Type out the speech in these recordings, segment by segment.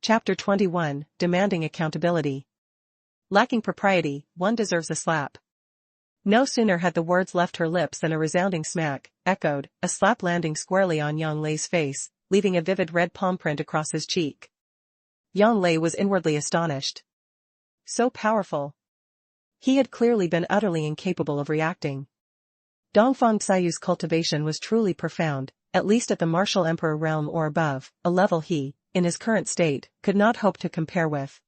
Chapter 21, Demanding Accountability. Lacking propriety, one deserves a slap. No sooner had the words left her lips than a resounding smack, echoed, a slap landing squarely on Yang Lei's face, leaving a vivid red palm print across his cheek. Yang Lei was inwardly astonished. So powerful. He had clearly been utterly incapable of reacting. Dongfang Xiaoyu's cultivation was truly profound, at least at the martial emperor realm or above, a level he, in his current state, could not hope to compare with.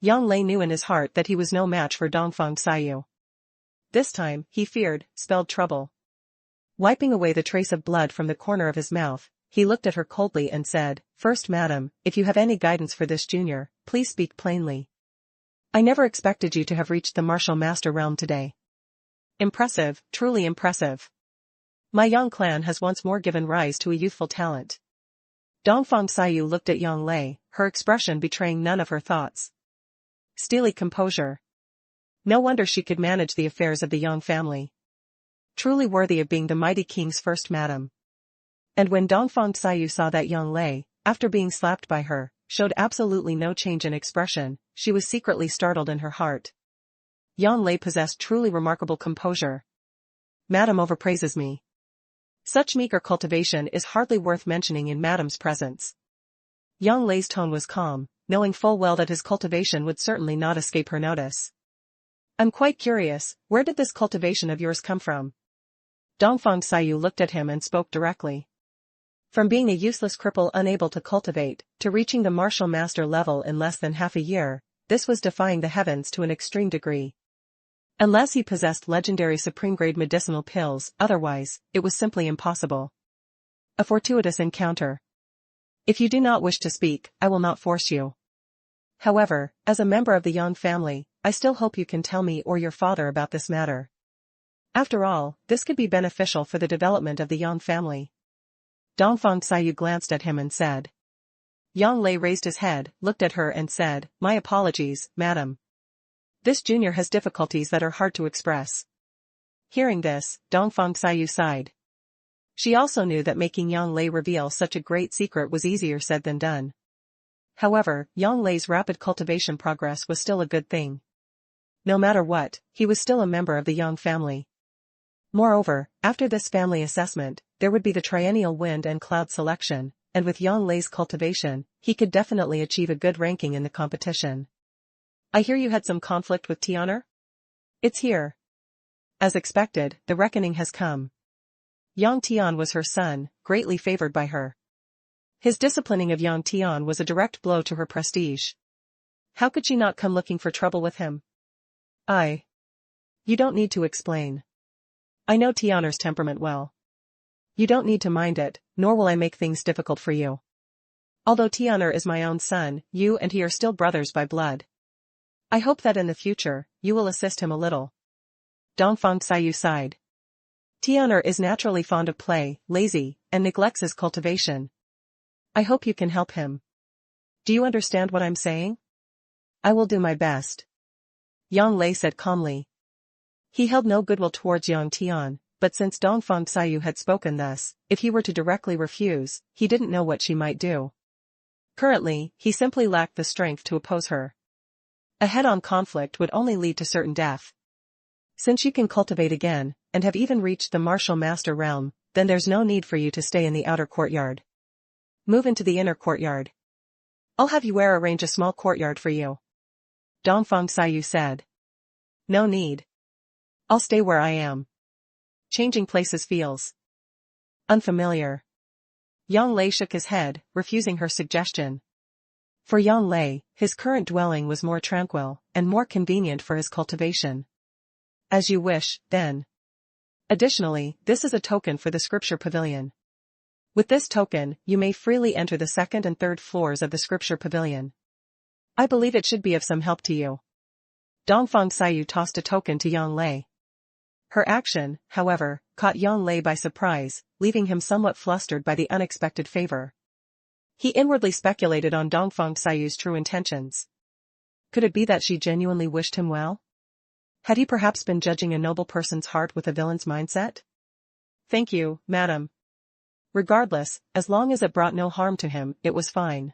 Yang Lei knew in his heart that he was no match for Dongfang Xiaoyu. This time, he feared, spelled trouble. Wiping away the trace of blood from the corner of his mouth, he looked at her coldly and said, "First, madam, if you have any guidance for this junior, please speak plainly. I never expected you to have reached the martial master realm today. Impressive, truly impressive. My Yang clan has once more given rise to a youthful talent." Dongfang Xiaoyu looked at Yang Lei, her expression betraying none of her thoughts. Steely composure. No wonder she could manage the affairs of the Yang family. Truly worthy of being the mighty king's first madam. And when Dongfang Xiaoyu saw that Yang Lei, after being slapped by her, showed absolutely no change in expression, she was secretly startled in her heart. Yang Lei possessed truly remarkable composure. Madam overpraises me. Such meager cultivation is hardly worth mentioning in madam's presence. Yang Lei's tone was calm, knowing full well that his cultivation would certainly not escape her notice. I'm quite curious, where did this cultivation of yours come from? Dongfang Xiaoyu looked at him and spoke directly. From being a useless cripple unable to cultivate, to reaching the martial master level in less than half a year, this was defying the heavens to an extreme degree. Unless he possessed legendary supreme-grade medicinal pills, otherwise, it was simply impossible. A fortuitous encounter. If you do not wish to speak, I will not force you. However, as a member of the Yang family, I still hope you can tell me or your father about this matter. After all, this could be beneficial for the development of the Yang family. Dongfang Xiaoyu glanced at him and said. Yang Lei raised his head, looked at her and said, "My apologies, madam. This junior has difficulties that are hard to express." Hearing this, Dongfang Xiaoyu sighed. She also knew that making Yang Lei reveal such a great secret was easier said than done. However, Yang Lei's rapid cultivation progress was still a good thing. No matter what, he was still a member of the Yang family. Moreover, after this family assessment, there would be the triennial wind and cloud selection, and with Yang Lei's cultivation, he could definitely achieve a good ranking in the competition. I hear you had some conflict with Tian'er? It's here. As expected, the reckoning has come. Yang Tian was her son, greatly favored by her. His disciplining of Yang Tian was a direct blow to her prestige. How could she not come looking for trouble with him? You don't need to explain. I know Tian'er's temperament well. You don't need to mind it, nor will I make things difficult for you. Although Tian'er is my own son, you and he are still brothers by blood. I hope that in the future, you will assist him a little. Dongfang Xiaoyu sighed. Tian'er is naturally fond of play, lazy, and neglects his cultivation. I hope you can help him. Do you understand what I'm saying? I will do my best. Yang Lei said calmly. He held no goodwill towards Yang Tian, but since Dongfang Xiaoyu had spoken thus, if he were to directly refuse, he didn't know what she might do. Currently, he simply lacked the strength to oppose her. A head-on conflict would only lead to certain death. Since you can cultivate again, and have even reached the martial master realm, then there's no need for you to stay in the outer courtyard. Move into the inner courtyard. I'll have Yuera arrange a small courtyard for you. Dongfang Xiaoyu said. No need. I'll stay where I am. Changing places feels unfamiliar. Yang Lei shook his head, refusing her suggestion. For Yang Lei, his current dwelling was more tranquil, and more convenient for his cultivation. As you wish, then. Additionally, this is a token for the scripture pavilion. With this token, you may freely enter the second and third floors of the scripture pavilion. I believe it should be of some help to you. Dongfang Xiaoyu tossed a token to Yang Lei. Her action, however, caught Yang Lei by surprise, leaving him somewhat flustered by the unexpected favor. He inwardly speculated on Dongfang Xiaoyu's true intentions. Could it be that she genuinely wished him well? Had he perhaps been judging a noble person's heart with a villain's mindset? Thank you, madam. Regardless, as long as it brought no harm to him, it was fine.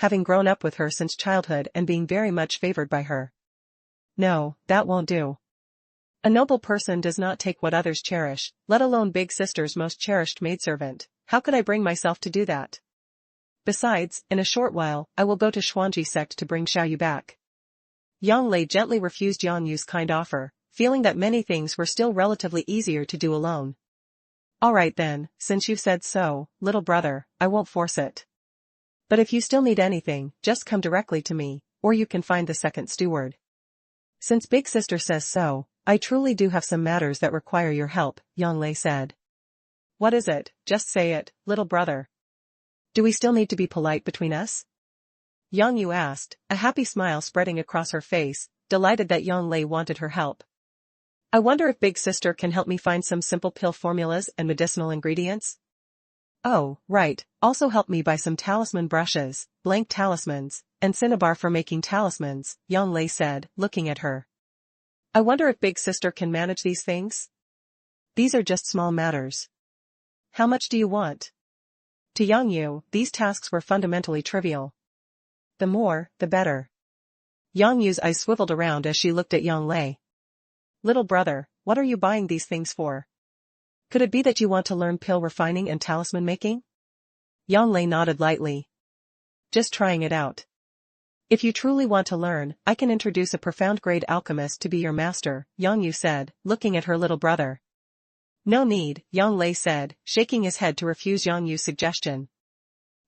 having grown up with her since childhood and being very much favored by her. No, that won't do. A noble person does not take what others cherish, let alone Big Sister's most cherished maidservant. How could I bring myself to do that? Besides, in a short while, I will go to Xuanji sect to bring Xiaoyu back. Yang Lei gently refused Yang Yu's kind offer, feeling that many things were still relatively easier to do alone. All right then, since you've said so, little brother, I won't force it. But if you still need anything, just come directly to me, or you can find the second steward. Since Big Sister says so, I truly do have some matters that require your help, Yang Lei said. What is it? Just say it, little brother. Do we still need to be polite between us? Yang Yu asked, a happy smile spreading across her face, delighted that Yang Lei wanted her help. I wonder if Big Sister can help me find some simple pill formulas and medicinal ingredients? Oh, right, also help me buy some talisman brushes, blank talismans, and cinnabar for making talismans, Yang Lei said, looking at her. I wonder if Big Sister can manage these things? These are just small matters. How much do you want? To Yang Yu, these tasks were fundamentally trivial. The more, the better. Yang Yu's eyes swiveled around as she looked at Yang Lei. Little brother, what are you buying these things for? Could it be that you want to learn pill refining and talisman making? Yang Lei nodded lightly. Just trying it out. If you truly want to learn, I can introduce a profound-grade alchemist to be your master, Yang Yu said, looking at her little brother. No need, Yang Lei said, shaking his head to refuse Yang Yu's suggestion.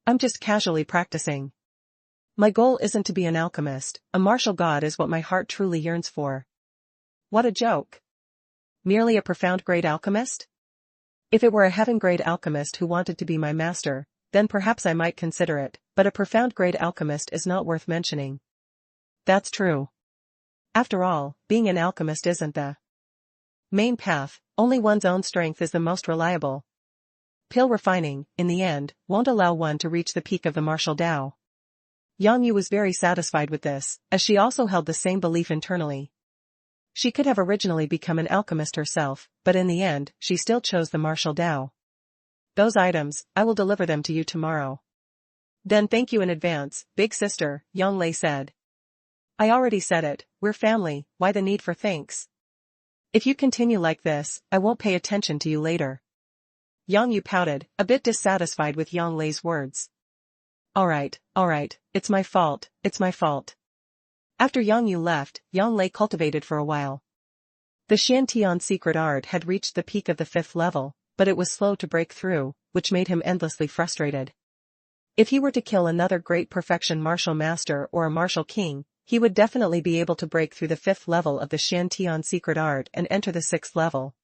I'm just casually practicing. My goal isn't to be an alchemist, a martial god is what my heart truly yearns for. What a joke. Merely a profound-grade alchemist? If it were a heaven-grade alchemist who wanted to be my master, then perhaps I might consider it, but a profound-grade alchemist is not worth mentioning. That's true. After all, being an alchemist isn't the main path, only one's own strength is the most reliable. Pill refining, in the end, won't allow one to reach the peak of the martial Tao. Yang Yu was very satisfied with this, as she also held the same belief internally. She could have originally become an alchemist herself, but in the end, she still chose the martial Tao. Those items, I will deliver them to you tomorrow. Then thank you in advance, Big Sister, Yang Lei said. I already said it, we're family, why the need for thanks? If you continue like this, I won't pay attention to you later. Yang Yu pouted, a bit dissatisfied with Yang Lei's words. Alright, it's my fault. After Yang Yu left, Yang Lei cultivated for a while. The Xiantian secret art had reached the peak of the 5th level, but it was slow to break through, which made him endlessly frustrated. If he were to kill another great perfection martial master or a martial king, he would definitely be able to break through the 5th level of the Xiantian secret art and enter the 6th level.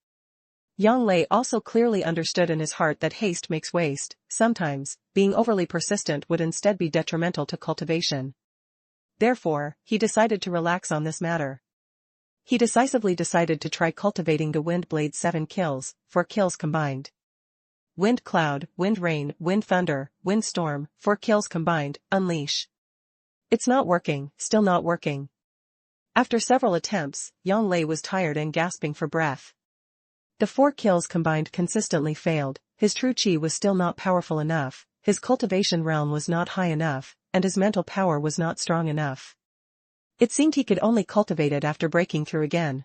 Yang Lei also clearly understood in his heart that haste makes waste. Sometimes, being overly persistent would instead be detrimental to cultivation. Therefore, he decided to relax on this matter. He decisively decided to try cultivating the Wind Blade's 7 kills, 4 kills combined. Wind Cloud, Wind Rain, Wind Thunder, Wind Storm, 4 kills combined, unleash. It's not working, still not working. After several attempts, Yang Lei was tired and gasping for breath. The 4 kills combined consistently failed, his true chi was still not powerful enough, his cultivation realm was not high enough, and his mental power was not strong enough. It seemed he could only cultivate it after breaking through again.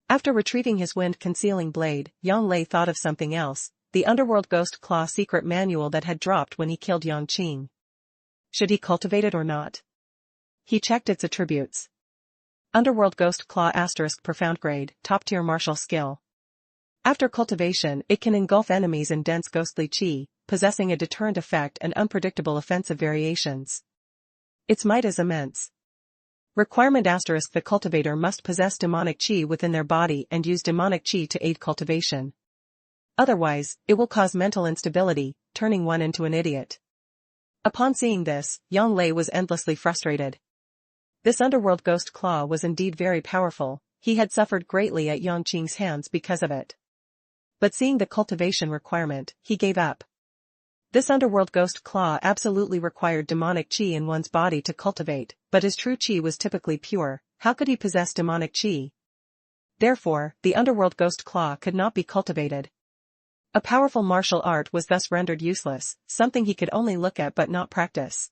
After retrieving his wind-concealing blade, Yang Lei thought of something else, the Underworld Ghost Claw secret manual that had dropped when he killed Yang Qing. Should he cultivate it or not? He checked its attributes. Underworld Ghost Claw * profound grade, top-tier martial skill. After cultivation, it can engulf enemies in dense ghostly chi, possessing a deterrent effect and unpredictable offensive variations. Its might is immense. Requirement * the cultivator must possess demonic chi within their body and use demonic chi to aid cultivation. Otherwise, it will cause mental instability, turning one into an idiot. Upon seeing this, Yang Lei was endlessly frustrated. This Underworld Ghost Claw was indeed very powerful, he had suffered greatly at Yang Qing's hands because of it. But seeing the cultivation requirement, he gave up. This Underworld Ghost Claw absolutely required demonic chi in one's body to cultivate, but his true chi was typically pure, how could he possess demonic chi? Therefore, the Underworld Ghost Claw could not be cultivated. A powerful martial art was thus rendered useless, something he could only look at but not practice.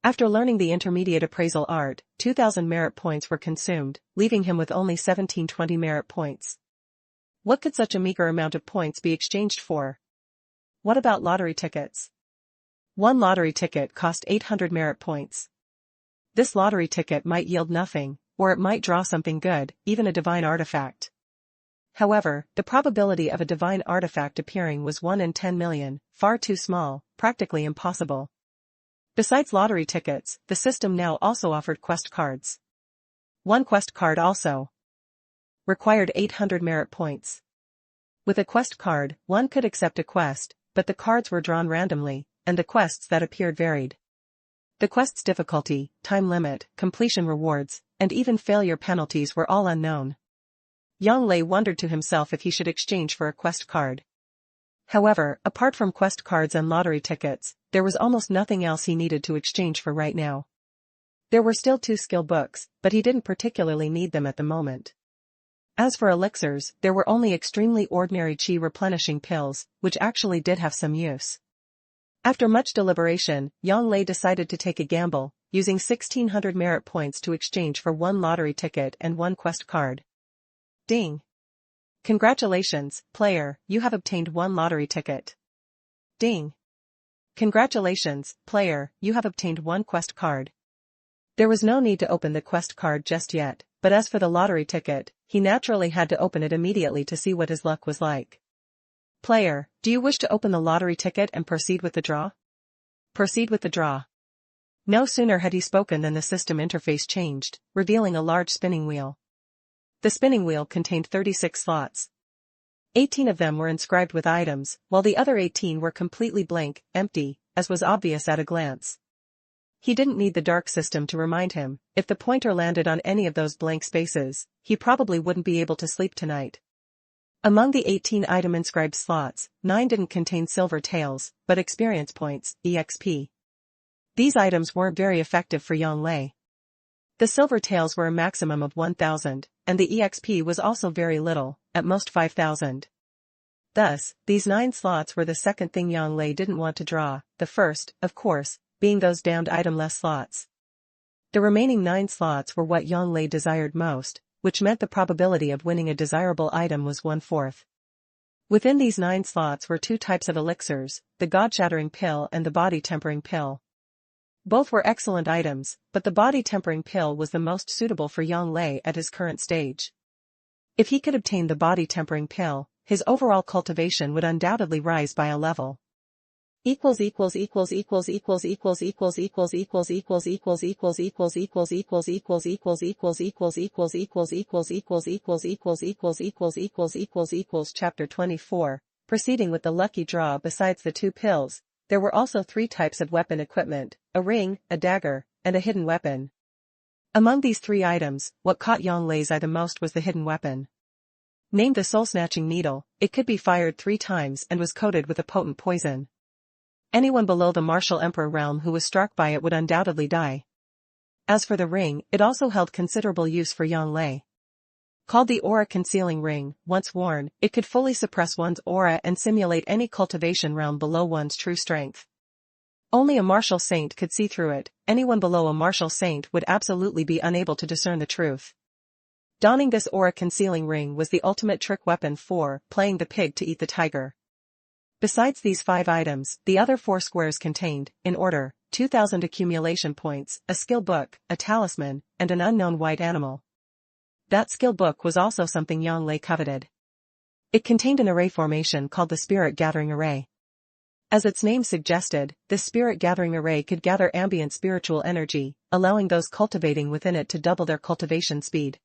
After learning the intermediate appraisal art, 2,000 merit points were consumed, leaving him with only 1720 merit points. What could such a meager amount of points be exchanged for? What about lottery tickets? One lottery ticket cost 800 merit points. This lottery ticket might yield nothing, or it might draw something good, even a divine artifact. However, the probability of a divine artifact appearing was 1 in 10 million, far too small, practically impossible. Besides lottery tickets, the system now also offered quest cards. One quest card also required 800 merit points. With a quest card, one could accept a quest, but the cards were drawn randomly, and the quests that appeared varied. The quest's difficulty, time limit, completion rewards, and even failure penalties were all unknown. Yang Lei wondered to himself if he should exchange for a quest card. However, apart from quest cards and lottery tickets, there was almost nothing else he needed to exchange for right now. There were still 2 skill books, but he didn't particularly need them at the moment. As for elixirs, there were only extremely ordinary chi replenishing pills, which actually did have some use. After much deliberation, Yang Lei decided to take a gamble, using 1,600 merit points to exchange for 1 lottery ticket and 1 quest card. Ding! Congratulations, player, you have obtained 1 lottery ticket. Ding! Congratulations, player, you have obtained 1 quest card. There was no need to open the quest card just yet, but as for the lottery ticket, he naturally had to open it immediately to see what his luck was like. Player, do you wish to open the lottery ticket and proceed with the draw? Proceed with the draw. No sooner had he spoken than the system interface changed, revealing a large spinning wheel. The spinning wheel contained 36 slots. 18 of them were inscribed with items, while the other 18 were completely blank, empty, as was obvious at a glance. He didn't need the dark system to remind him, if the pointer landed on any of those blank spaces, he probably wouldn't be able to sleep tonight. Among the 18 item-inscribed slots, 9 didn't contain silver tails, but experience points, EXP. These items weren't very effective for Yang Lei. The silver tails were a maximum of 1,000, and the EXP was also very little, at most 5,000. Thus, these 9 slots were the second thing Yang Lei didn't want to draw, the first, of course, being those damned itemless slots. The remaining 9 slots were what Yang Lei desired most, which meant the probability of winning a desirable item was 1/4. Within these 9 slots were 2 types of elixirs, the God-shattering pill and the body-tempering pill. Both were excellent items, but the body-tempering pill was the most suitable for Yang Lei at his current stage. If he could obtain the body-tempering pill, his overall cultivation would undoubtedly rise by a level. Chapter 24. Proceeding with the lucky draw. Besides the 2 pills, there were also 3 types of weapon equipment, a ring, a dagger, and a hidden weapon. Among these 3 items, what caught Yang Lei's eye the most was the hidden weapon. Named the soul-snatching needle, it could be fired 3 times and was coated with a potent poison. Anyone below the martial emperor realm who was struck by it would undoubtedly die. As for the ring, it also held considerable use for Yang Lei. Called the aura concealing ring, once worn, it could fully suppress one's aura and simulate any cultivation realm below one's true strength. Only a martial saint could see through it, anyone below a martial saint would absolutely be unable to discern the truth. Donning this aura concealing ring was the ultimate trick weapon for playing the pig to eat the tiger. Besides these 5 items, the other 4 squares contained, in order, 2,000 accumulation points, a skill book, a talisman, and an unknown white animal. That skill book was also something Yang Lei coveted. It contained an array formation called the Spirit Gathering Array. As its name suggested, this Spirit Gathering Array could gather ambient spiritual energy, allowing those cultivating within it to double their cultivation speed.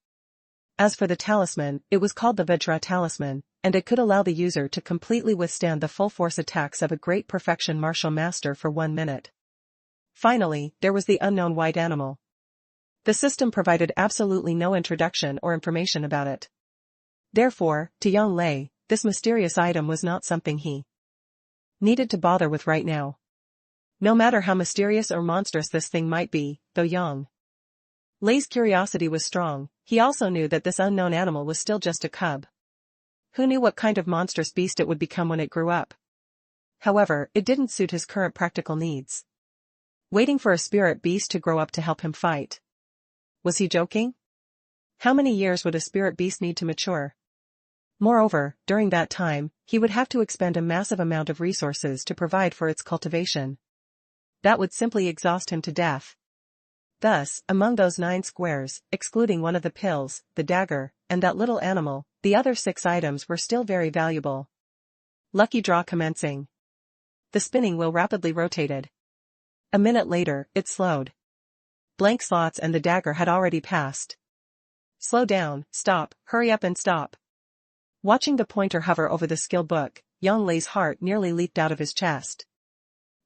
As for the talisman, it was called the Vajra Talisman, and it could allow the user to completely withstand the full force attacks of a great perfection martial master for 1 minute. Finally, there was the unknown white animal. The system provided absolutely no introduction or information about it. Therefore, to Yang Lei, this mysterious item was not something he needed to bother with right now. No matter how mysterious or monstrous this thing might be, though Yang Lei's curiosity was strong, he also knew that this unknown animal was still just a cub. Who knew what kind of monstrous beast it would become when it grew up? However, it didn't suit his current practical needs. Waiting for a spirit beast to grow up to help him fight. Was he joking? How many years would a spirit beast need to mature? Moreover, during that time, he would have to expend a massive amount of resources to provide for its cultivation. That would simply exhaust him to death. Thus, among those 9 squares, excluding one of the pills, the dagger, and that little animal, the other 6 items were still very valuable. Lucky draw commencing. The spinning wheel rapidly rotated. A minute later, it slowed. Blank slots and the dagger had already passed. Slow down, stop, hurry up and stop. Watching the pointer hover over the skill book, Yang Lei's heart nearly leaped out of his chest.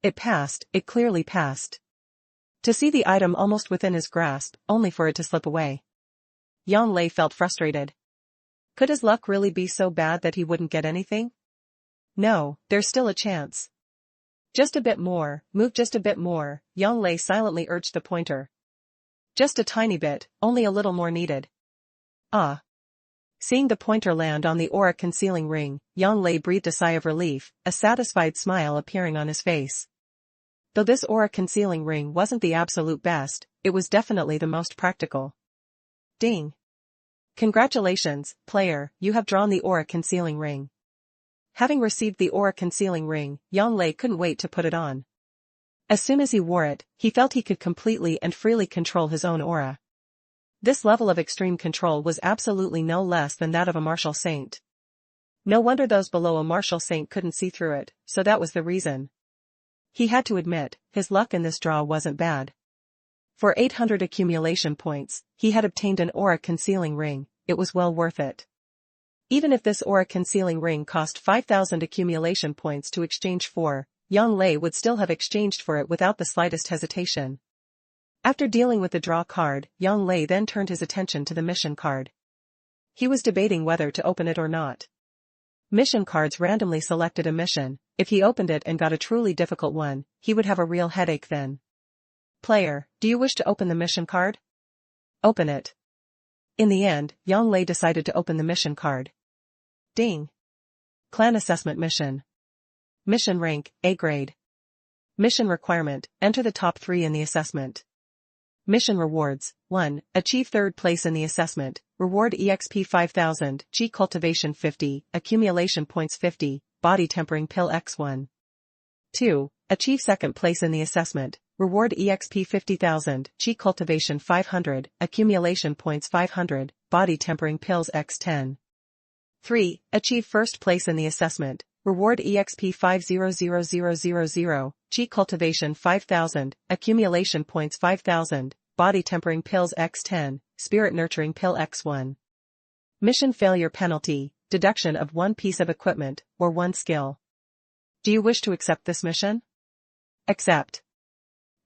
It passed, it clearly passed. To see the item almost within his grasp, only for it to slip away. Yang Lei felt frustrated. Could his luck really be so bad that he wouldn't get anything? No, there's still a chance. Just a bit more, move just a bit more, Yang Lei silently urged the pointer. Just a tiny bit, only a little more needed. Ah. Seeing the pointer land on the aura concealing ring, Yang Lei breathed a sigh of relief, a satisfied smile appearing on his face. Though this aura concealing ring wasn't the absolute best, it was definitely the most practical. Ding. Congratulations, player, you have drawn the aura concealing ring. Having received the aura concealing ring, Yang Lei couldn't wait to put it on. As soon as he wore it, he felt he could completely and freely control his own aura. This level of extreme control was absolutely no less than that of a martial saint. No wonder those below a martial saint couldn't see through it, so that was the reason. He had to admit, his luck in this draw wasn't bad. For 800 accumulation points, he had obtained an aura concealing ring, it was well worth it. Even if this aura concealing ring cost 5,000 accumulation points to exchange for, Yang Lei would still have exchanged for it without the slightest hesitation. After dealing with the draw card, Yang Lei then turned his attention to the mission card. He was debating whether to open it or not. Mission cards randomly selected a mission. If he opened it and got a truly difficult one, he would have a real headache then. Player, do you wish to open the mission card? Open it. In the end, Yang Lei decided to open the mission card. Ding. Clan Assessment Mission. Mission rank, A grade. Mission requirement, enter the top 3 in the assessment. Mission rewards, 1. Achieve 3rd place in the assessment, reward EXP 5000, Chi cultivation 50, accumulation points 50, body tempering pill X1. 2. Achieve 2nd place in the assessment, reward EXP 50,000, Chi cultivation 500, accumulation points 500, body tempering pills X10. 3. Achieve 1st place in the assessment, reward EXP 500000, Chi cultivation 5000, accumulation points 5000, body tempering pills X10, spirit nurturing pill X1. Mission failure penalty, deduction of 1 piece of equipment, or 1 skill. Do you wish to accept this mission? Accept.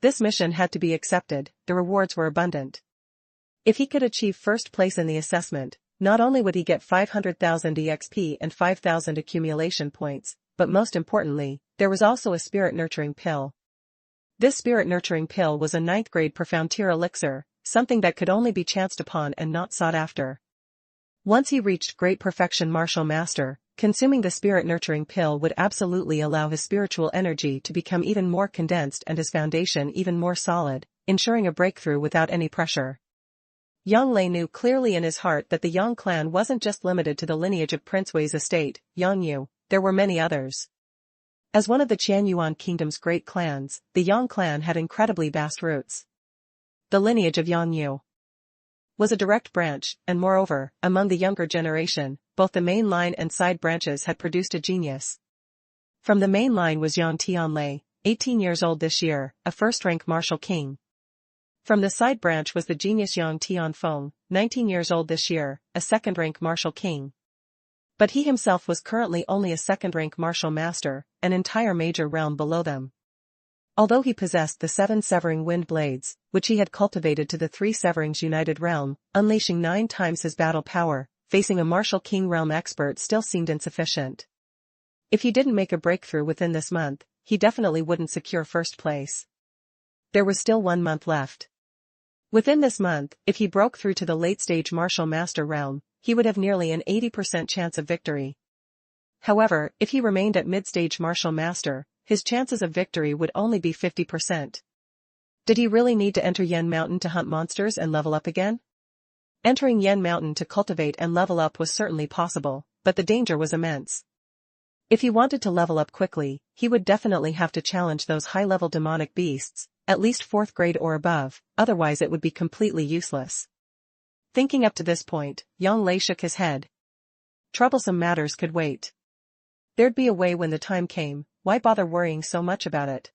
This mission had to be accepted, the rewards were abundant. If he could achieve 1st place in the assessment, not only would he get 500,000 EXP and 5,000 accumulation points, but most importantly, there was also a spirit nurturing pill. This spirit nurturing pill was a 9th grade profound tier elixir, something that could only be chanced upon and not sought after. Once he reached great perfection martial master, consuming the spirit nurturing pill would absolutely allow his spiritual energy to become even more condensed and his foundation even more solid, ensuring a breakthrough without any pressure. Yang Lei knew clearly in his heart that the Yang clan wasn't just limited to the lineage of Prince Wei's estate, Yang, there were many others. As one of the Qianyuan kingdom's great clans, the Yang clan had incredibly vast roots. The lineage of Yang was a direct branch, and moreover, among the younger generation, both the main line and side branches had produced a genius. From the main line was Yang Tianlei, 18 years old this year, a first-rank martial king. From the side branch was the genius Yang Tianfeng, 19 years old this year, a second-rank martial king. But he himself was currently only a second-rank martial master, an entire major realm below them. Although he possessed the 7 severing wind blades, which he had cultivated to the 3 severings united realm, unleashing 9 times his battle power, facing a martial king realm expert still seemed insufficient. If he didn't make a breakthrough within this month, he definitely wouldn't secure 1st place. There was still 1 month left. Within this month, if he broke through to the late-stage martial master realm, he would have nearly an 80% chance of victory. However, if he remained at mid-stage martial master, his chances of victory would only be 50%. Did he really need to enter Yen Mountain to hunt monsters and level up again? Entering Yen Mountain to cultivate and level up was certainly possible, but the danger was immense. If he wanted to level up quickly, he would definitely have to challenge those high-level demonic beasts, at least 4th grade or above, otherwise it would be completely useless. Thinking up to this point, Yang Lei shook his head. Troublesome matters could wait. There'd be a way when the time came, why bother worrying so much about it?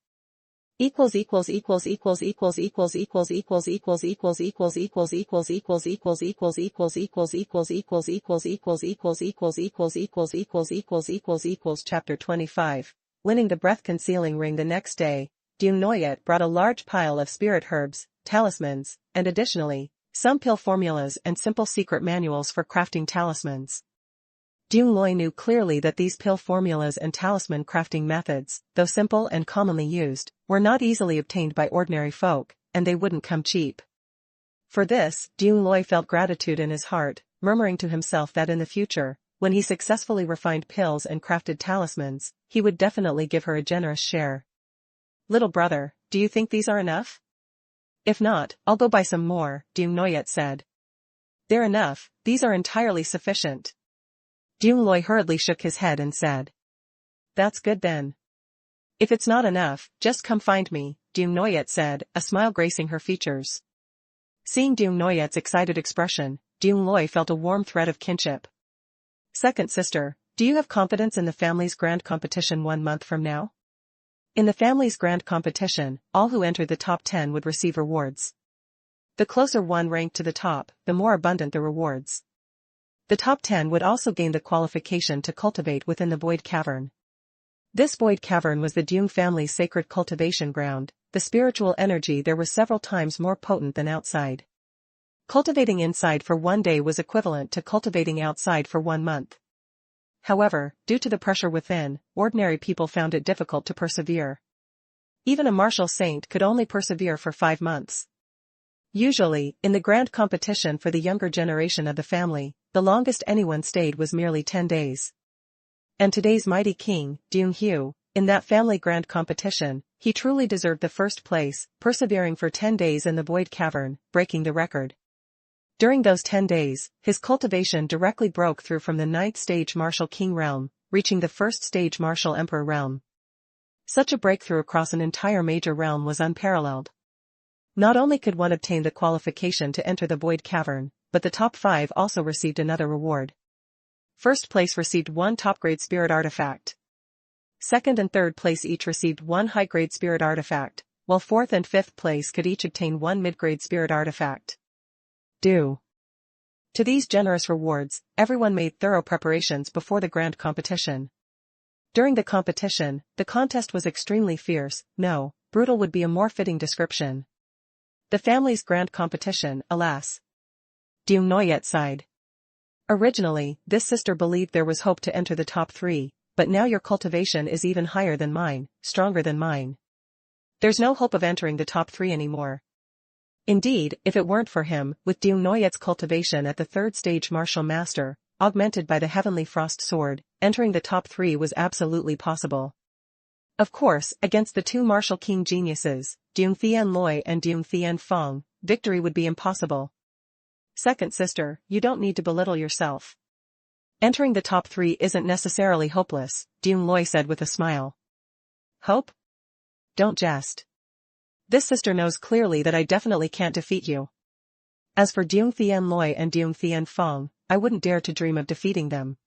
Chapter 25. Winning the breath concealing ring. The next day, Dung Noyet brought a large pile of spirit herbs, talismans, and additionally, some pill formulas and simple secret manuals for crafting talismans. Dung Loi knew clearly that these pill formulas and talisman crafting methods, though simple and commonly used, were not easily obtained by ordinary folk, and they wouldn't come cheap. For this, Dung Loi felt gratitude in his heart, murmuring to himself that in the future, when he successfully refined pills and crafted talismans, he would definitely give her a generous share. Little brother, do you think these are enough? If not, I'll go buy some more, Dung Noyet said. They're enough, these are entirely sufficient. Dung Loi hurriedly shook his head and said. That's good then. If it's not enough, just come find me, Dung Noyet said, a smile gracing her features. Seeing Dung Noyet's excited expression, Dung Loi felt a warm thread of kinship. Second sister, do you have confidence in the family's grand competition 1 month from now? In the family's grand competition, all who entered the top 10 would receive rewards. The closer one ranked to the top, the more abundant the rewards. The top 10 would also gain the qualification to cultivate within the Void Cavern. This Void Cavern was the Dung family's sacred cultivation ground. The spiritual energy there was several times more potent than outside. Cultivating inside for 1 day was equivalent to cultivating outside for 1 month. However, due to the pressure within, ordinary people found it difficult to persevere. Even a martial saint could only persevere for 5 months. Usually, in the grand competition for the younger generation of the family, the longest anyone stayed was merely 10 days. And today's mighty king, Dung Hu, in that family grand competition, he truly deserved the first place, persevering for 10 days in the Void Cavern, breaking the record. During those 10 days, his cultivation directly broke through from the 9th stage Martial King realm, reaching the 1st stage Martial Emperor realm. Such a breakthrough across an entire major realm was unparalleled. Not only could one obtain the qualification to enter the Void Cavern, but the top 5 also received another reward. First place received 1 top-grade spirit artifact. Second and third place each received 1 high-grade spirit artifact, while 4th and 5th place could each obtain 1 mid-grade spirit artifact. Due to these generous rewards, everyone made thorough preparations before the grand competition. During the competition, the contest was extremely fierce. No, brutal would be a more fitting description. The family's grand competition, alas. Dung Noyet sighed. Originally, this sister believed there was hope to enter the top 3, but now your cultivation is even higher than mine, stronger than mine. There's no hope of entering the top 3 anymore. Indeed, if it weren't for him, with Dung Noyet's cultivation at the 3rd stage Martial Master, augmented by the Heavenly Frost Sword, entering the top 3 was absolutely possible. Of course, against the 2 Martial King geniuses, Dung Thien Loi and Dung Thien Fong, victory would be impossible. Second sister, you don't need to belittle yourself. Entering the top 3 isn't necessarily hopeless, Dung Loi said with a smile. Hope? Don't jest. This sister knows clearly that I definitely can't defeat you. As for Dung Thien Loi and Dung Thien Fong, I wouldn't dare to dream of defeating them.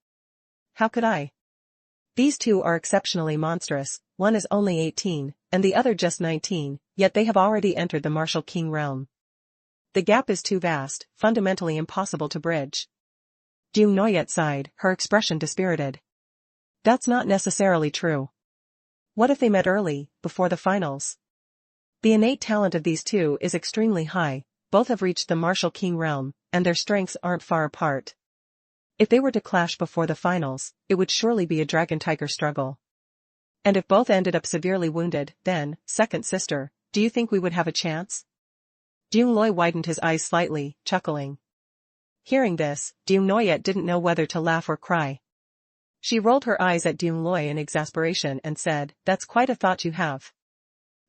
How could I? These 2 are exceptionally monstrous, one is only 18, and the other just 19, yet they have already entered the Martial King realm. The gap is too vast, fundamentally impossible to bridge. Dung Noyet sighed, her expression dispirited. That's not necessarily true. What if they met early, before the finals? The innate talent of these 2 is extremely high, both have reached the Martial King realm, and their strengths aren't far apart. If they were to clash before the finals, it would surely be a dragon-tiger struggle. And if both ended up severely wounded, then, second sister, do you think we would have a chance? Dung Loi widened his eyes slightly, chuckling. Hearing this, Dung Noyet didn't know whether to laugh or cry. She rolled her eyes at Dung Loi in exasperation and said, That's quite a thought you have.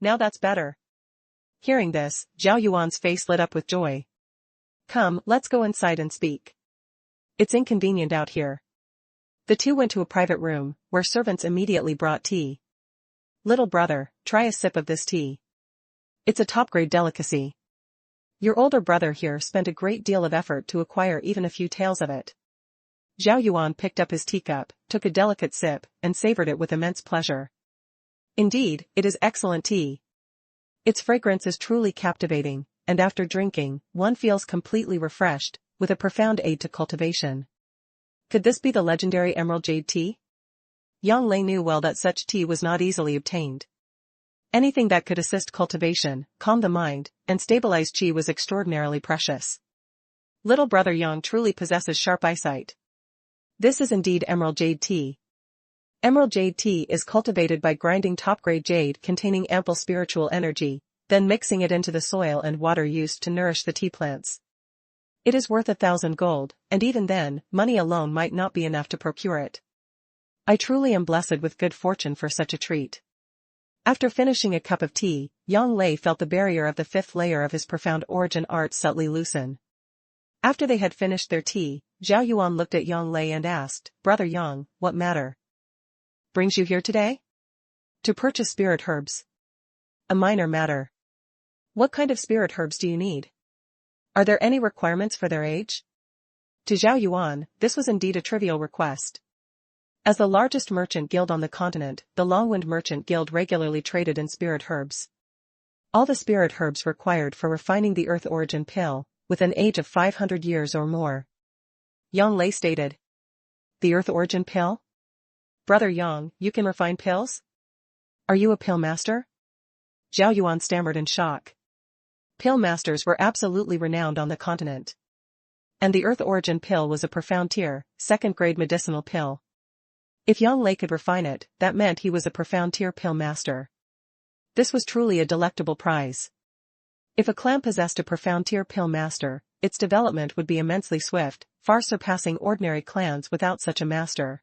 Now that's better. Hearing this, Zhao Yuan's face lit up with joy. Come, let's go inside and speak. It's inconvenient out here. The two went to a private room, where servants immediately brought tea. Little brother, try a sip of this tea. It's a top-grade delicacy. Your older brother here spent a great deal of effort to acquire even a few taels of it. Zhao Yuan picked up his teacup, took a delicate sip, and savored it with immense pleasure. Indeed, it is excellent tea. Its fragrance is truly captivating, and after drinking, one feels completely refreshed, with a profound aid to cultivation. Could this be the legendary emerald jade tea? Yang Lei knew well that such tea was not easily obtained. Anything that could assist cultivation, calm the mind, and stabilize qi was extraordinarily precious. Little brother Yang truly possesses sharp eyesight. This is indeed emerald jade tea. Emerald jade tea is cultivated by grinding top-grade jade containing ample spiritual energy, then mixing it into the soil and water used to nourish the tea plants. It is worth 1,000 gold, and even then, money alone might not be enough to procure it. I truly am blessed with good fortune for such a treat. After finishing a cup of tea, Yang Lei felt the barrier of the fifth layer of his profound origin art subtly loosen. After they had finished their tea, Zhao Yuan looked at Yang Lei and asked, Brother Yang, what matter brings you here today? To purchase spirit herbs. A minor matter. What kind of spirit herbs do you need? Are there any requirements for their age? To Zhao Yuan, this was indeed a trivial request. As the largest merchant guild on the continent, the Longwind Merchant Guild regularly traded in spirit herbs. All the spirit herbs required for refining the Earth Origin pill, with an age of 500 years or more. Yang Lei stated. The Earth Origin pill? Brother Yang, you can refine pills? Are you a pill master? Zhao Yuan stammered in shock. Pill masters were absolutely renowned on the continent. And the Earth Origin pill was a profound tier, second-grade medicinal pill. If Yang Lei could refine it, that meant he was a profound tier pill master. This was truly a delectable prize. If a clan possessed a profound tier pill master, its development would be immensely swift, far surpassing ordinary clans without such a master.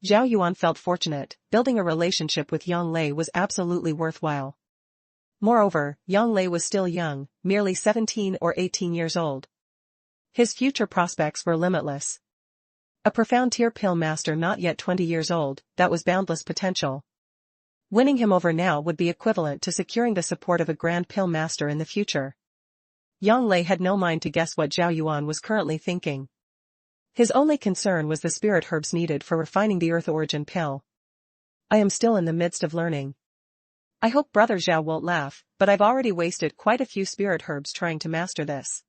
Zhao Yuan felt fortunate, building a relationship with Yang Lei was absolutely worthwhile. Moreover, Yang Lei was still young, merely 17 or 18 years old. His future prospects were limitless. A profound tier pill master not yet 20 years old, that was boundless potential. Winning him over now would be equivalent to securing the support of a grand pill master in the future. Yang Lei had no mind to guess what Zhao Yuan was currently thinking. His only concern was the spirit herbs needed for refining the Earth Origin pill. I am still in the midst of learning. I hope Brother Zhao won't laugh, but I've already wasted quite a few spirit herbs trying to master this.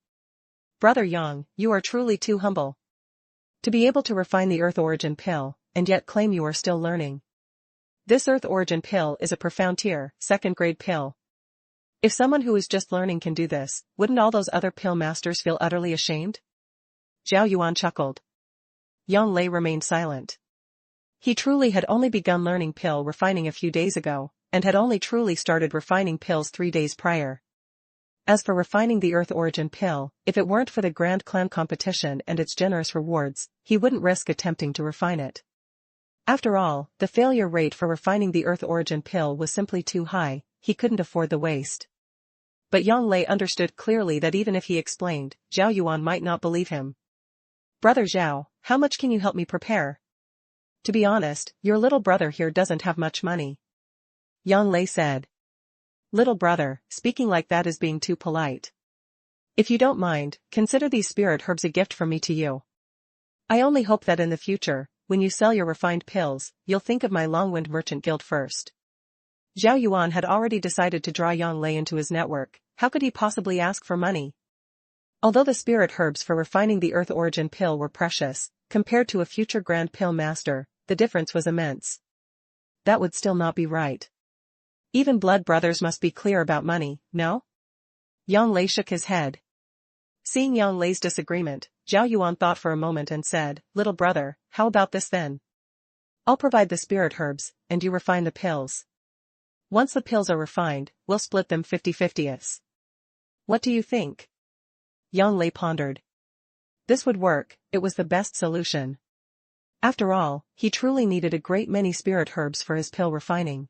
Brother Yang, you are truly too humble. To be able to refine the Earth Origin pill, and yet claim you are still learning. This Earth Origin pill is a profound tier, second-grade pill. If someone who is just learning can do this, wouldn't all those other pill masters feel utterly ashamed? Zhao Yuan chuckled. Yang Lei remained silent. He truly had only begun learning pill refining a few days ago, and had only truly started refining pills 3 days prior. As for refining the Earth Origin pill, if it weren't for the Grand Clan competition and its generous rewards, he wouldn't risk attempting to refine it. After all, the failure rate for refining the Earth Origin pill was simply too high, he couldn't afford the waste. But Yang Lei understood clearly that even if he explained, Zhao Yuan might not believe him. Brother Zhao, how much can you help me prepare? To be honest, your little brother here doesn't have much money. Yang Lei said. Little brother, speaking like that is being too polite. If you don't mind, consider these spirit herbs a gift from me to you. I only hope that in the future, when you sell your refined pills, you'll think of my Longwind Merchant Guild first. Zhao Yuan had already decided to draw Yang Lei into his network, how could he possibly ask for money? Although the spirit herbs for refining the Earth Origin pill were precious, compared to a future Grand Pill Master, the difference was immense. That would still not be right. Even blood brothers must be clear about money, no? Yang Lei shook his head. Seeing Yang Lei's disagreement, Zhao Yuan thought for a moment and said, Little brother, how about this then? I'll provide the spirit herbs, and you refine the pills. Once the pills are refined, we'll split them 50-50. What do you think? Yang Lei pondered. This would work, it was the best solution. After all, he truly needed a great many spirit herbs for his pill refining.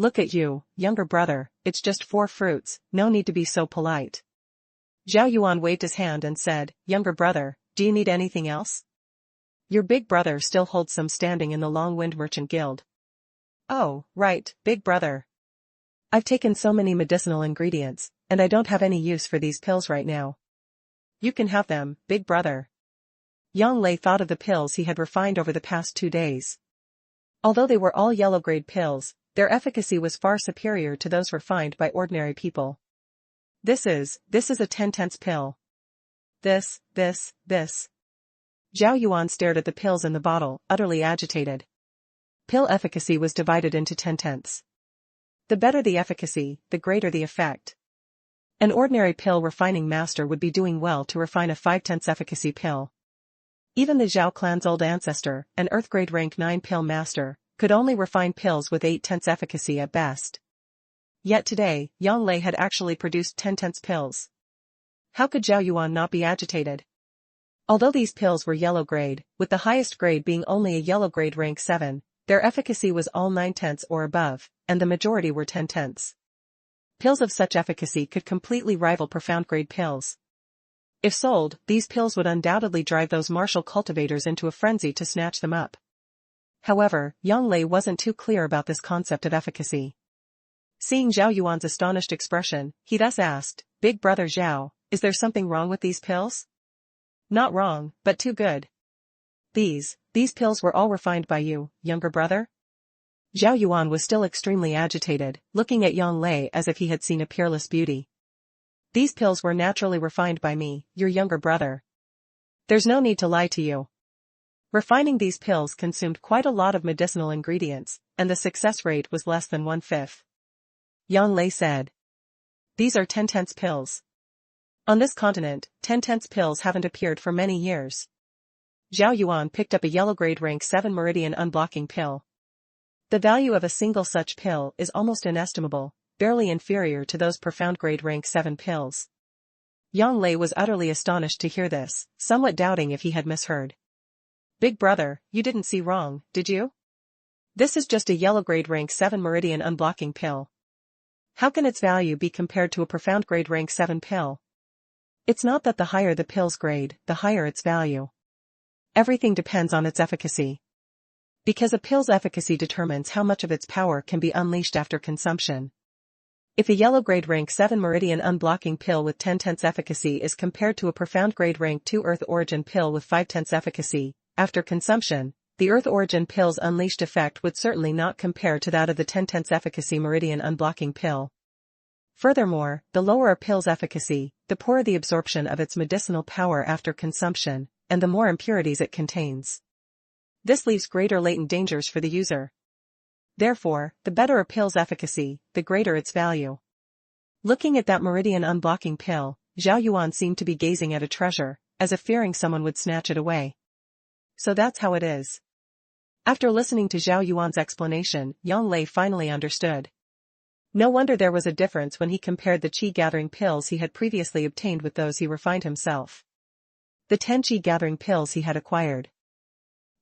Look at you, younger brother, it's just 4 fruits, no need to be so polite. Zhao Yuan waved his hand and said, younger brother, do you need anything else? Your big brother still holds some standing in the Long Wind Merchant Guild. Oh, right, big brother. I've taken so many medicinal ingredients, and I don't have any use for these pills right now. You can have them, big brother. Yang Lei thought of the pills he had refined over the past 2 days. Although they were all yellow-grade pills, their efficacy was far superior to those refined by ordinary people. This is a 10-tenths pill. This. Zhao Yuan stared at the pills in the bottle, utterly agitated. Pill efficacy was divided into 10-tenths. The better the efficacy, the greater the effect. An ordinary pill refining master would be doing well to refine a 5-tenths efficacy pill. Even the Zhao clan's old ancestor, an Earth-grade rank 9 pill master, could only refine pills with 8-tenths efficacy at best. Yet today, Yang Lei had actually produced 10-tenths pills. How could Zhao Yuan not be agitated? Although these pills were yellow-grade, with the highest grade being only a yellow-grade rank 7, their efficacy was all 9-tenths or above, and the majority were 10-tenths. Pills of such efficacy could completely rival profound-grade pills. If sold, these pills would undoubtedly drive those martial cultivators into a frenzy to snatch them up. However, Yang Lei wasn't too clear about this concept of efficacy. Seeing Zhao Yuan's astonished expression, he thus asked, Big brother Zhao, is there something wrong with these pills? Not wrong, but too good. These pills were all refined by you, younger brother? Zhao Yuan was still extremely agitated, looking at Yang Lei as if he had seen a peerless beauty. These pills were naturally refined by me, your younger brother. There's no need to lie to you. Refining these pills consumed quite a lot of medicinal ingredients, and the success rate was less than 1/5. Yang Lei said. These are 10-tenths pills. On this continent, 10-tenths pills haven't appeared for many years. Zhao Yuan picked up a yellow-grade rank 7 meridian unblocking pill. The value of a single such pill is almost inestimable, barely inferior to those profound-grade rank 7 pills. Yang Lei was utterly astonished to hear this, somewhat doubting if he had misheard. Big brother, you didn't see wrong, did you? This is just a yellow-grade rank 7 meridian unblocking pill. How can its value be compared to a profound-grade rank 7 pill? It's not that the higher the pill's grade, the higher its value. Everything depends on its efficacy. Because a pill's efficacy determines how much of its power can be unleashed after consumption. If a yellow-grade rank 7 meridian unblocking pill with 10-tenths efficacy is compared to a profound-grade rank 2 Earth origin pill with 5-tenths efficacy, after consumption, the Earth origin pill's unleashed effect would certainly not compare to that of the 10-tenths efficacy meridian unblocking pill. Furthermore, the lower a pill's efficacy, the poorer the absorption of its medicinal power after consumption, and the more impurities it contains. This leaves greater latent dangers for the user. Therefore, the better a pill's efficacy, the greater its value. Looking at that meridian unblocking pill, Zhao Yuan seemed to be gazing at a treasure, as if fearing someone would snatch it away. So that's how it is. After listening to Zhao Yuan's explanation, Yang Lei finally understood. No wonder there was a difference when he compared the qi-gathering pills he had previously obtained with those he refined himself. The 10 qi-gathering pills he had acquired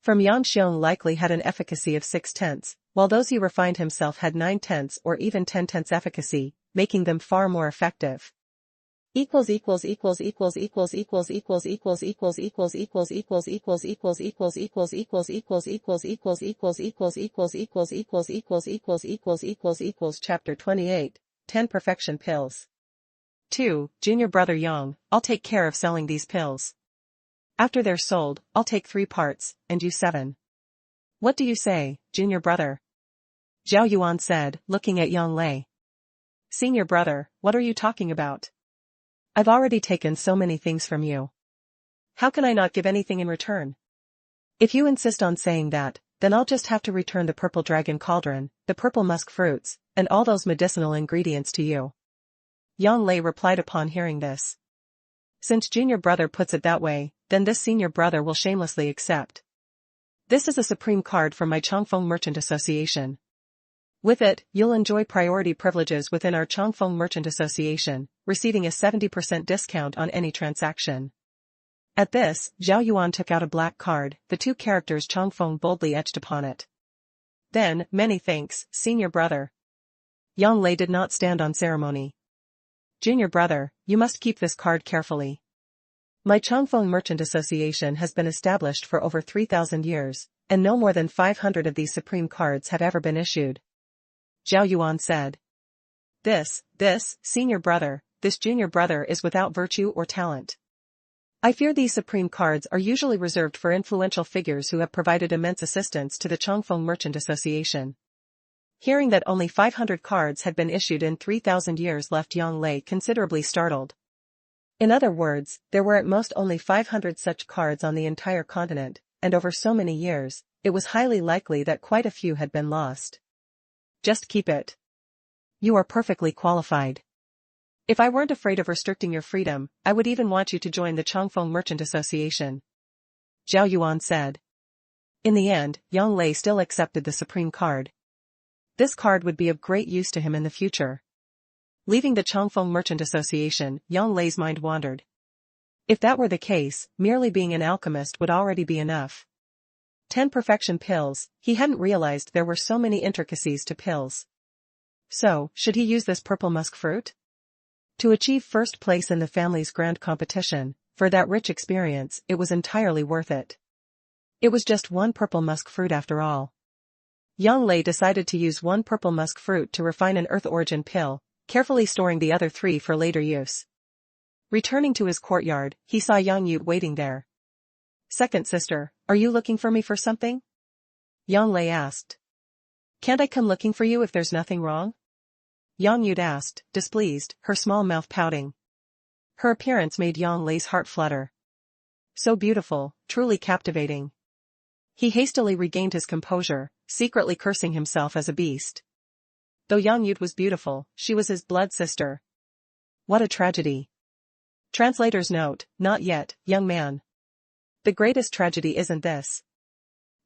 from Yang Xiong likely had an efficacy of 6-tenths, while those he refined himself had 9-tenths or even 10-tenths efficacy, making them far more effective. Chapter 28, 10 Perfection Pills. 2. Junior brother Yang, I'll take care of selling these pills. After they're sold, I'll take 3 parts, and you 7. What do you say, junior brother? Zhao Yuan said, looking at Yang Lei. Senior brother, what are you talking about? I've already taken so many things from you. How can I not give anything in return? If you insist on saying that, then I'll just have to return the purple dragon cauldron, the purple musk fruits, and all those medicinal ingredients to you. Yang Lei replied upon hearing this. Since junior brother puts it that way, then this senior brother will shamelessly accept. This is a supreme card from my Chongfeng Merchant Association. With it, you'll enjoy priority privileges within our Chongfeng Merchant Association, receiving a 70% discount on any transaction. At this, Zhao Yuan took out a black card, the 2 characters Chongfeng boldly etched upon it. Then, many thanks, senior brother. Yang Lei did not stand on ceremony. Junior brother, you must keep this card carefully. My Changfeng Merchant Association has been established for over 3,000 years, and no more than 500 of these supreme cards have ever been issued. Zhao Yuan said. This senior brother, this junior brother is without virtue or talent. I fear these supreme cards are usually reserved for influential figures who have provided immense assistance to the Changfeng Merchant Association. Hearing that only 500 cards had been issued in 3,000 years left Yang Lei considerably startled. In other words, there were at most only 500 such cards on the entire continent, and over so many years, it was highly likely that quite a few had been lost. Just keep it. You are perfectly qualified. If I weren't afraid of restricting your freedom, I would even want you to join the Changfeng Merchant Association. Zhao Yuan said. In the end, Yang Lei still accepted the supreme card. This card would be of great use to him in the future. Leaving the Changfeng Merchant Association, Yang Lei's mind wandered. If that were the case, merely being an alchemist would already be enough. 10 perfection pills, he hadn't realized there were so many intricacies to pills. So, should he use this purple musk fruit? To achieve first place in the family's grand competition, for that rich experience, it was entirely worth it. It was just one purple musk fruit after all. Yang Lei decided to use one purple musk fruit to refine an earth origin pill, carefully storing the other 3 for later use. Returning to his courtyard, he saw Yang Yu waiting there. Second sister, are you looking for me for something? Yang Lei asked. Can't I come looking for you if there's nothing wrong? Yang Yu asked, displeased, her small mouth pouting. Her appearance made Yang Lei's heart flutter. So beautiful, truly captivating. He hastily regained his composure, secretly cursing himself as a beast. Though Yang Yu was beautiful, she was his blood sister. What a tragedy. Translator's note, not yet, young man. The greatest tragedy isn't this.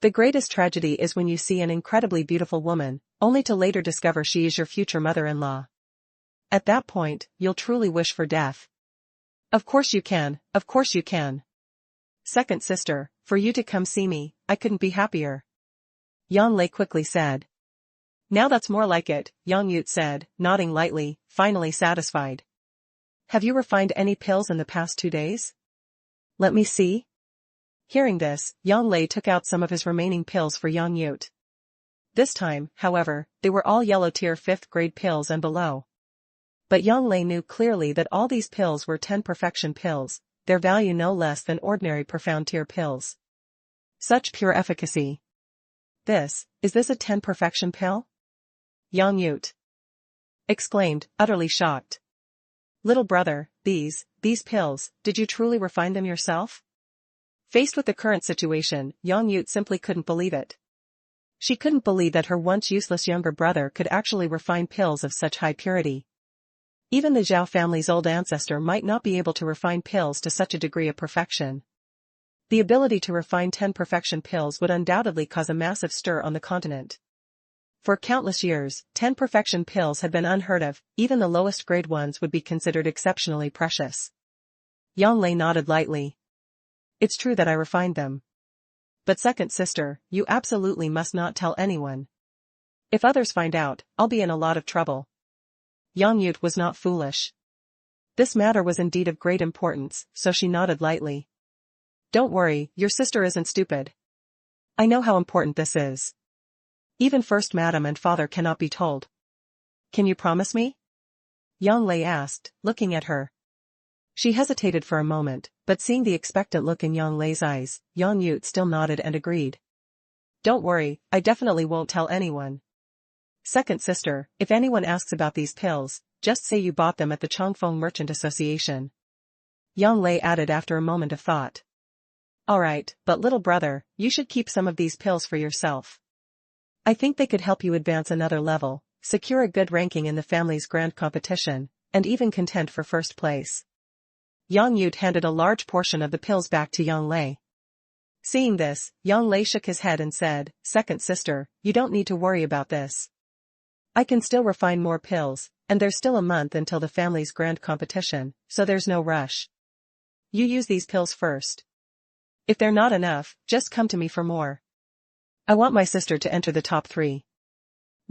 The greatest tragedy is when you see an incredibly beautiful woman, only to later discover she is your future mother-in-law. At that point, you'll truly wish for death. Of course you can, of course you can. Second sister, for you to come see me, I couldn't be happier. Yang Lei quickly said. Now that's more like it, Yang Yu said, nodding lightly, finally satisfied. Have you refined any pills in the past 2 days? Let me see. Hearing this, Yang Lei took out some of his remaining pills for Yang Yu. This time, however, they were all yellow tier 5th grade pills and below. But Yang Lei knew clearly that all these pills were 10 perfection pills, their value no less than ordinary profound tier pills. Such pure efficacy. Is this a 10 perfection pill? Yang Yu exclaimed, utterly shocked. Little brother, these pills, did you truly refine them yourself? Faced with the current situation, Yang Yu simply couldn't believe it. She couldn't believe that her once useless younger brother could actually refine pills of such high purity. Even the Zhao family's old ancestor might not be able to refine pills to such a degree of perfection. The ability to refine 10 perfection pills would undoubtedly cause a massive stir on the continent. For countless years, 10 perfection pills had been unheard of, even the lowest grade ones would be considered exceptionally precious. Yang Lei nodded lightly. It's true that I refined them. But second sister, you absolutely must not tell anyone. If others find out, I'll be in a lot of trouble. Yang Yu was not foolish. This matter was indeed of great importance, so she nodded lightly. Don't worry, your sister isn't stupid. I know how important this is. Even First Madam and Father cannot be told. Can you promise me? Yang Lei asked, looking at her. She hesitated for a moment, but seeing the expectant look in Yang Lei's eyes, Yang Yu still nodded and agreed. Don't worry, I definitely won't tell anyone. Second sister, if anyone asks about these pills, just say you bought them at the Changfeng Merchant Association. Yang Lei added after a moment of thought. Alright, but little brother, you should keep some of these pills for yourself. I think they could help you advance another level, secure a good ranking in the family's grand competition, and even contend for first place. Yang Yu handed a large portion of the pills back to Yang Lei. Seeing this, Yang Lei shook his head and said, Second sister, you don't need to worry about this. I can still refine more pills, and there's still a month until the family's grand competition, so there's no rush. You use these pills first. If they're not enough, just come to me for more. I want my sister to enter the top 3.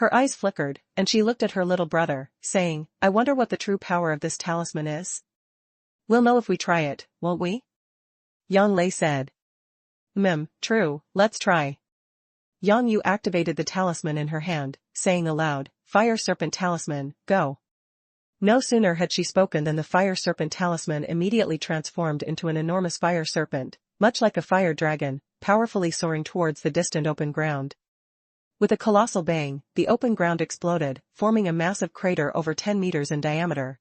Her eyes flickered, and she looked at her little brother, saying, I wonder what the true power of this talisman is. We'll know if we try it, won't we? Yang Lei said. True, let's try. Yang Yu activated the talisman in her hand, saying aloud, Fire Serpent Talisman, go. No sooner had she spoken than the Fire Serpent Talisman immediately transformed into an enormous fire serpent, much like a fire dragon, powerfully soaring towards the distant open ground. With a colossal bang, the open ground exploded, forming a massive crater over 10 meters in diameter.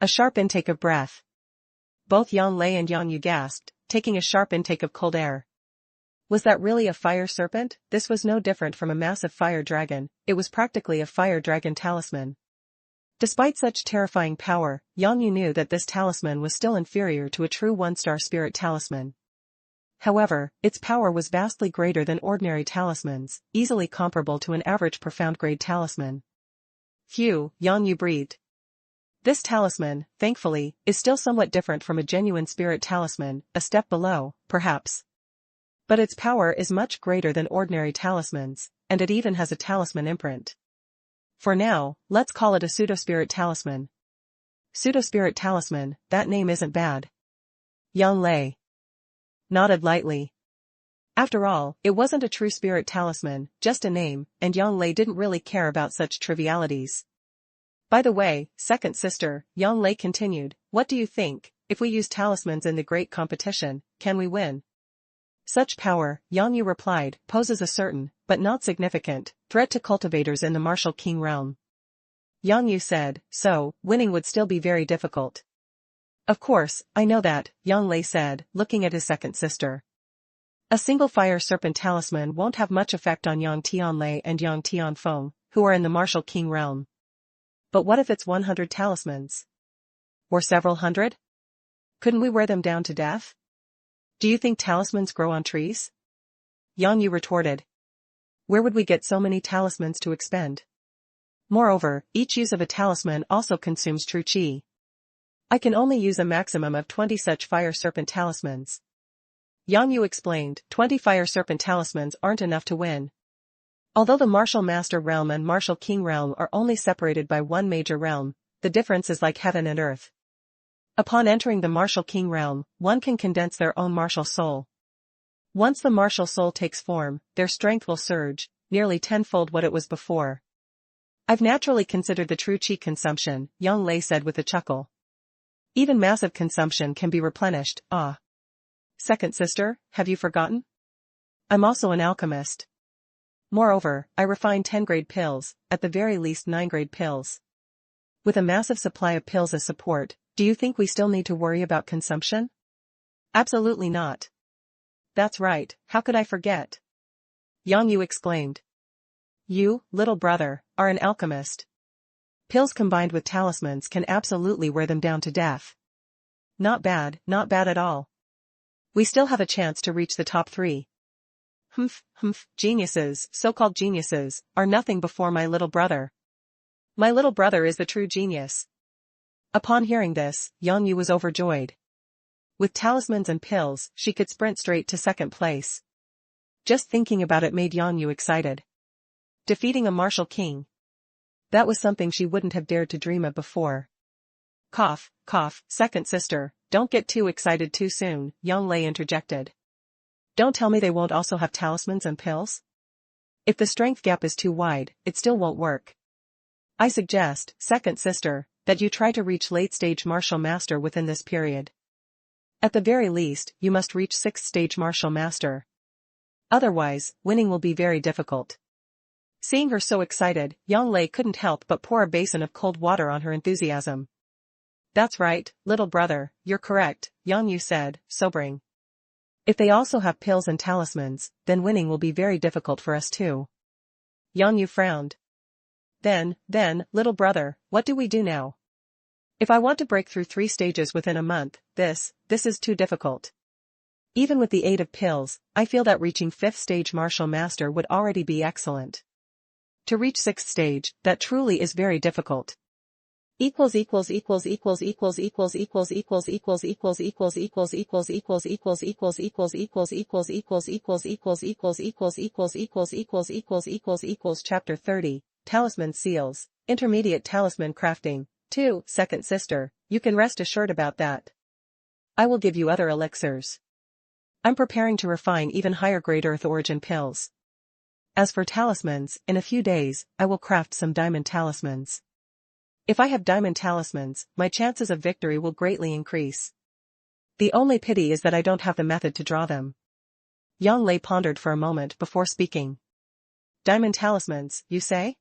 A sharp intake of breath. Both Yang Lei and Yang Yu gasped, taking a sharp intake of cold air. Was that really a fire serpent? This was no different from a massive fire dragon, it was practically a fire dragon talisman. Despite such terrifying power, Yang Yu knew that this talisman was still inferior to a true one-star spirit talisman. However, its power was vastly greater than ordinary talismans, easily comparable to an average profound-grade talisman. Phew, Yang Yu breathed. This talisman, thankfully, is still somewhat different from a genuine spirit talisman, a step below, perhaps. But its power is much greater than ordinary talismans, and it even has a talisman imprint. For now, let's call it a pseudo-spirit talisman. Pseudo-spirit talisman, that name isn't bad. Yang Lei nodded lightly. After all, it wasn't a true spirit talisman, just a name, and Yang Lei didn't really care about such trivialities. By the way, second sister, Yang Lei continued, what do you think, if we use talismans in the great competition, can we win? Such power, Yang Yu replied, poses a certain, but not significant, threat to cultivators in the martial king realm. Yang Yu said, so, winning would still be very difficult. Of course, I know that, Yang Lei said, looking at his second sister. A single fire serpent talisman won't have much effect on Yang Tianlei and Yang Tianfeng, who are in the martial king realm. But what if it's 100 talismans? Or several hundred? Couldn't we wear them down to death? Do you think talismans grow on trees? Yang Yu retorted. Where would we get so many talismans to expend? Moreover, each use of a talisman also consumes true qi. I can only use a maximum of 20 such fire serpent talismans. Yang Yu explained, 20 fire serpent talismans aren't enough to win. Although the martial master realm and martial king realm are only separated by one major realm, the difference is like heaven and earth. Upon entering the martial king realm, one can condense their own martial soul. Once the martial soul takes form, their strength will surge, nearly tenfold what it was before. I've naturally considered the true qi consumption, Yang Lei said with a chuckle. Even massive consumption can be replenished, ah. Second sister, have you forgotten? I'm also an alchemist. Moreover, I refine 10-grade pills, at the very least 9-grade pills. With a massive supply of pills as support, do you think we still need to worry about consumption? Absolutely not. That's right, how could I forget? Yang Yu exclaimed. You, little brother, are an alchemist. Pills combined with talismans can absolutely wear them down to death. Not bad at all. We still have a chance to reach the top 3. Geniuses, so-called geniuses, are nothing before my little brother. My little brother is the true genius. Upon hearing this, Yang Yu was overjoyed. With talismans and pills, she could sprint straight to second place. Just thinking about it made Yang Yu excited. Defeating a martial king. That was something she wouldn't have dared to dream of before. Cough, second sister, don't get too excited too soon, Yang Lei interjected. Don't tell me they won't also have talismans and pills? If the strength gap is too wide, it still won't work. I suggest, second sister, that you try to reach late-stage martial master within this period. At the very least, you must reach 6th stage martial master. Otherwise, winning will be very difficult. Seeing her so excited, Yang Lei couldn't help but pour a basin of cold water on her enthusiasm. That's right, little brother, you're correct, Yang Yu said, sobering. If they also have pills and talismans, then winning will be very difficult for us too. Yang Yu frowned. Then, little brother, what do we do now? If I want to break through 3 stages within a month, this is too difficult. Even with the aid of pills, I feel that reaching 5th stage martial master would already be excellent. To reach 6th stage, that truly is very difficult. Chapter 30 Talisman seals, intermediate talisman crafting. 2. Second sister, you can rest assured about that. I will give you other elixirs. I'm preparing to refine even higher grade earth origin pills. As for talismans, in a few days, I will craft some diamond talismans. If I have diamond talismans, my chances of victory will greatly increase. The only pity is that I don't have the method to draw them. Yang Lei pondered for a moment before speaking. Diamond talismans, you say?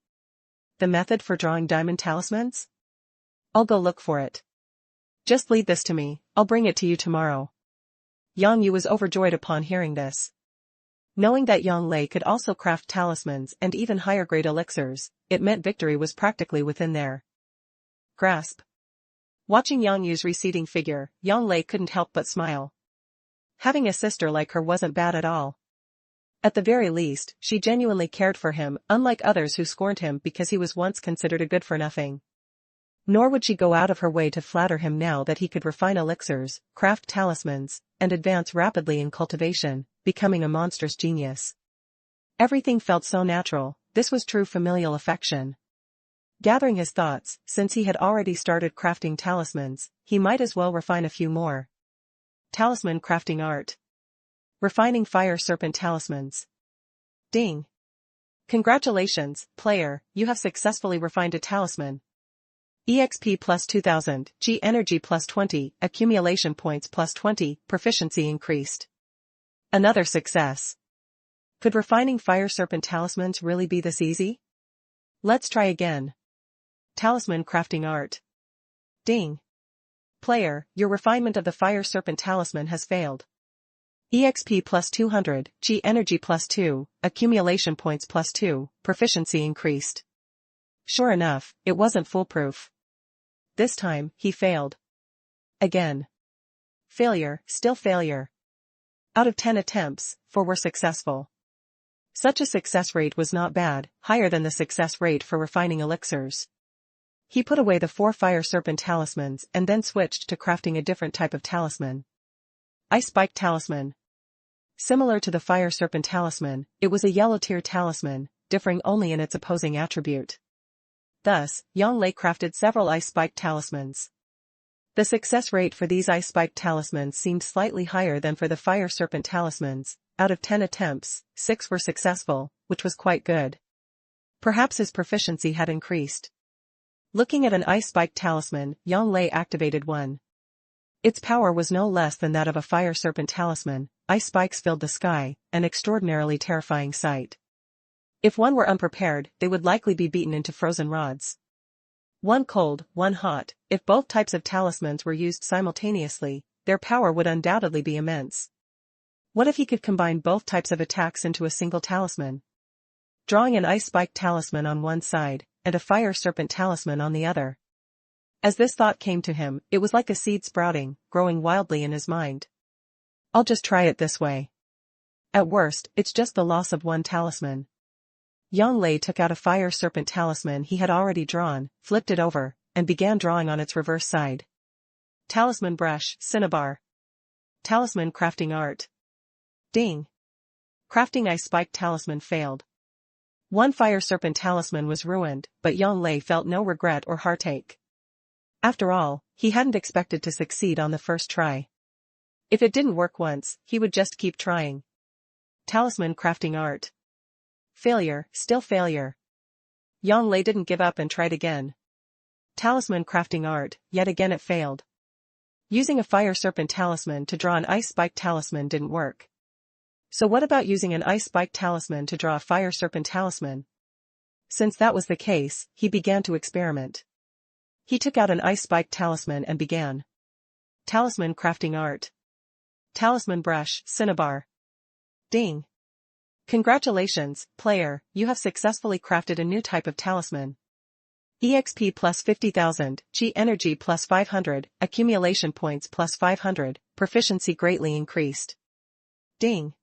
The method for drawing diamond talismans? I'll go look for it. Just leave this to me, I'll bring it to you tomorrow. Yang Yu was overjoyed upon hearing this. Knowing that Yang Lei could also craft talismans and even higher grade elixirs, it meant victory was practically within their grasp. Watching Yang Yu's receding figure, Yang Lei couldn't help but smile. Having a sister like her wasn't bad at all. At the very least, she genuinely cared for him, unlike others who scorned him because he was once considered a good-for-nothing. Nor would she go out of her way to flatter him now that he could refine elixirs, craft talismans, and advance rapidly in cultivation, becoming a monstrous genius. Everything felt so natural, this was true familial affection. Gathering his thoughts, since he had already started crafting talismans, he might as well refine a few more. Talisman crafting art. Refining fire serpent talismans. Ding. Congratulations, player, you have successfully refined a talisman. EXP plus 2000, G energy plus 20, accumulation points plus 20, proficiency increased. Another success. Could refining fire serpent talismans really be this easy? Let's try again. Talisman crafting art. Ding. Player, your refinement of the fire serpent talisman has failed. EXP plus 200, G energy plus 2, accumulation points plus 2, proficiency increased. Sure enough, it wasn't foolproof. This time, he failed. Again. Failure, still failure. Out of 10 attempts, 4 were successful. Such a success rate was not bad, higher than the success rate for refining elixirs. He put away the 4 fire serpent talismans and then switched to crafting a different type of talisman. Ice Spike Talisman. Similar to the fire serpent talisman, it was a yellow tier talisman, differing only in its opposing attribute. Thus, Yang Lei crafted several ice spike talismans. The success rate for these ice spike talismans seemed slightly higher than for the fire serpent talismans. Out of 10 attempts, 6 were successful, which was quite good. Perhaps his proficiency had increased. Looking at an ice spike talisman, Yang Lei activated one. Its power was no less than that of a fire serpent talisman. Ice spikes filled the sky, an extraordinarily terrifying sight. If one were unprepared, they would likely be beaten into frozen rods. One cold, one hot, if both types of talismans were used simultaneously, their power would undoubtedly be immense. What if he could combine both types of attacks into a single talisman? Drawing an ice spike talisman on one side, and a fire serpent talisman on the other. As this thought came to him, it was like a seed sprouting, growing wildly in his mind. I'll just try it this way. At worst, it's just the loss of one talisman. Yang Lei took out a fire serpent talisman he had already drawn, flipped it over, and began drawing on its reverse side. Talisman brush, cinnabar. Talisman crafting art. Ding. Crafting ice spike talisman failed. One fire serpent talisman was ruined, but Yang Lei felt no regret or heartache. After all, he hadn't expected to succeed on the first try. If it didn't work once, he would just keep trying. Talisman crafting art. Failure, still failure. Yang Lei didn't give up and tried again. Talisman crafting art, yet again it failed. Using a fire serpent talisman to draw an ice spike talisman didn't work. So what about using an ice spike talisman to draw a fire serpent talisman? Since that was the case, he began to experiment. He took out an ice spike talisman and began. Talisman crafting art. Talisman brush, cinnabar. Ding. Congratulations, player, you have successfully crafted a new type of talisman. EXP plus 50,000, G energy plus 500, accumulation points plus 500, proficiency greatly increased. Ding.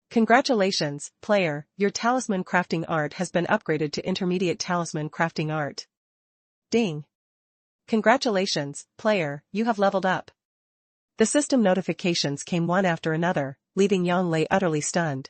Congratulations, player, your talisman crafting art has been upgraded to intermediate talisman crafting art. Ding. Congratulations, player, you have leveled up. The system notifications came one after another, leaving Yang Lei utterly stunned.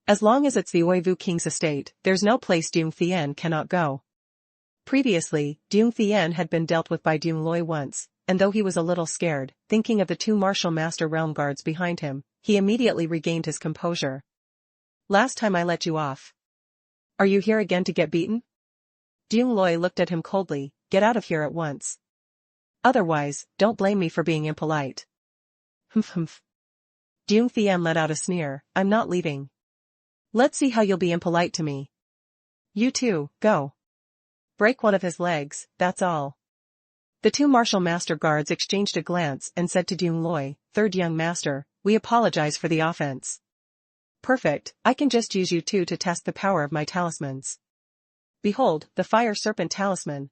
As long as it's the Oivu King's estate, there's no place Dung Thien cannot go. Previously, Dung Thien had been dealt with by Dung Loi once, and though he was a little scared, thinking of the two martial master realm guards behind him, he immediately regained his composure. Last time I let you off. Are you here again to get beaten? Dung Loi looked at him coldly. Get out of here at once. Otherwise, don't blame me for being impolite. Humph. Dung Thien let out a sneer. I'm not leaving. Let's see how you'll be impolite to me. You too, go. Break one of his legs, that's all. The two martial master guards exchanged a glance and said to Dung Loi, Third young master, we apologize for the offense. Perfect, I can just use you two to test the power of my talismans. Behold, the fire serpent talisman.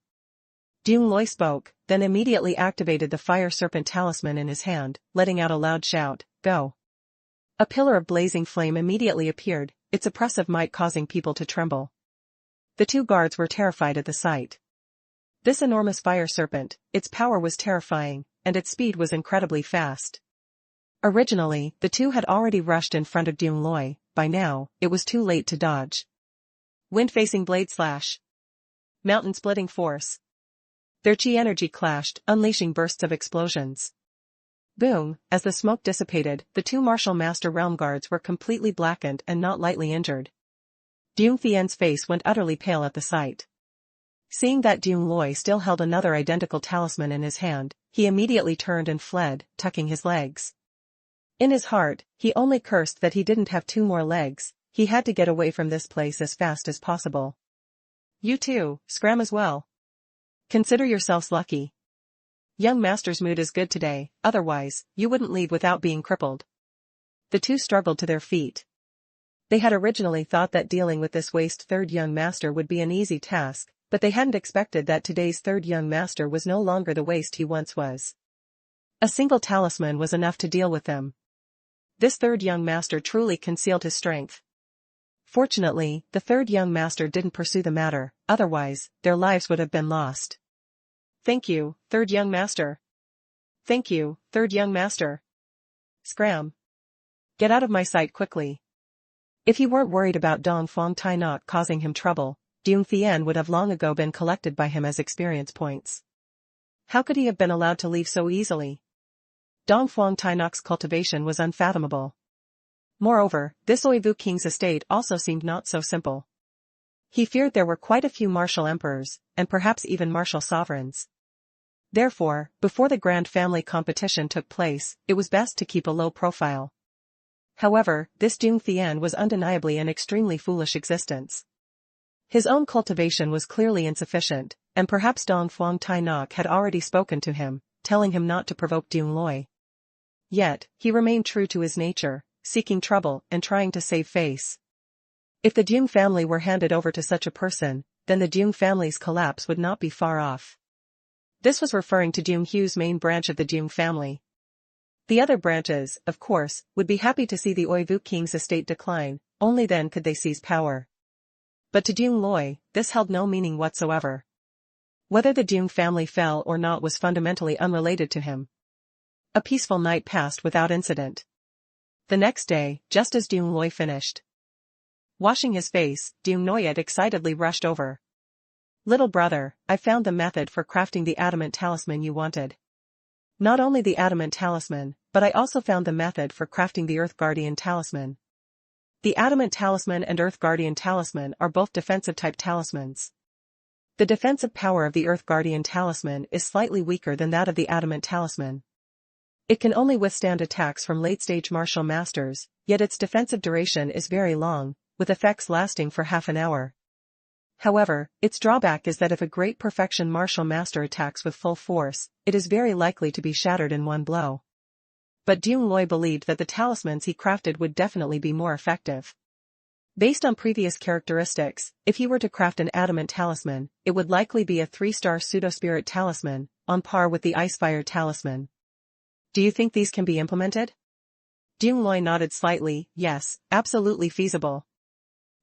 Dung Loi spoke, then immediately activated the fire serpent talisman in his hand, letting out a loud shout, go. A pillar of blazing flame immediately appeared, its oppressive might causing people to tremble. The two guards were terrified at the sight. This enormous fire serpent, its power was terrifying, and its speed was incredibly fast. Originally, the two had already rushed in front of Dung Loi. By now, it was too late to dodge. Wind-facing blade slash. Mountain-splitting force. Their chi energy clashed, unleashing bursts of explosions. Boom, as the smoke dissipated, the two martial master realm guards were completely blackened and not lightly injured. Dung Thien's face went utterly pale at the sight. Seeing that Dung Loi still held another identical talisman in his hand, he immediately turned and fled, tucking his legs. In his heart, he only cursed that he didn't have two more legs. He had to get away from this place as fast as possible. You too, scram as well. Consider yourselves lucky. Young master's mood is good today, otherwise, you wouldn't leave without being crippled. The two struggled to their feet. They had originally thought that dealing with this waste third young master would be an easy task, but they hadn't expected that today's third young master was no longer the waste he once was. A single talisman was enough to deal with them. This third young master truly concealed his strength. Fortunately, the third young master didn't pursue the matter, otherwise, their lives would have been lost. Thank you, third young master. Thank you, third young master. Scram. Get out of my sight quickly. If he weren't worried about Dong Fong Tai Nok causing him trouble, Dung Thien would have long ago been collected by him as experience points. How could he have been allowed to leave so easily? Dong Fong Tai Nok's cultivation was unfathomable. Moreover, this Oivu King's estate also seemed not so simple. He feared there were quite a few martial emperors, and perhaps even martial sovereigns. Therefore, before the grand family competition took place, it was best to keep a low profile. However, this Dung Thien was undeniably an extremely foolish existence. His own cultivation was clearly insufficient, and perhaps Dong Fong Tai Nok had already spoken to him, telling him not to provoke Dung Loi. Yet, he remained true to his nature, seeking trouble and trying to save face. If the Dung family were handed over to such a person, then the Dung family's collapse would not be far off. This was referring to Dung Hu's main branch of the Dung family. The other branches, of course, would be happy to see the Oivu King's estate decline, only then could they seize power. But to Dung Loi, this held no meaning whatsoever. Whether the Dung family fell or not was fundamentally unrelated to him. A peaceful night passed without incident. The next day, just as Dung Loi finished washing his face, Dung Noyet excitedly rushed over. Little brother, I found the method for crafting the adamant talisman you wanted. Not only the adamant talisman, but I also found the method for crafting the Earth Guardian talisman. The adamant talisman and Earth Guardian talisman are both defensive type talismans. The defensive power of the Earth Guardian talisman is slightly weaker than that of the adamant talisman. It can only withstand attacks from late-stage martial masters, yet its defensive duration is very long, with effects lasting for half an hour. However, its drawback is that if a great perfection martial master attacks with full force, it is very likely to be shattered in one blow. But Dung Loi believed that the talismans he crafted would definitely be more effective. Based on previous characteristics, if he were to craft an adamant talisman, it would likely be a 3-star pseudo-spirit talisman, on par with the Icefire talisman. Do you think these can be implemented? Dung Loi nodded slightly, yes, absolutely feasible.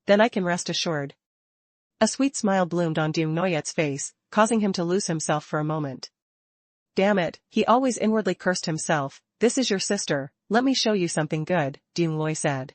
Then I can rest assured. A sweet smile bloomed on Dung Noyet's face, causing him to lose himself for a moment. Damn it, he always inwardly cursed himself. This is your sister, let me show you something good, Dung Loi said.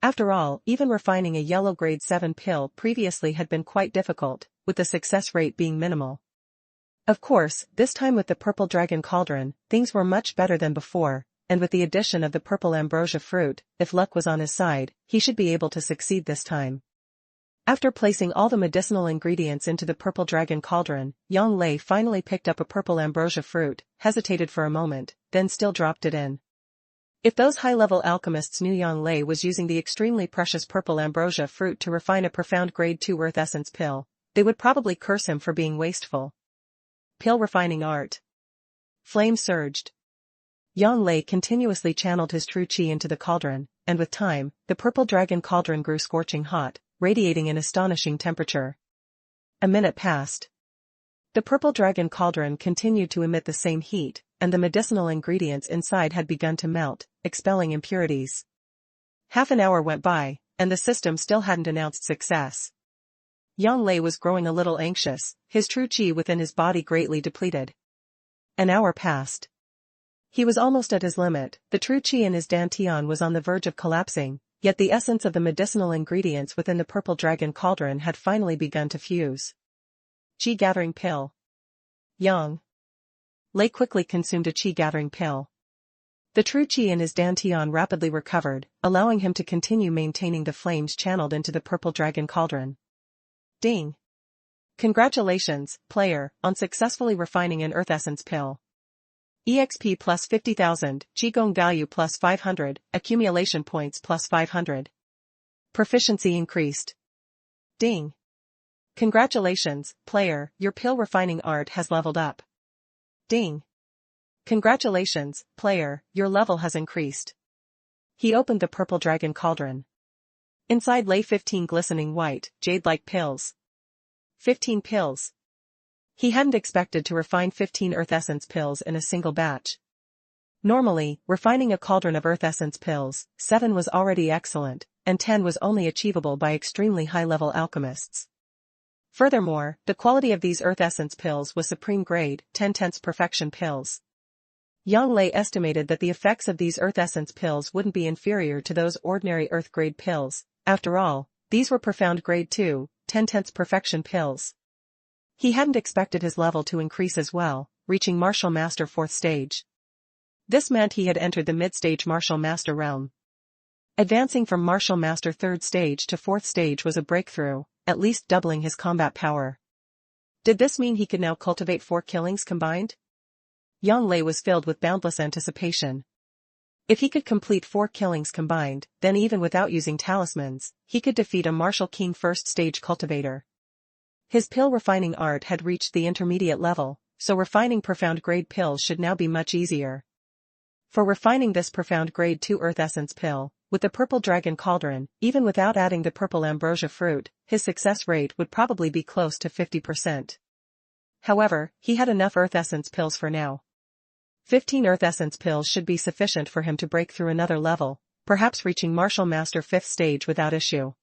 After all, even refining a yellow grade 7 pill previously had been quite difficult, with the success rate being minimal. Of course, this time with the purple dragon cauldron, things were much better than before, and with the addition of the purple ambrosia fruit, if luck was on his side, he should be able to succeed this time. After placing all the medicinal ingredients into the purple dragon cauldron, Yang Lei finally picked up a purple ambrosia fruit, hesitated for a moment, then still dropped it in. If those high-level alchemists knew Yang Lei was using the extremely precious purple ambrosia fruit to refine a profound grade 2 earth essence pill, they would probably curse him for being wasteful. Pill refining art. Flame surged. Yang Lei continuously channeled his true qi into the cauldron, and with time, the purple dragon cauldron grew scorching hot, radiating an astonishing temperature. A minute passed. The purple dragon cauldron continued to emit the same heat, and the medicinal ingredients inside had begun to melt, expelling impurities. Half an hour went by, and the system still hadn't announced success. Yang Lei was growing a little anxious, his true qi within his body greatly depleted. An hour passed. He was almost at his limit, the true qi in his dantian was on the verge of collapsing, yet the essence of the medicinal ingredients within the purple dragon cauldron had finally begun to fuse. Qi-gathering pill. Yang Lei quickly consumed a qi-gathering pill. The true qi in his dantian rapidly recovered, allowing him to continue maintaining the flames channeled into the purple dragon cauldron. Ding! Congratulations, player, on successfully refining an earth essence pill. EXP plus 50,000, Qigong value plus 500, accumulation points plus 500. Proficiency increased. Ding! Congratulations, player, your pill refining art has leveled up. Ding! Congratulations, player, your level has increased. He opened the purple dragon cauldron. Inside lay 15 glistening white, jade-like pills. 15 pills. He hadn't expected to refine 15 earth essence pills in a single batch. Normally, refining a cauldron of earth essence pills, 7 was already excellent, and 10 was only achievable by extremely high-level alchemists. Furthermore, the quality of these earth essence pills was supreme grade, 10/10 perfection pills. Yang Lei estimated that the effects of these earth essence pills wouldn't be inferior to those ordinary earth grade pills. After all, these were profound grade 2, 10/10 perfection pills. He hadn't expected his level to increase as well, reaching Martial Master 4th stage. This meant he had entered the mid-stage Martial Master realm. Advancing from Martial Master 3rd stage to 4th stage was a breakthrough, at least doubling his combat power. Did this mean he could now cultivate 4 killings combined? Yang Lei was filled with boundless anticipation. If he could complete 4 killings combined, then even without using talismans, he could defeat a Martial King 1st stage cultivator. His pill refining art had reached the intermediate level, so refining profound grade pills should now be much easier. For refining this profound grade 2 earth essence pill, with the purple dragon cauldron, even without adding the purple ambrosia fruit, his success rate would probably be close to 50%. However, he had enough earth essence pills for now. 15 earth essence pills should be sufficient for him to break through another level, perhaps reaching Martial Master 5th stage without issue.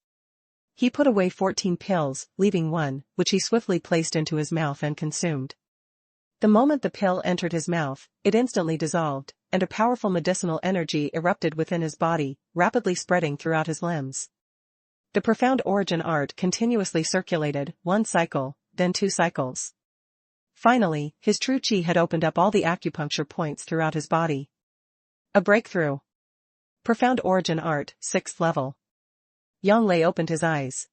He put away 14 pills, leaving one, which he swiftly placed into his mouth and consumed. The moment the pill entered his mouth, it instantly dissolved, and a powerful medicinal energy erupted within his body, rapidly spreading throughout his limbs. The profound origin art continuously circulated, 1 cycle, then 2 cycles. Finally, his true qi had opened up all the acupuncture points throughout his body. A breakthrough. Profound origin art, 6th level. Yang Lei opened his eyes.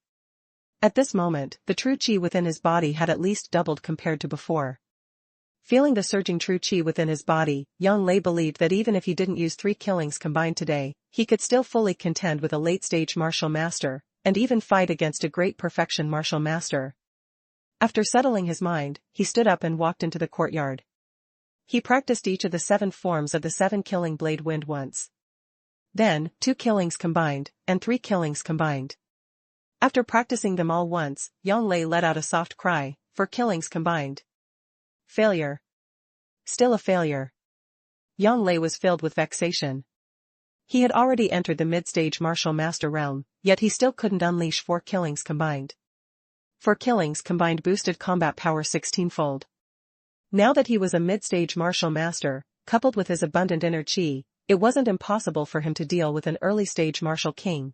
At this moment, the true qi within his body had at least doubled compared to before. Feeling the surging true qi within his body, Yang Lei believed that even if he didn't use 3 killings combined today, he could still fully contend with a late-stage martial master, and even fight against a great perfection martial master. After settling his mind, he stood up and walked into the courtyard. He practiced each of the 7 forms of the 7 killing blade wind once. Then, 2 killings combined, and 3 killings combined. After practicing them all once, Yang Lei let out a soft cry, 4 killings combined. Failure. Still a failure. Yang Lei was filled with vexation. He had already entered the mid-stage martial master realm, yet he still couldn't unleash 4 killings combined. 4 killings combined boosted combat power 16-fold. Now that he was a mid-stage martial master, coupled with his abundant inner qi, it wasn't impossible for him to deal with an early-stage martial king.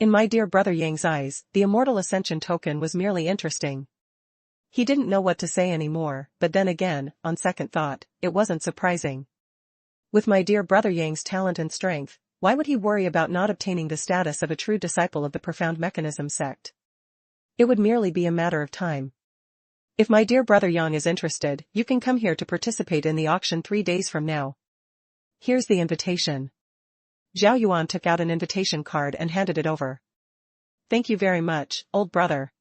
In my dear brother Yang's eyes, the immortal ascension token was merely interesting. He didn't know what to say anymore, but then again, on second thought, it wasn't surprising. With my dear brother Yang's talent and strength, why would he worry about not obtaining the status of a true disciple of the profound mechanism sect? It would merely be a matter of time. If my dear brother Yang is interested, you can come here to participate in the auction 3 days from now. Here's the invitation. Zhao Yuan took out an invitation card and handed it over. Thank you very much, old brother.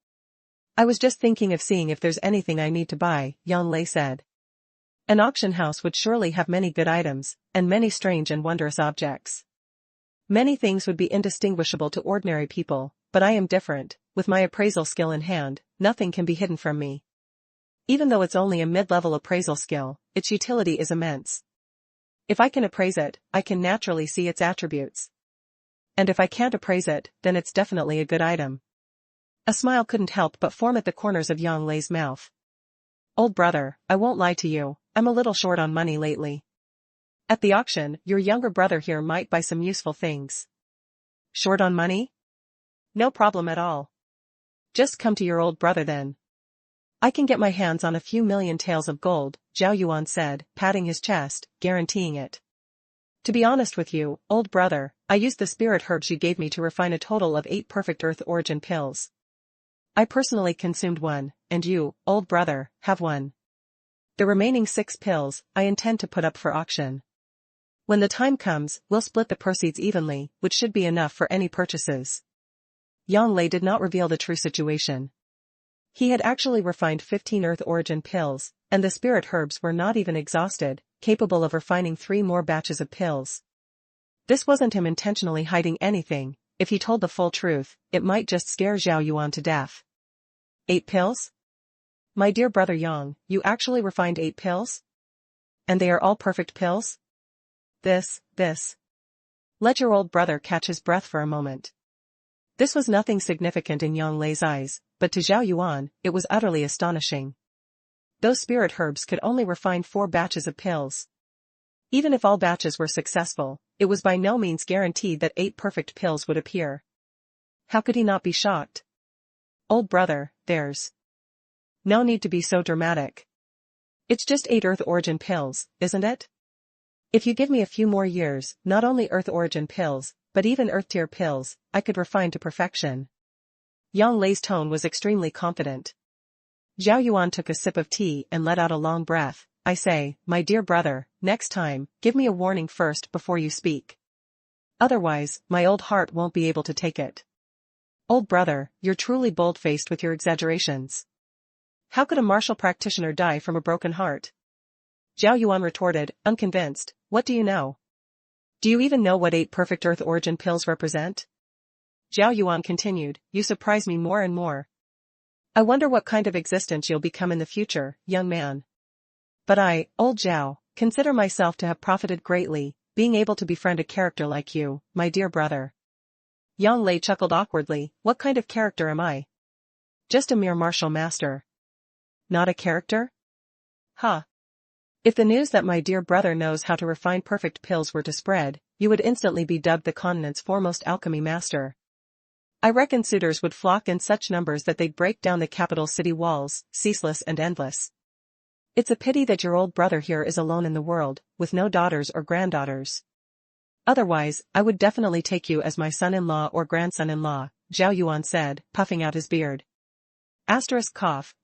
I was just thinking of seeing if there's anything I need to buy, Yang Lei said. An auction house would surely have many good items, and many strange and wondrous objects. Many things would be indistinguishable to ordinary people, but I am different. With my appraisal skill in hand, nothing can be hidden from me. Even though it's only a mid-level appraisal skill, its utility is immense. If I can appraise it, I can naturally see its attributes. And if I can't appraise it, then it's definitely a good item. A smile couldn't help but form at the corners of Yang Lei's mouth. Old brother, I won't lie to you, I'm a little short on money lately. At the auction, your younger brother here might buy some useful things. Short on money? No problem at all. Just come to your old brother then. I can get my hands on a few million taels of gold, Zhao Yuan said, patting his chest, guaranteeing it. To be honest with you, old brother, I used the spirit herbs you gave me to refine a total of 8 perfect earth origin pills. I personally consumed 1, and you, old brother, have 1. The remaining 6 pills, I intend to put up for auction. When the time comes, we'll split the proceeds evenly, which should be enough for any purchases. Yang Lei did not reveal the true situation. He had actually refined 15 earth origin pills, and the spirit herbs were not even exhausted, capable of refining 3 more batches of pills. This wasn't him intentionally hiding anything. If he told the full truth, it might just scare Zhao Yuan to death. 8 pills? My dear brother Yang, you actually refined 8 pills? And they are all perfect pills? This. Let your old brother catch his breath for a moment. This was nothing significant in Yang Lei's eyes, but to Zhao Yuan, it was utterly astonishing. Those spirit herbs could only refine 4 batches of pills. Even if all batches were successful, it was by no means guaranteed that 8 perfect pills would appear. How could he not be shocked? Old brother, there's no need to be so dramatic. It's just 8 earth origin pills, isn't it? If you give me a few more years, not only earth origin pills, but even earth tier pills, I could refine to perfection. Yang Lei's tone was extremely confident. Zhao Yuan took a sip of tea and let out a long breath. I say, my dear brother, next time, give me a warning first before you speak. Otherwise, my old heart won't be able to take it. Old brother, you're truly bold-faced with your exaggerations. How could a martial practitioner die from a broken heart? Zhao Yuan retorted, unconvinced. What do you know? Do you even know what 8 perfect earth origin pills represent? Zhao Yuan continued, you surprise me more and more. I wonder what kind of existence you'll become in the future, young man. But I, old Zhao, consider myself to have profited greatly, being able to befriend a character like you, my dear brother. Yang Lei chuckled awkwardly, what kind of character am I? Just a mere martial master. Not a character? Huh. If the news that my dear brother knows how to refine perfect pills were to spread, you would instantly be dubbed the continent's foremost alchemy master. I reckon suitors would flock in such numbers that they'd break down the capital city walls, ceaseless and endless. It's a pity that your old brother here is alone in the world, with no daughters or granddaughters. Otherwise, I would definitely take you as my son-in-law or grandson-in-law, Zhao Yuan said, puffing out his beard. Cough,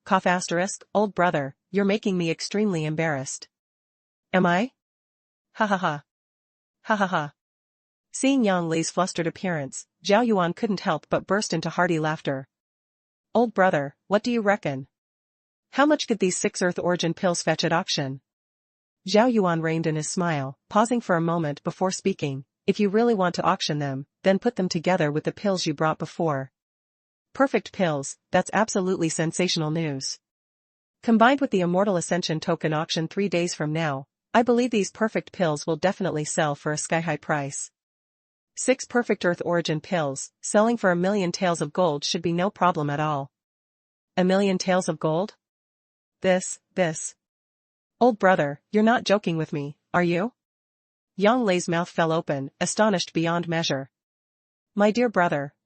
old brother, you're making me extremely embarrassed. Am I? Ha ha ha. Ha ha ha. Seeing Yang Lei's flustered appearance, Zhao Yuan couldn't help but burst into hearty laughter. Old brother, what do you reckon? How much could these 6 earth origin pills fetch at auction? Zhao Yuan reined in his smile, pausing for a moment before speaking. If you really want to auction them, then put them together with the pills you brought before. Perfect pills, that's absolutely sensational news. Combined with the Immortal Ascension token auction 3 days from now, I believe these perfect pills will definitely sell for a sky-high price. 6 perfect earth origin pills, selling for 1,000,000 taels of gold should be no problem at all. 1,000,000 taels of gold? This. Old brother, you're not joking with me, are you? Yang Lei's mouth fell open, astonished beyond measure. My dear brother,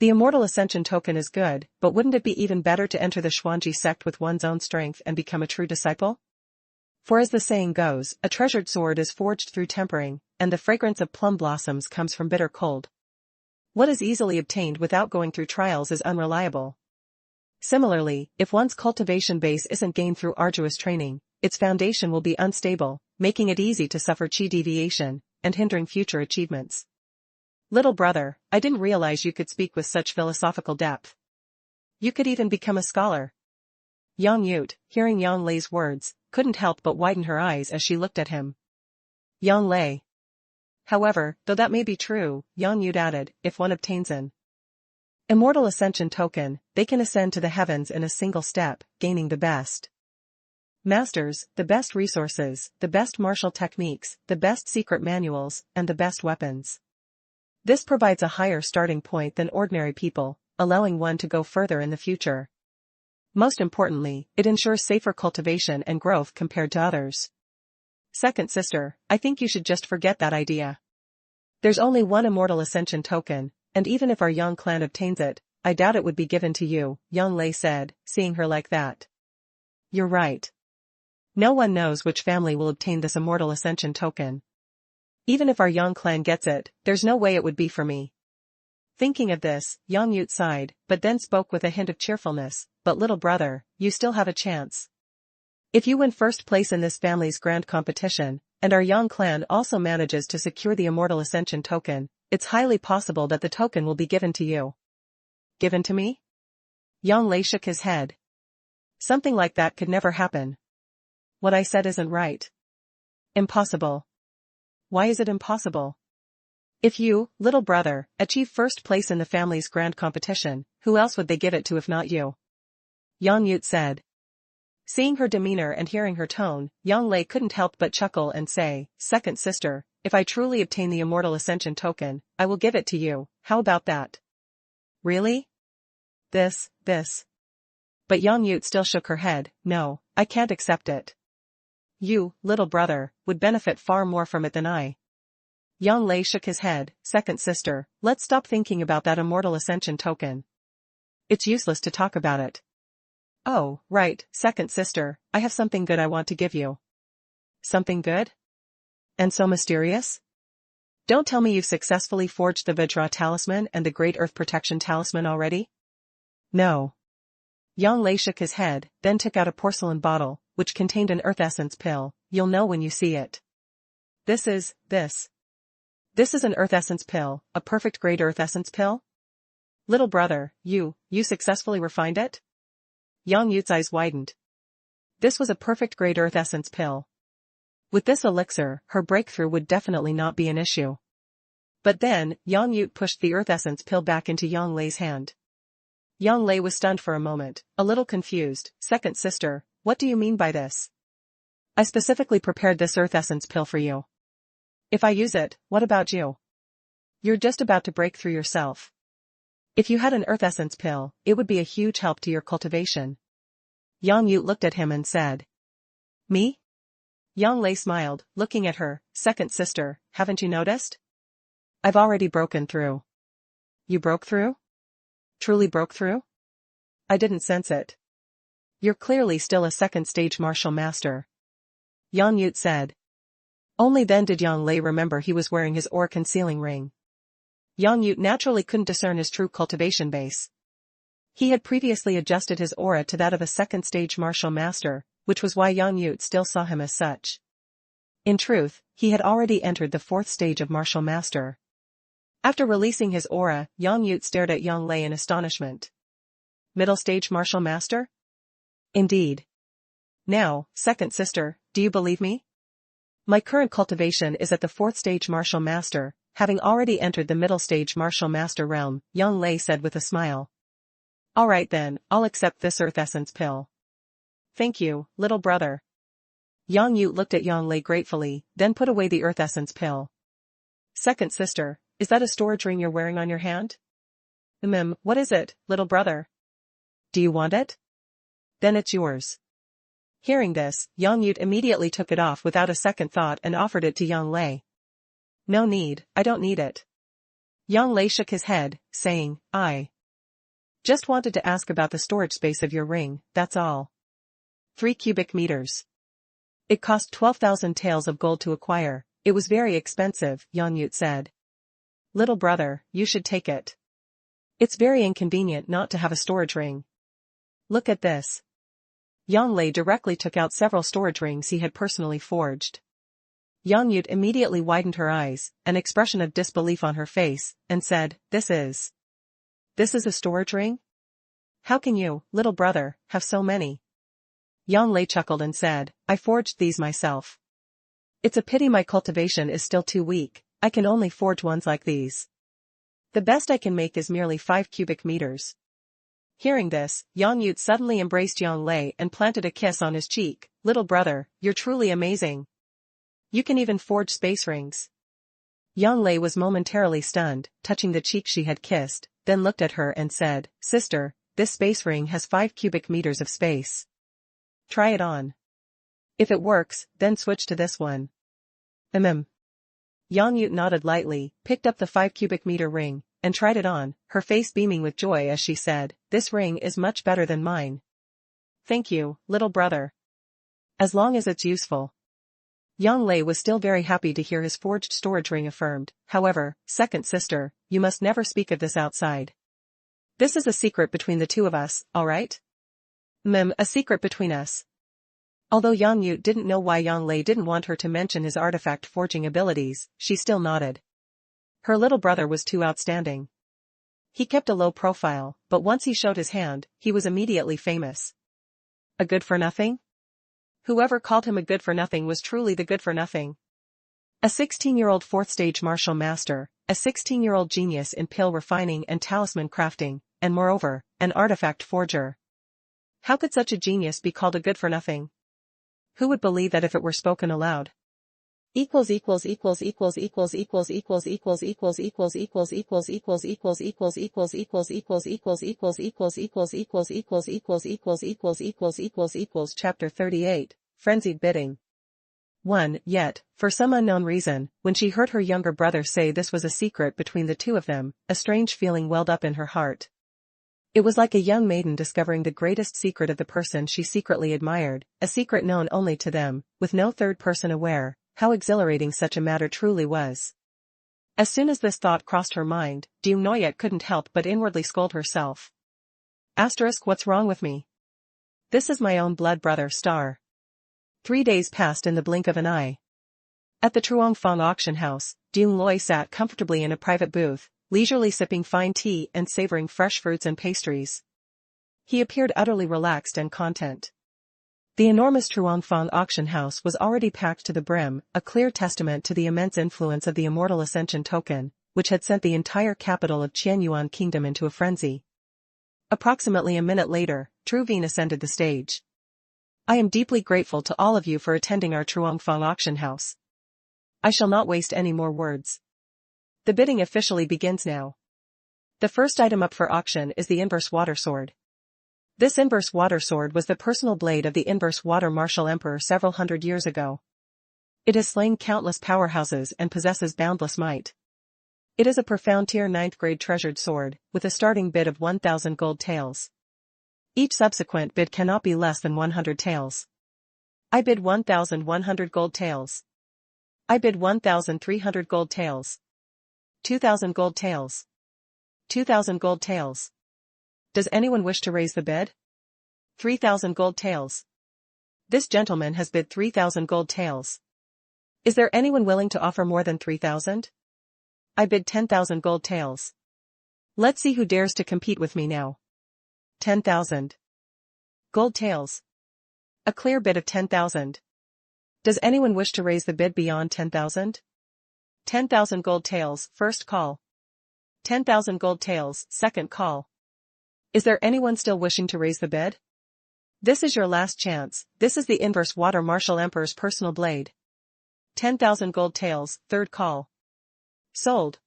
The Immortal Ascension token is good, but wouldn't it be even better to enter the Xuanji sect with one's own strength and become a true disciple? For as the saying goes, a treasured sword is forged through tempering, and the fragrance of plum blossoms comes from bitter cold. What is easily obtained without going through trials is unreliable. Similarly, if one's cultivation base isn't gained through arduous training, its foundation will be unstable, making it easy to suffer chi deviation, and hindering future achievements. Little brother, I didn't realize you could speak with such philosophical depth. You could even become a scholar. Yang Yut, hearing Yang Lei's words, couldn't help but widen her eyes as she looked at him. Yang Lei. However, though that may be true, Yang Yut added, if one obtains an Immortal Ascension token, they can ascend to the heavens in a single step, gaining the best masters, the best resources, the best martial techniques, the best secret manuals, and the best weapons. This provides a higher starting point than ordinary people, allowing one to go further in the future. Most importantly, it ensures safer cultivation and growth compared to others. Second sister, I think you should just forget that idea. There's only one Immortal Ascension token, and even if our Yang clan obtains it, I doubt it would be given to you, Yang Lei said, seeing her like that. You're right. No one knows which family will obtain this Immortal Ascension token. Even if our Yang clan gets it, there's no way it would be for me. Thinking of this, Yang Yut sighed, but then spoke with a hint of cheerfulness, but little brother, you still have a chance. If you win first place in this family's grand competition, and our Yang clan also manages to secure the Immortal Ascension token, it's highly possible that the token will be given to you. Given to me? Yang Lei shook his head. Something like that could never happen. What I said isn't right. Impossible. Why is it impossible? If you, little brother, achieve first place in the family's grand competition, who else would they give it to if not you? Yang Yut said. Seeing her demeanor and hearing her tone, Yang Lei couldn't help but chuckle and say, second sister, if I truly obtain the Immortal Ascension token, I will give it to you, how about that? Really? This. But Yang Yut still shook her head, no, I can't accept it. You, little brother, would benefit far more from it than I. Yang Lei shook his head, second sister, let's stop thinking about that Immortal Ascension token. It's useless to talk about it. Oh, right, second sister, I have something good I want to give you. Something good? And so mysterious? Don't tell me you've successfully forged the Vajra talisman and the Great Earth Protection talisman already? No. Yang Lei shook his head, then took out a porcelain bottle, which contained an earth essence pill. You'll know when you see it. This is an earth essence pill, a perfect great earth essence pill? Little brother, you successfully refined it? Yang Yut's eyes widened. This was a perfect great earth essence pill. With this elixir, her breakthrough would definitely not be an issue. But then, Yang Yut pushed the earth essence pill back into Yang Lei's hand. Yang Lei was stunned for a moment, a little confused. Second sister, what do you mean by this? I specifically prepared this earth essence pill for you. If I use it, what about you? You're just about to break through yourself. If you had an earth essence pill, it would be a huge help to your cultivation. Yang Yut looked at him and said. Me? Yang Lei smiled, looking at her, second sister, haven't you noticed? I've already broken through. You broke through? Truly broke through? I didn't sense it. You're clearly still a second stage martial master. Yang Yut said. Only then did Yang Lei remember he was wearing his aura concealing ring. Yang Yut naturally couldn't discern his true cultivation base. He had previously adjusted his aura to that of a second stage martial master, which was why Yang Yut still saw him as such. In truth, he had already entered the fourth stage of martial master. After releasing his aura, Yang Yut stared at Yang Lei in astonishment. Middle stage martial master? Indeed. Now, second sister, do you believe me? My current cultivation is at the fourth stage martial master, having already entered the middle stage martial master realm, Yang Lei said with a smile. Alright then, I'll accept this earth essence pill. Thank you, little brother. Yang Yut looked at Yang Lei gratefully, then put away the earth essence pill. Second sister, is that a storage ring you're wearing on your hand? What is it, little brother? Do you want it? Then it's yours. Hearing this, Yang Yut immediately took it off without a second thought and offered it to Yang Lei. No need, I don't need it. Yang Lei shook his head, saying, I just wanted to ask about the storage space of your ring, that's all. 3 cubic meters. It cost 12,000 taels of gold to acquire. It was very expensive, Yang Yut said. Little brother, you should take it. It's very inconvenient not to have a storage ring. Look at this. Yang Lei directly took out several storage rings he had personally forged. Yang Yut immediately widened her eyes, an expression of disbelief on her face, and said, This is a storage ring? How can you, little brother, have so many? Yang Lei chuckled and said, I forged these myself. It's a pity my cultivation is still too weak, I can only forge ones like these. The best I can make is merely 5 cubic meters. Hearing this, Yang Yut suddenly embraced Yang Lei and planted a kiss on his cheek. Little brother, you're truly amazing. You can even forge space rings. Yang Lei was momentarily stunned, touching the cheek she had kissed, then looked at her and said, Sister, this space ring has 5 cubic meters of space. Try it on. If it works, then switch to this one. Yang Yut nodded lightly, picked up the 5 cubic meter ring, and tried it on, her face beaming with joy as she said, This ring is much better than mine. Thank you, little brother. As long as it's useful. Yang Lei was still very happy to hear his forged storage ring affirmed. However, second sister, you must never speak of this outside. This is a secret between the two of us, alright? A secret between us. Although Yang Yut didn't know why Yang Lei didn't want her to mention his artifact forging abilities, she still nodded. Her little brother was too outstanding. He kept a low profile, but once he showed his hand, he was immediately famous. A good-for-nothing? Whoever called him a good-for-nothing was truly the good-for-nothing. A 16-year-old fourth-stage martial master, a 16-year-old genius in pill refining and talisman crafting, and moreover, an artifact forger. How could such a genius be called a good-for-nothing? Who would believe that if it were spoken aloud? Chapter 38, Frenzied Bidding. 1. Yet, for some unknown reason, when she heard her younger brother say this was a secret between the two of them, a strange feeling welled up in her heart. It was like a young maiden discovering the greatest secret of the person she secretly admired, a secret known only to them, with no third person aware. How exhilarating such a matter truly was. As soon as this thought crossed her mind, Dame Noyette couldn't help but inwardly scold herself. What's wrong with me? This is my own blood brother star. 3 days passed in the blink of an eye. At the Truongfang auction house, Dame Loi sat comfortably in a private booth, leisurely sipping fine tea and savoring fresh fruits and pastries. He appeared utterly relaxed and content. The enormous Truongfang auction house was already packed to the brim, a clear testament to the immense influence of the Immortal Ascension token, which had sent the entire capital of Qianyuan Kingdom into a frenzy. Approximately a minute later, Tru Vien ascended the stage. I am deeply grateful to all of you for attending our Truongfang auction house. I shall not waste any more words. The bidding officially begins now. The first item up for auction is the inverse water sword. This inverse water sword was the personal blade of the inverse water martial emperor several hundred years ago. It has slain countless powerhouses and possesses boundless might. It is a profound tier 9th grade treasured sword, with a starting bid of 1,000 gold taels. Each subsequent bid cannot be less than 100 taels. I bid 1,100 gold taels. I bid 1,300 gold taels. 2,000 gold taels. 2,000 gold taels. Does anyone wish to raise the bid? 3,000 gold taels. This gentleman has bid 3,000 gold taels. Is there anyone willing to offer more than 3,000? I bid 10,000 gold taels. Let's see who dares to compete with me now. 10,000 gold taels. A clear bid of 10,000. Does anyone wish to raise the bid beyond 10,000? 10,000 gold taels, first call. 10,000 gold taels, second call. Is there anyone still wishing to raise the bid? This is your last chance. This is the inverse water martial emperor's personal blade. 10,000 gold taels, third call. Sold.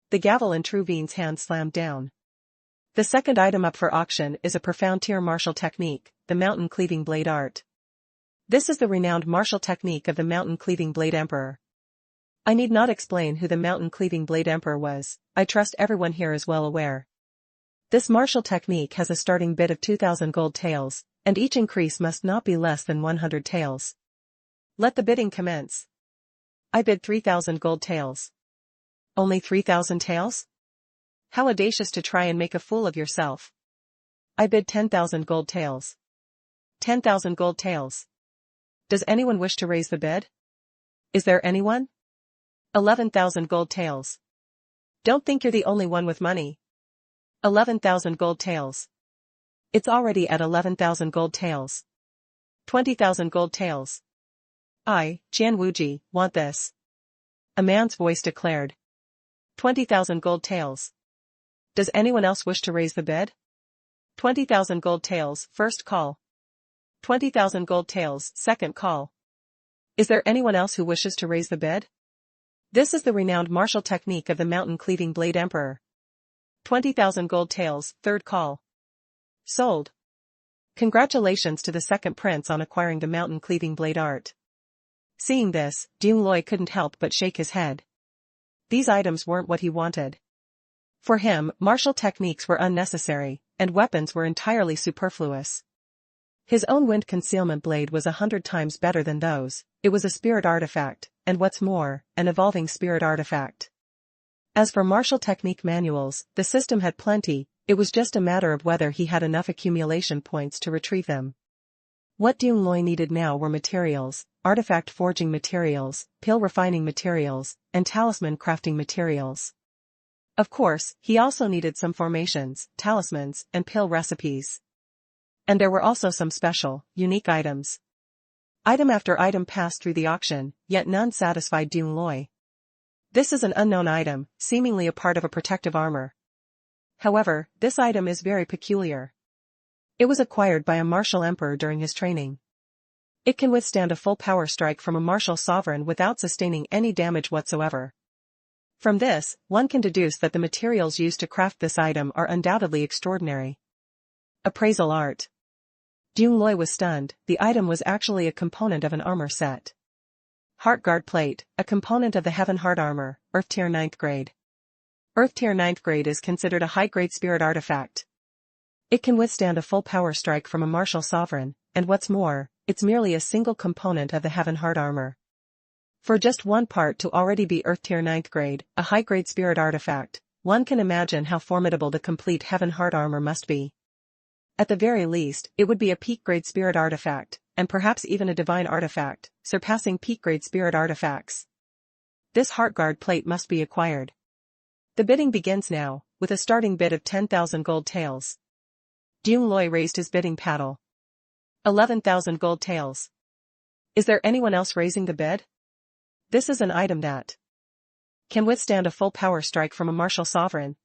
The gavel in Tru Vien's hand slammed down. The second item up for auction is a profound tier martial technique, the mountain cleaving blade art. This is the renowned martial technique of the mountain cleaving blade emperor. I need not explain who the mountain-cleaving Blade Emperor was, I trust everyone here is well aware. This martial technique has a starting bid of 2,000 gold taels, and each increase must not be less than 100 taels. Let the bidding commence. I bid 3,000 gold taels. Only 3,000 taels? How audacious to try and make a fool of yourself. I bid 10,000 gold taels. 10,000 gold taels. Does anyone wish to raise the bid? Is there anyone? 11,000 gold taels. Don't think you're the only one with money. 11,000 gold taels. It's already at 11,000 gold taels. 20,000 gold taels. I, Jian Wuji, want this. A man's voice declared. 20,000 gold taels. Does anyone else wish to raise the bid? 20,000 gold taels, first call. 20,000 gold taels, second call. Is there anyone else who wishes to raise the bid? This is the renowned martial technique of the mountain-cleaving Blade Emperor. 20,000 gold taels, third call. Sold. Congratulations to the second prince on acquiring the mountain-cleaving blade art. Seeing this, Dung Loi couldn't help but shake his head. These items weren't what he wanted. For him, martial techniques were unnecessary, and weapons were entirely superfluous. His own wind concealment blade was 100 times better than those. It was a spirit artifact, and what's more, an evolving spirit artifact. As for martial technique manuals, the system had plenty, it was just a matter of whether he had enough accumulation points to retrieve them. What Dung Loi needed now were materials, artifact forging materials, pill refining materials, and talisman crafting materials. Of course, he also needed some formations, talismans, and pill recipes. And there were also some special, unique items. Item after item passed through the auction, yet none satisfied Dung Loi. This is an unknown item, seemingly a part of a protective armor. However, this item is very peculiar. It was acquired by a martial emperor during his training. It can withstand a full power strike from a martial sovereign without sustaining any damage whatsoever. From this, one can deduce that the materials used to craft this item are undoubtedly extraordinary. Appraisal art. Dung Loi was stunned, the item was actually a component of an armor set. Heartguard plate, a component of the Heaven Heart armor, Earth Tier 9th grade. Earth Tier 9th grade is considered a high-grade spirit artifact. It can withstand a full power strike from a martial sovereign, and what's more, it's merely a single component of the Heaven Heart armor. For just one part to already be Earth Tier 9th grade, a high-grade spirit artifact, one can imagine how formidable the complete Heaven Heart armor must be. At the very least, it would be a peak-grade spirit artifact, and perhaps even a divine artifact, surpassing peak-grade spirit artifacts. This Heartguard plate must be acquired. The bidding begins now, with a starting bid of 10,000 gold taels. Dung Loi raised his bidding paddle. 11,000 gold taels. Is there anyone else raising the bid? This is an item that can withstand a full power strike from a martial sovereign.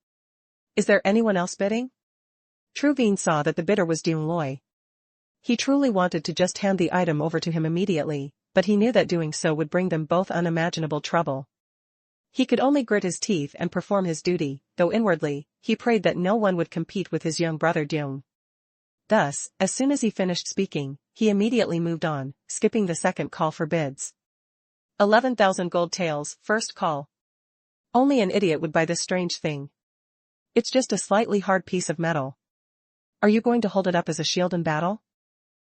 Is there anyone else bidding? Truvine saw that the bidder was Dung Loi. He truly wanted to just hand the item over to him immediately, but he knew that doing so would bring them both unimaginable trouble. He could only grit his teeth and perform his duty, though inwardly, he prayed that no one would compete with his young brother Dung. Thus, as soon as he finished speaking, he immediately moved on, skipping the second call for bids. 11,000 gold taels, first call. Only an idiot would buy this strange thing. It's just a slightly hard piece of metal. Are you going to hold it up as a shield in battle?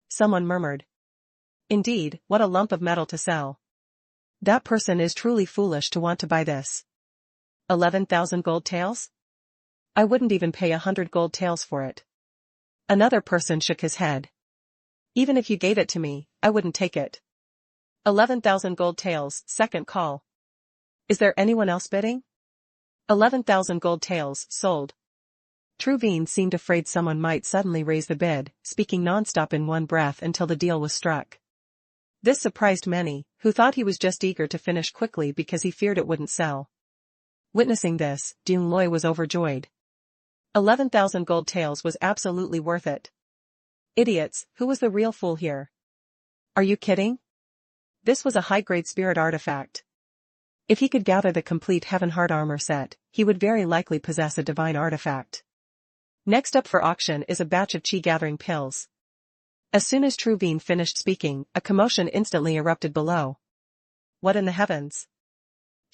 Someone murmured. Indeed, what a lump of metal to sell. That person is truly foolish to want to buy this. 11,000 gold taels? I wouldn't even pay 100 gold taels for it. Another person shook his head. Even if you gave it to me, I wouldn't take it. 11,000 gold taels, second call. Is there anyone else bidding? 11,000 gold taels, sold. Truvine seemed afraid someone might suddenly raise the bid, speaking non-stop in one breath until the deal was struck. This surprised many, who thought he was just eager to finish quickly because he feared it wouldn't sell. Witnessing this, Dung Loi was overjoyed. 11,000 gold taels was absolutely worth it. Idiots, who was the real fool here? Are you kidding? This was a high-grade spirit artifact. If he could gather the complete Heaven Heart armor set, he would very likely possess a divine artifact. Next up for auction is a batch of chi-gathering pills. As soon as Truvine finished speaking, a commotion instantly erupted below. What in the heavens?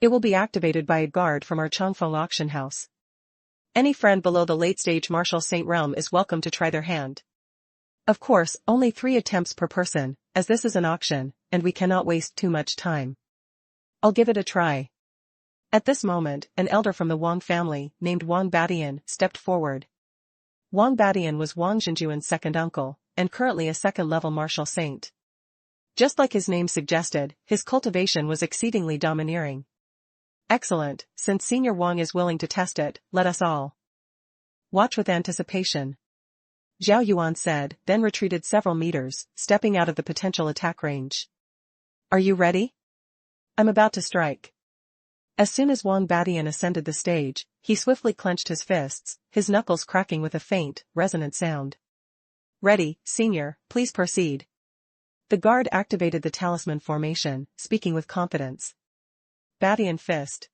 It will be activated by a guard from our Changfeng auction house. Any friend below the late-stage Martial Saint realm is welcome to try their hand. Of course, only 3 attempts per person, as this is an auction, and we cannot waste too much time. I'll give it a try. At this moment, an elder from the Wang family, named Wang Badian, stepped forward. Wang Badian was Wang Zhenjuan's second uncle, and currently a second-level Martial Saint. Just like his name suggested, his cultivation was exceedingly domineering. Excellent, since Senior Wang is willing to test it, let us all watch with anticipation. Zhao Yuan said, then retreated several meters, stepping out of the potential attack range. Are you ready? I'm about to strike. As soon as Wang Badian ascended the stage, he swiftly clenched his fists, his knuckles cracking with a faint, resonant sound. Ready, Senior, please proceed. The guard activated the talisman formation, speaking with confidence. Badian Fist.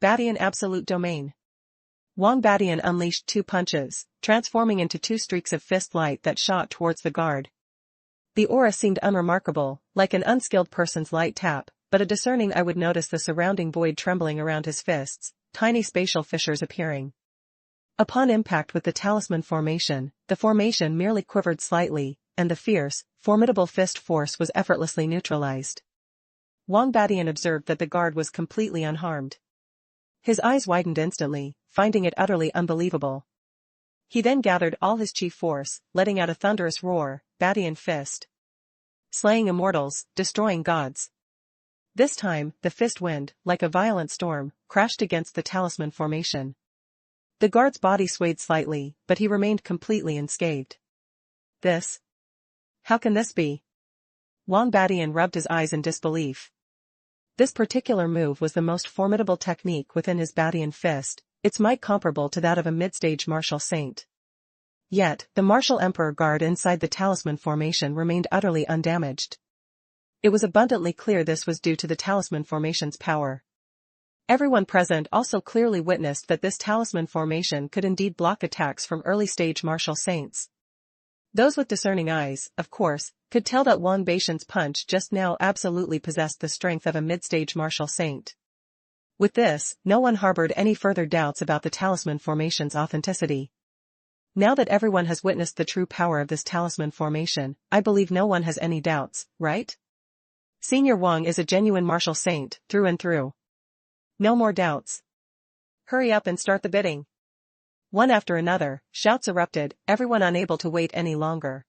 Badian Absolute Domain. Wang Badian unleashed 2 punches, transforming into 2 streaks of fist light that shot towards the guard. The aura seemed unremarkable, like an unskilled person's light tap, but a discerning eye would notice the surrounding void trembling around his fists, tiny spatial fissures appearing. Upon impact with the talisman formation, the formation merely quivered slightly, and the fierce, formidable fist force was effortlessly neutralized. Wang Badian observed that the guard was completely unharmed. His eyes widened instantly, finding it utterly unbelievable. He then gathered all his chi force, letting out a thunderous roar, Badian Fist. Slaying immortals, destroying gods. This time, the fist wind, like a violent storm, crashed against the talisman formation. The guard's body swayed slightly, but he remained completely unscathed. This? How can this be? Wang Badian rubbed his eyes in disbelief. This particular move was the most formidable technique within his Badian Fist, its might comparable to that of a mid-stage Martial Saint. Yet, the Martial Emperor guard inside the talisman formation remained utterly undamaged. It was abundantly clear this was due to the talisman formation's power. Everyone present also clearly witnessed that this talisman formation could indeed block attacks from early-stage Martial Saints. Those with discerning eyes, of course, could tell that Wang Badian's punch just now absolutely possessed the strength of a mid-stage Martial Saint. With this, no one harbored any further doubts about the talisman formation's authenticity. Now that everyone has witnessed the true power of this talisman formation, I believe no one has any doubts, right? Senior Wang is a genuine Martial Saint, through and through. No more doubts. Hurry up and start the bidding. One after another, shouts erupted, everyone unable to wait any longer.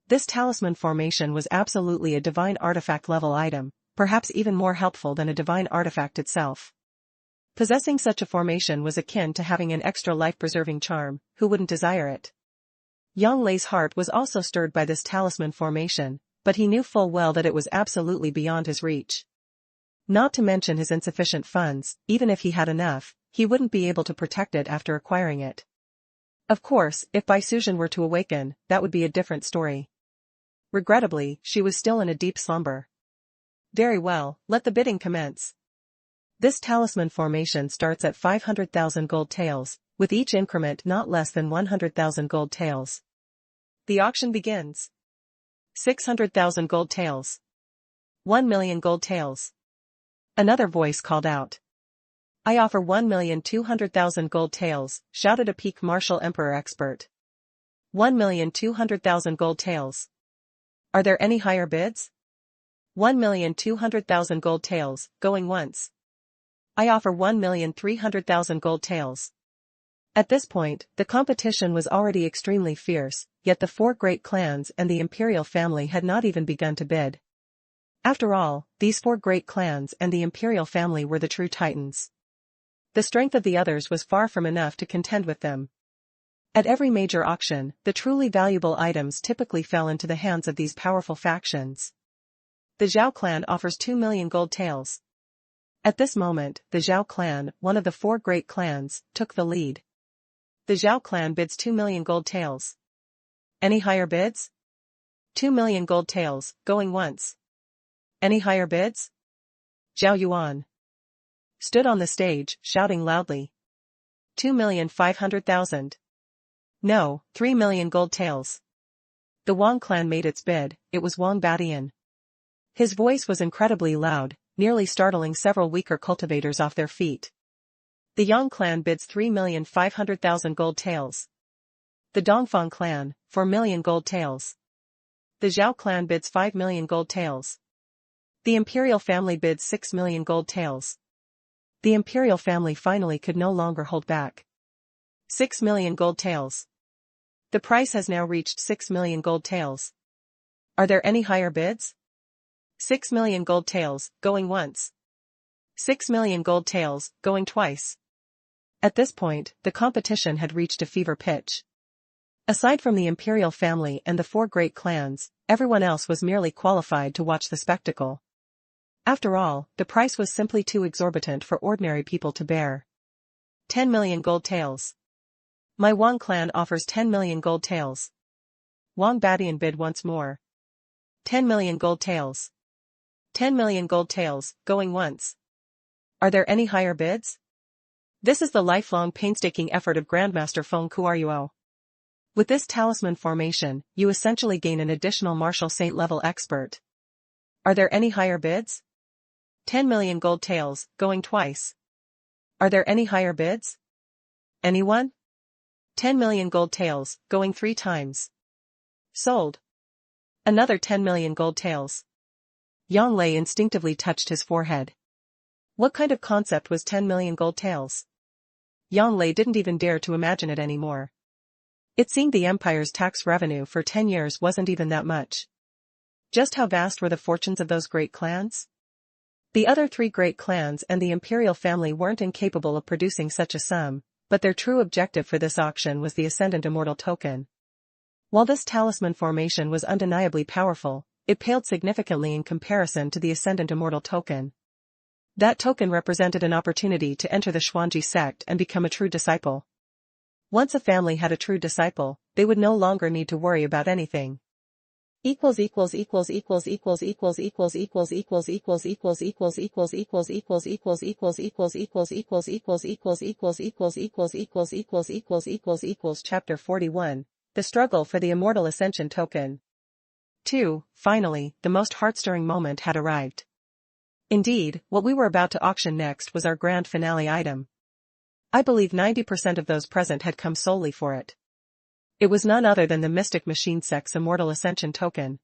This talisman formation was absolutely a divine artifact-level item, perhaps even more helpful than a divine artifact itself. Possessing such a formation was akin to having an extra life-preserving charm, who wouldn't desire it? Yang Lei's heart was also stirred by this talisman formation, but he knew full well that it was absolutely beyond his reach. Not to mention his insufficient funds, even if he had enough, he wouldn't be able to protect it after acquiring it. Of course, if Bai Suzhen were to awaken, that would be a different story. Regrettably, she was still in a deep slumber. Very well, let the bidding commence. This talisman formation starts at 500,000 gold taels, with each increment not less than 100,000 gold taels. The auction begins. 600,000 gold taels. 1 million gold taels. Another voice called out. I offer 1,200,000 gold taels, shouted a peak Martial Emperor expert. 1,200,000 gold taels. Are there any higher bids? 1,200,000 gold taels, going once. I offer 1,300,000 gold taels. At this point, the competition was already extremely fierce, yet the 4 great clans and the imperial family had not even begun to bid. After all, these 4 great clans and the imperial family were the true titans. The strength of the others was far from enough to contend with them. At every major auction, the truly valuable items typically fell into the hands of these powerful factions. The Zhao clan offers 2 million gold taels. At this moment, the Zhao clan, one of the 4 great clans, took the lead. The Zhao clan bids 2 million gold taels. Any higher bids? 2 million gold taels, going once. Any higher bids? Zhao Yuan stood on the stage, shouting loudly. 2,500,000. No, 3 million gold taels. The Wang clan made its bid, it was Wang Badian. His voice was incredibly loud, nearly startling several weaker cultivators off their feet. The Yang clan bids 3,500,000 gold taels. The Dongfang clan, 4 million gold taels. The Zhao clan bids 5 million gold taels. The imperial family bids 6 million gold taels. The imperial family finally could no longer hold back. 6 million gold taels. The price has now reached 6 million gold taels. Are there any higher bids? 6 million gold taels, going once. 6 million gold taels, going twice. At this point, the competition had reached a fever pitch. Aside from the imperial family and the 4 great clans, everyone else was merely qualified to watch the spectacle. After all, the price was simply too exorbitant for ordinary people to bear. 10 million gold taels. My Wang clan offers 10 million gold taels. Wang Badian bid once more. 10 million gold taels. 10 million gold taels, going once. Are there any higher bids? This is the lifelong painstaking effort of Grandmaster Feng Kuaryuo. With this talisman formation, you essentially gain an additional Martial Saint level expert. Are there any higher bids? 10 million gold taels, going twice. Are there any higher bids? Anyone? 10 million gold taels, going 3 times. Sold. Another 10 million gold taels. Yang Lei instinctively touched his forehead. What kind of concept was 10 million gold taels? Yang Lei didn't even dare to imagine it anymore. It seemed the empire's tax revenue for 10 years wasn't even that much. Just how vast were the fortunes of those great clans? The other 3 great clans and the imperial family weren't incapable of producing such a sum, but their true objective for this auction was the Ascendant Immortal token. While this talisman formation was undeniably powerful, it paled significantly in comparison to the Ascendant Immortal token. That token represented an opportunity to enter the Xuanji sect and become a true disciple. Once a family had a true disciple, they would no longer need to worry about anything. Chapter 41. The Struggle for the Immortal Ascension Token. 2. Finally, the most heart-stirring moment had arrived. Indeed, what we were about to auction next was our grand finale item. I believe 90% of those present had come solely for it. It was none other than the Mystic Machine Sect's Immortal Ascension Token.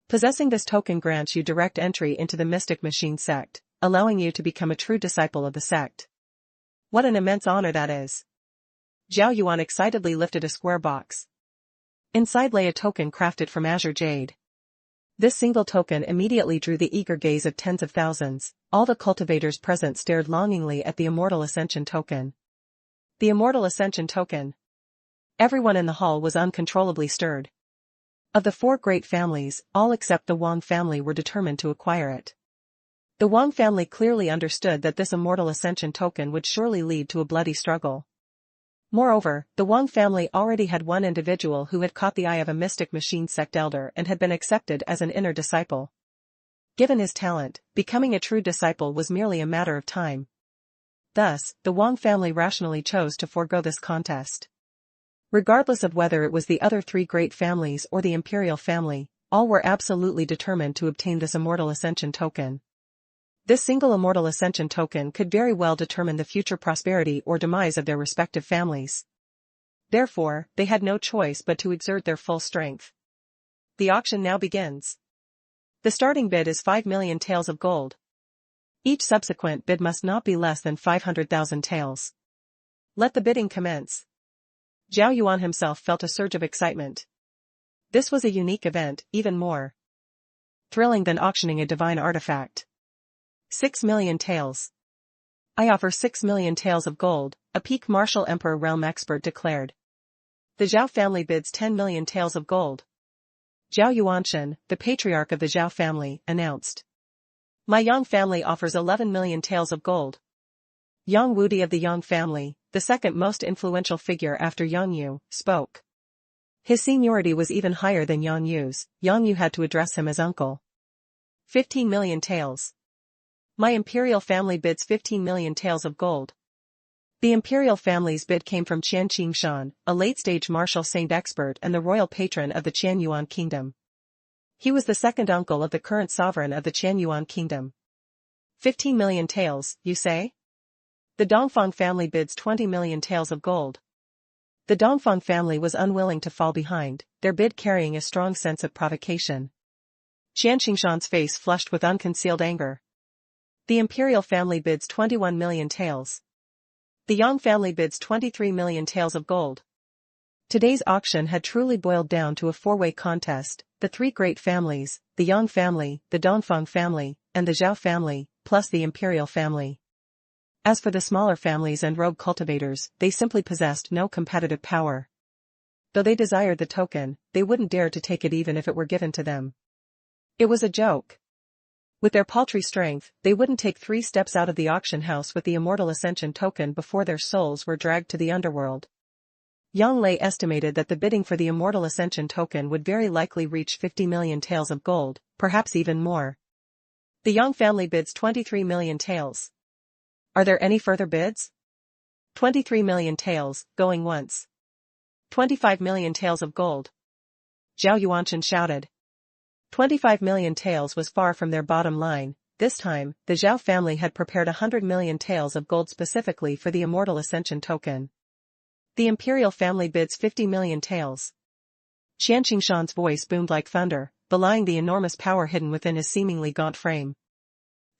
Possessing this token grants you direct entry into the Mystic Machine Sect, allowing you to become a true disciple of the sect. What an immense honor that is! Zhao Yuan excitedly lifted a square box. Inside lay a token crafted from azure jade. This single token immediately drew the eager gaze of tens of thousands. All the cultivators present stared longingly at the Immortal Ascension Token. The Immortal Ascension Token. Everyone in the hall was uncontrollably stirred. Of the 4 great families, all except the Wang family were determined to acquire it. The Wang family clearly understood that this Immortal Ascension Token would surely lead to a bloody struggle. Moreover, the Wang family already had one individual who had caught the eye of a Mystic Machine Sect elder and had been accepted as an inner disciple. Given his talent, becoming a true disciple was merely a matter of time. Thus, the Wang family rationally chose to forego this contest. Regardless of whether it was the other 3 great families or the imperial family, all were absolutely determined to obtain this Immortal Ascension Token. This single Immortal Ascension Token could very well determine the future prosperity or demise of their respective families. Therefore, they had no choice but to exert their full strength. The auction now begins. The starting bid is 5 million taels of gold. Each subsequent bid must not be less than 500,000 taels. Let the bidding commence. Zhao Yuan himself felt a surge of excitement. This was a unique event, even more thrilling than auctioning a divine artifact. 6 million taels. I offer 6 million taels of gold, a peak martial emperor realm expert declared. The Zhao family bids 10 million taels of gold. Zhao Yuanshan, the patriarch of the Zhao family, announced. My Yang family offers 11 million taels of gold. Yang Wudi of the Yang family, the second most influential figure after Yang Yu, spoke. His seniority was even higher than Yang Yu's. Yang Yu had to address him as uncle. 15 million taels. My imperial family bids 15 million taels of gold. The imperial family's bid came from Qian Qingshan, a late-stage martial saint expert and the royal patron of the Qianyuan kingdom. He was the second uncle of the current sovereign of the Qianyuan kingdom. 15 million taels, you say? The Dongfang family bids 20 million taels of gold. The Dongfang family was unwilling to fall behind, their bid carrying a strong sense of provocation. Qian Qingshan's face flushed with unconcealed anger. The imperial family bids 21 million taels. The Yang family bids 23 million taels of gold. Today's auction had truly boiled down to a four-way contest, the three great families, the Yang family, the Dongfang family, and the Zhao family, plus the imperial family. As for the smaller families and rogue cultivators, they simply possessed no competitive power. Though they desired the token, they wouldn't dare to take it even if it were given to them. It was a joke. With their paltry strength, they wouldn't take 3 steps out of the auction house with the Immortal Ascension token before their souls were dragged to the underworld. Yang Lei estimated that the bidding for the Immortal Ascension token would very likely reach 50 million taels of gold, perhaps even more. The Yang family bids 23 million taels. Are there any further bids? 23 million taels, going once. 25 million taels of gold. Zhao Yuanchen shouted. 25 million taels was far from their bottom line. This time, the Zhao family had prepared 100 million taels of gold specifically for the Immortal Ascension token. The imperial family bids 50 million taels. Qian Qingshan's voice boomed like thunder, belying the enormous power hidden within his seemingly gaunt frame.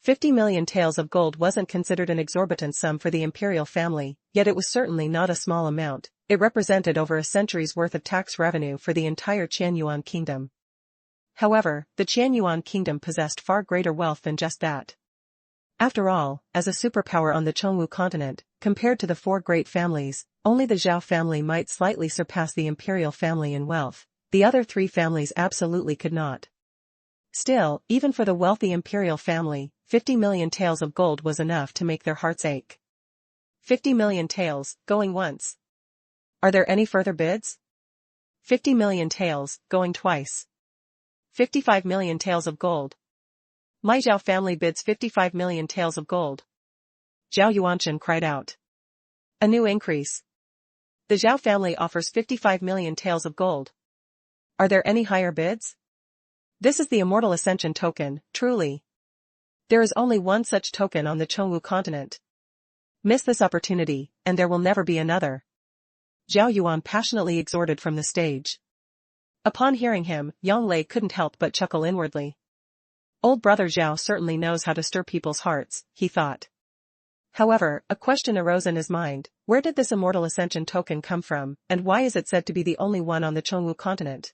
50 million taels of gold wasn't considered an exorbitant sum for the imperial family, yet it was certainly not a small amount. It represented over a century's worth of tax revenue for the entire Qianyuan kingdom. However, the Qianyuan kingdom possessed far greater wealth than just that. After all, as a superpower on the Chengwu continent, compared to the 4 great families, only the Zhao family might slightly surpass the imperial family in wealth. The other 3 families absolutely could not. Still, even for the wealthy imperial family, 50 million taels of gold was enough to make their hearts ache. 50 million taels, going once. Are there any further bids? 50 million taels, going twice. 55 million taels of gold. My Zhao family bids 55 million taels of gold. Zhao Yuanchen cried out. A new increase. The Zhao family offers 55 million taels of gold. Are there any higher bids? This is the Immortal Ascension token, truly. There is only one such token on the Chengwu continent. Miss this opportunity, and there will never be another. Zhao Yuan passionately exhorted from the stage. Upon hearing him, Yang Lei couldn't help but chuckle inwardly. Old brother Zhao certainly knows how to stir people's hearts, he thought. However, a question arose in his mind: where did this Immortal Ascension token come from, and why is it said to be the only one on the Chengwu continent?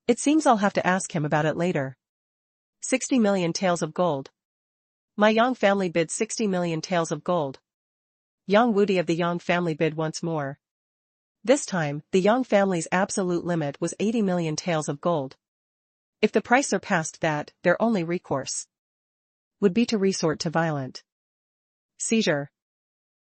It seems I'll have to ask him about it later. 60 million taels of gold. My Yang family bid 60 million taels of gold. Yang Wudi of the Yang family bid once more. This time, the Yang family's absolute limit was 80 million taels of gold. If the price surpassed that, their only recourse would be to resort to violent seizure.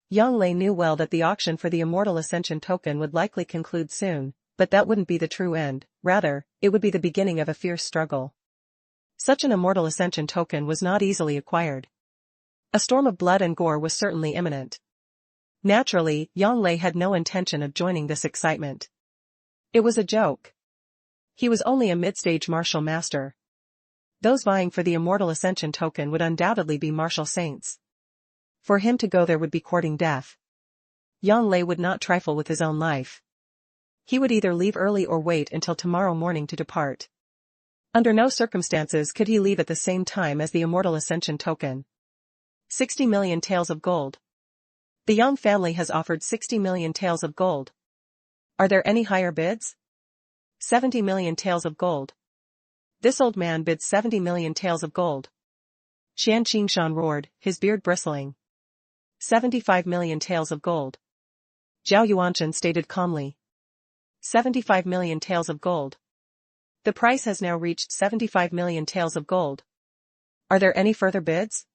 Yang Lei knew well that the auction for the Immortal Ascension token would likely conclude soon, but that wouldn't be the true end. Rather, it would be the beginning of a fierce struggle. Such an Immortal Ascension token was not easily acquired. A storm of blood and gore was certainly imminent. Naturally, Yang Lei had no intention of joining this excitement. It was a joke. He was only a mid-stage martial master. Those vying for the Immortal Ascension token would undoubtedly be martial saints. For him to go there would be courting death. Yang Lei would not trifle with his own life. He would either leave early or wait until tomorrow morning to depart. Under no circumstances could he leave at the same time as the Immortal Ascension token. 60 million taels of gold. The Yang family has offered 60 million taels of gold. Are there any higher bids? 70 million taels of gold. This old man bids 70 million taels of gold. Qian Qingshan roared, his beard bristling. 75 million taels of gold. Zhao Yuanchen stated calmly. 75 million taels of gold. The price has now reached 75 million taels of gold. Are there any further bids?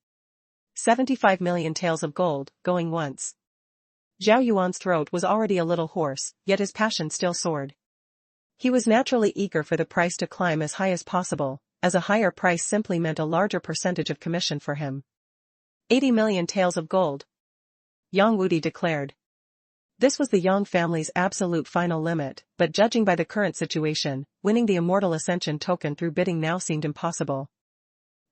75 million taels of gold, going once. Zhao Yuan's throat was already a little hoarse, yet his passion still soared. He was naturally eager for the price to climb as high as possible, as a higher price simply meant a larger percentage of commission for him. 80 million taels of gold. Yang Wudi declared. This was the Yang family's absolute final limit, but judging by the current situation, winning the Immortal Ascension token through bidding now seemed impossible.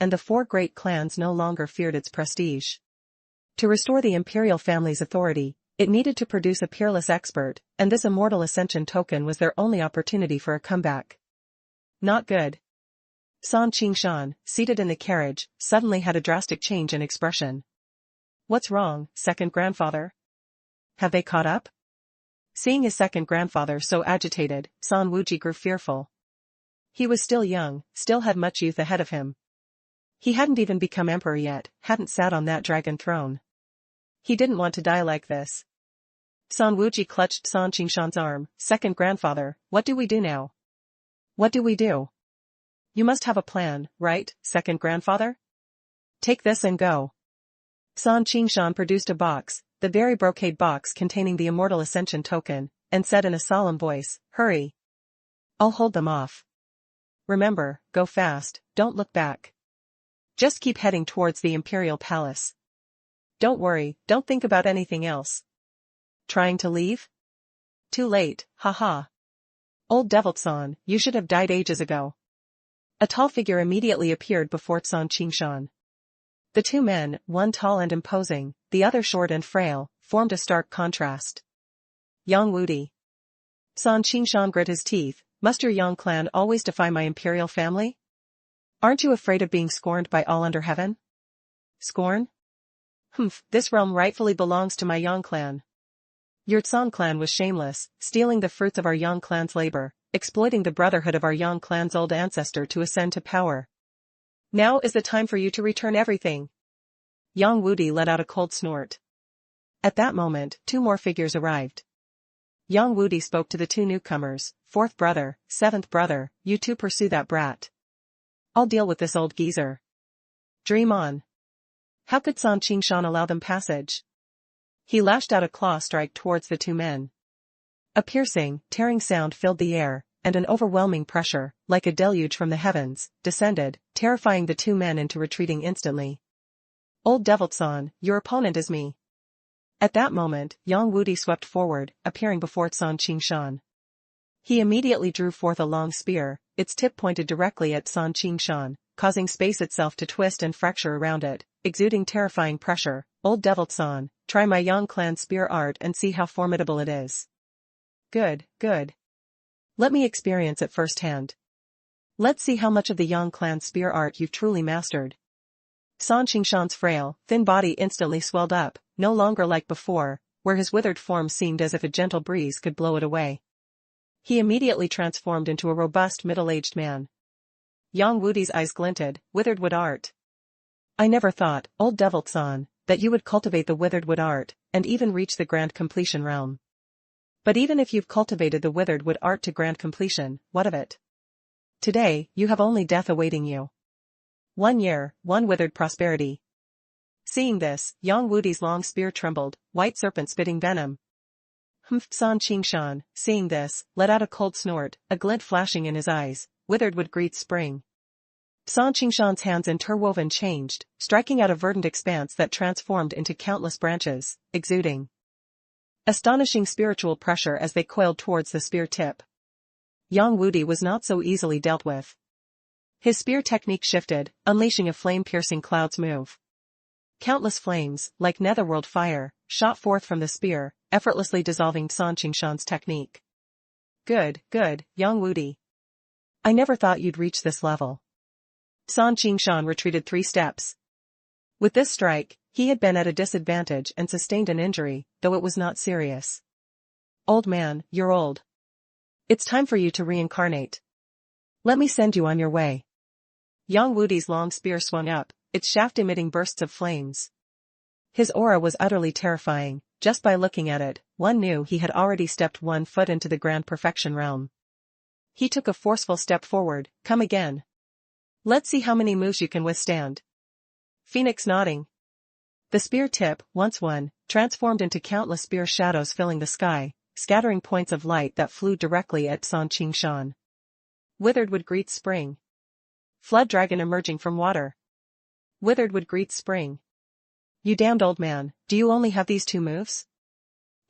and the four great clans no longer feared its prestige. To restore the imperial family's authority, it needed to produce a peerless expert, and this immortal ascension token was their only opportunity for a comeback. Not good. San Qingshan, seated in the carriage, suddenly had a drastic change in expression. What's wrong, second grandfather? Have they caught up? Seeing his second grandfather so agitated, San Wuji grew fearful. He was still young, still had much youth ahead of him. He hadn't even become emperor yet, hadn't sat on that dragon throne. He didn't want to die like this. San Wuji clutched San Qingshan's arm. Second grandfather, what do we do now? What do we do? You must have a plan, right, second grandfather? Take this and go. San Qingshan produced a box, the very brocade box containing the immortal ascension token, and said in a solemn voice, hurry. I'll hold them off. Remember, go fast, don't look back. Just keep heading towards the imperial palace. Don't worry, don't think about anything else. Trying to leave? Too late, haha. Old Devil-san, you should have died ages ago. A tall figure immediately appeared before San Qingshan. The two men, one tall and imposing, the other short and frail, formed a stark contrast. Yang Wudi. San Qingshan grit his teeth. Must your Yang clan always defy my imperial family? Aren't you afraid of being scorned by all under heaven? Scorn? This realm rightfully belongs to my Yang clan. Your Tsang clan was shameless, stealing the fruits of our Yang clan's labor, exploiting the brotherhood of our Yang clan's old ancestor to ascend to power. Now is the time for you to return everything. Yang Wudi let out a cold snort. At that moment, two more figures arrived. Yang Wudi spoke to the two newcomers. Fourth brother, seventh brother, you two pursue that brat. I'll deal with this old geezer. Dream on. How could San Qingshan allow them passage? He lashed out a claw strike towards the two men. A piercing, tearing sound filled the air, and an overwhelming pressure, like a deluge from the heavens, descended, terrifying the two men into retreating instantly. Old Devil-san, your opponent is me. At that moment, Yang Wudi swept forward, appearing before San Qingshan. He immediately drew forth a long spear, its tip pointed directly at San Qingshan, causing space itself to twist and fracture around it, exuding terrifying pressure. Old Devil-san, try my Yang clan spear art and see how formidable it is. Good, good. Let me experience it firsthand. Let's see how much of the Yang clan spear art you've truly mastered. San Qingshan's frail, thin body instantly swelled up, no longer like before, where his withered form seemed as if a gentle breeze could blow it away. He immediately transformed into a robust middle-aged man. Yang Wudi's eyes glinted. Withered wood art. I never thought, old Devil-san, that you would cultivate the withered wood art, and even reach the grand completion realm. But even if you've cultivated the withered wood art to grand completion, what of it? Today, you have only death awaiting you. 1 year, one withered prosperity. Seeing this, Yang Wudi's long spear trembled, white serpent spitting venom. San Qingshan, seeing this, let out a cold snort, a glint flashing in his eyes. Withered wood greets spring. San Qingshan's hands interwoven changed, striking out a verdant expanse that transformed into countless branches, exuding astonishing spiritual pressure as they coiled towards the spear tip. Yang Wudi was not so easily dealt with. His spear technique shifted, unleashing a flame-piercing cloud's move. Countless flames, like netherworld fire, shot forth from the spear, effortlessly dissolving San Qingshan's technique. Good, good, Yang Wudi. I never thought you'd reach this level. San Qingshan retreated 3 steps. With this strike, he had been at a disadvantage and sustained an injury, though it was not serious. Old man, you're old. It's time for you to reincarnate. Let me send you on your way. Yang Wudi's long spear swung up, its shaft emitting bursts of flames. His aura was utterly terrifying. Just by looking at it, one knew he had already stepped 1 foot into the grand perfection realm. He took a forceful step forward. Come again. Let's see how many moves you can withstand. Phoenix nodding. The spear tip, once won, transformed into countless spear shadows filling the sky, scattering points of light that flew directly at San Qingshan. Withered wood greets spring. Flood dragon emerging from water. Withered wood greets spring. You damned old man, do you only have these 2 moves?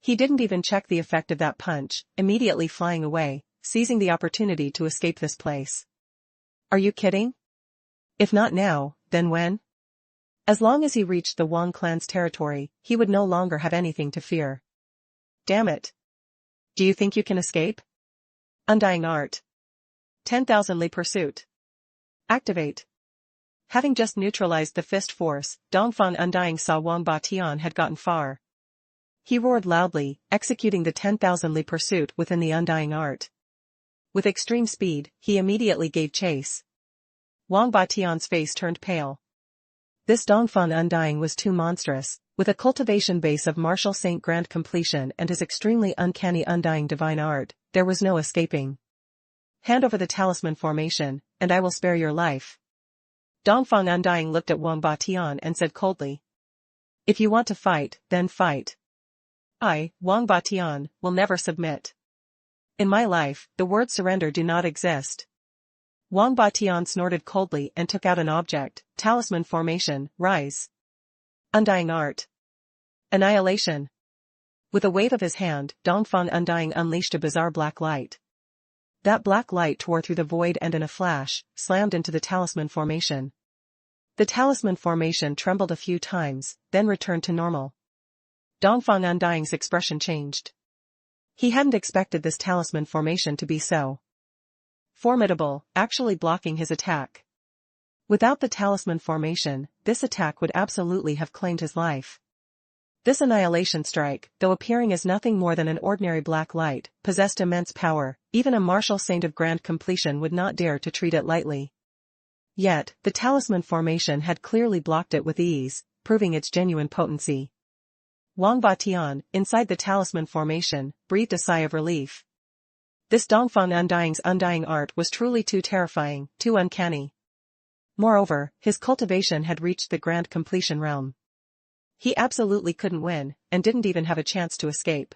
He didn't even check the effect of that punch, immediately flying away, seizing the opportunity to escape this place. Are you kidding? If not now, then when? As long as he reached the Wang clan's territory, he would no longer have anything to fear. Damn it. Do you think you can escape? Undying Art. 10,000 Li Pursuit. Activate. Having just neutralized the fist force, Dongfang Undying saw Wang Batian had gotten far. He roared loudly, executing the 10,000 Li Pursuit within the Undying Art. With extreme speed, he immediately gave chase. Wang Batian's face turned pale. This Dongfang Undying was too monstrous, with a cultivation base of martial saint grand completion and his extremely uncanny Undying divine art, there was no escaping. Hand over the talisman formation, and I will spare your life. Dongfang Undying looked at Wang Batian and said coldly. If you want to fight, then fight. I, Wang Batian, will never submit. In my life, the word surrender do not exist. Wang Batian snorted coldly and took out an object, talisman formation, rise. Undying Art. Annihilation. With a wave of his hand, Dongfang Undying unleashed a bizarre black light. That black light tore through the void and in a flash, slammed into the talisman formation. The talisman formation trembled a few times, then returned to normal. Dongfang Undying's expression changed. He hadn't expected this talisman formation to be so formidable, actually blocking his attack. Without the talisman formation, this attack would absolutely have claimed his life. This annihilation strike, though appearing as nothing more than an ordinary black light, possessed immense power, even a martial saint of grand completion would not dare to treat it lightly. Yet, the talisman formation had clearly blocked it with ease, proving its genuine potency. Wang Batian, inside the talisman formation, breathed a sigh of relief. This Dongfang Undying's Undying Art was truly too terrifying, too uncanny. Moreover, his cultivation had reached the grand completion realm. He absolutely couldn't win, and didn't even have a chance to escape.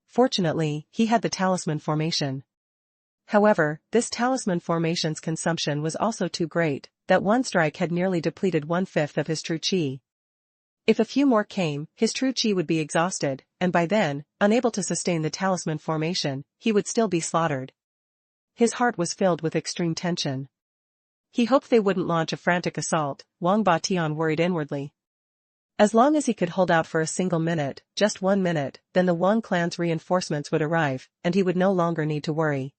Fortunately, he had the talisman formation. However, this talisman formation's consumption was also too great, that one strike had nearly depleted 1/5 of his true chi. If a few more came, his true chi would be exhausted, and by then, unable to sustain the talisman formation, he would still be slaughtered. His heart was filled with extreme tension. He hoped they wouldn't launch a frantic assault, Wang Batian worried inwardly. As long as he could hold out for a single minute, just 1 minute, then the Wang clan's reinforcements would arrive, and he would no longer need to worry.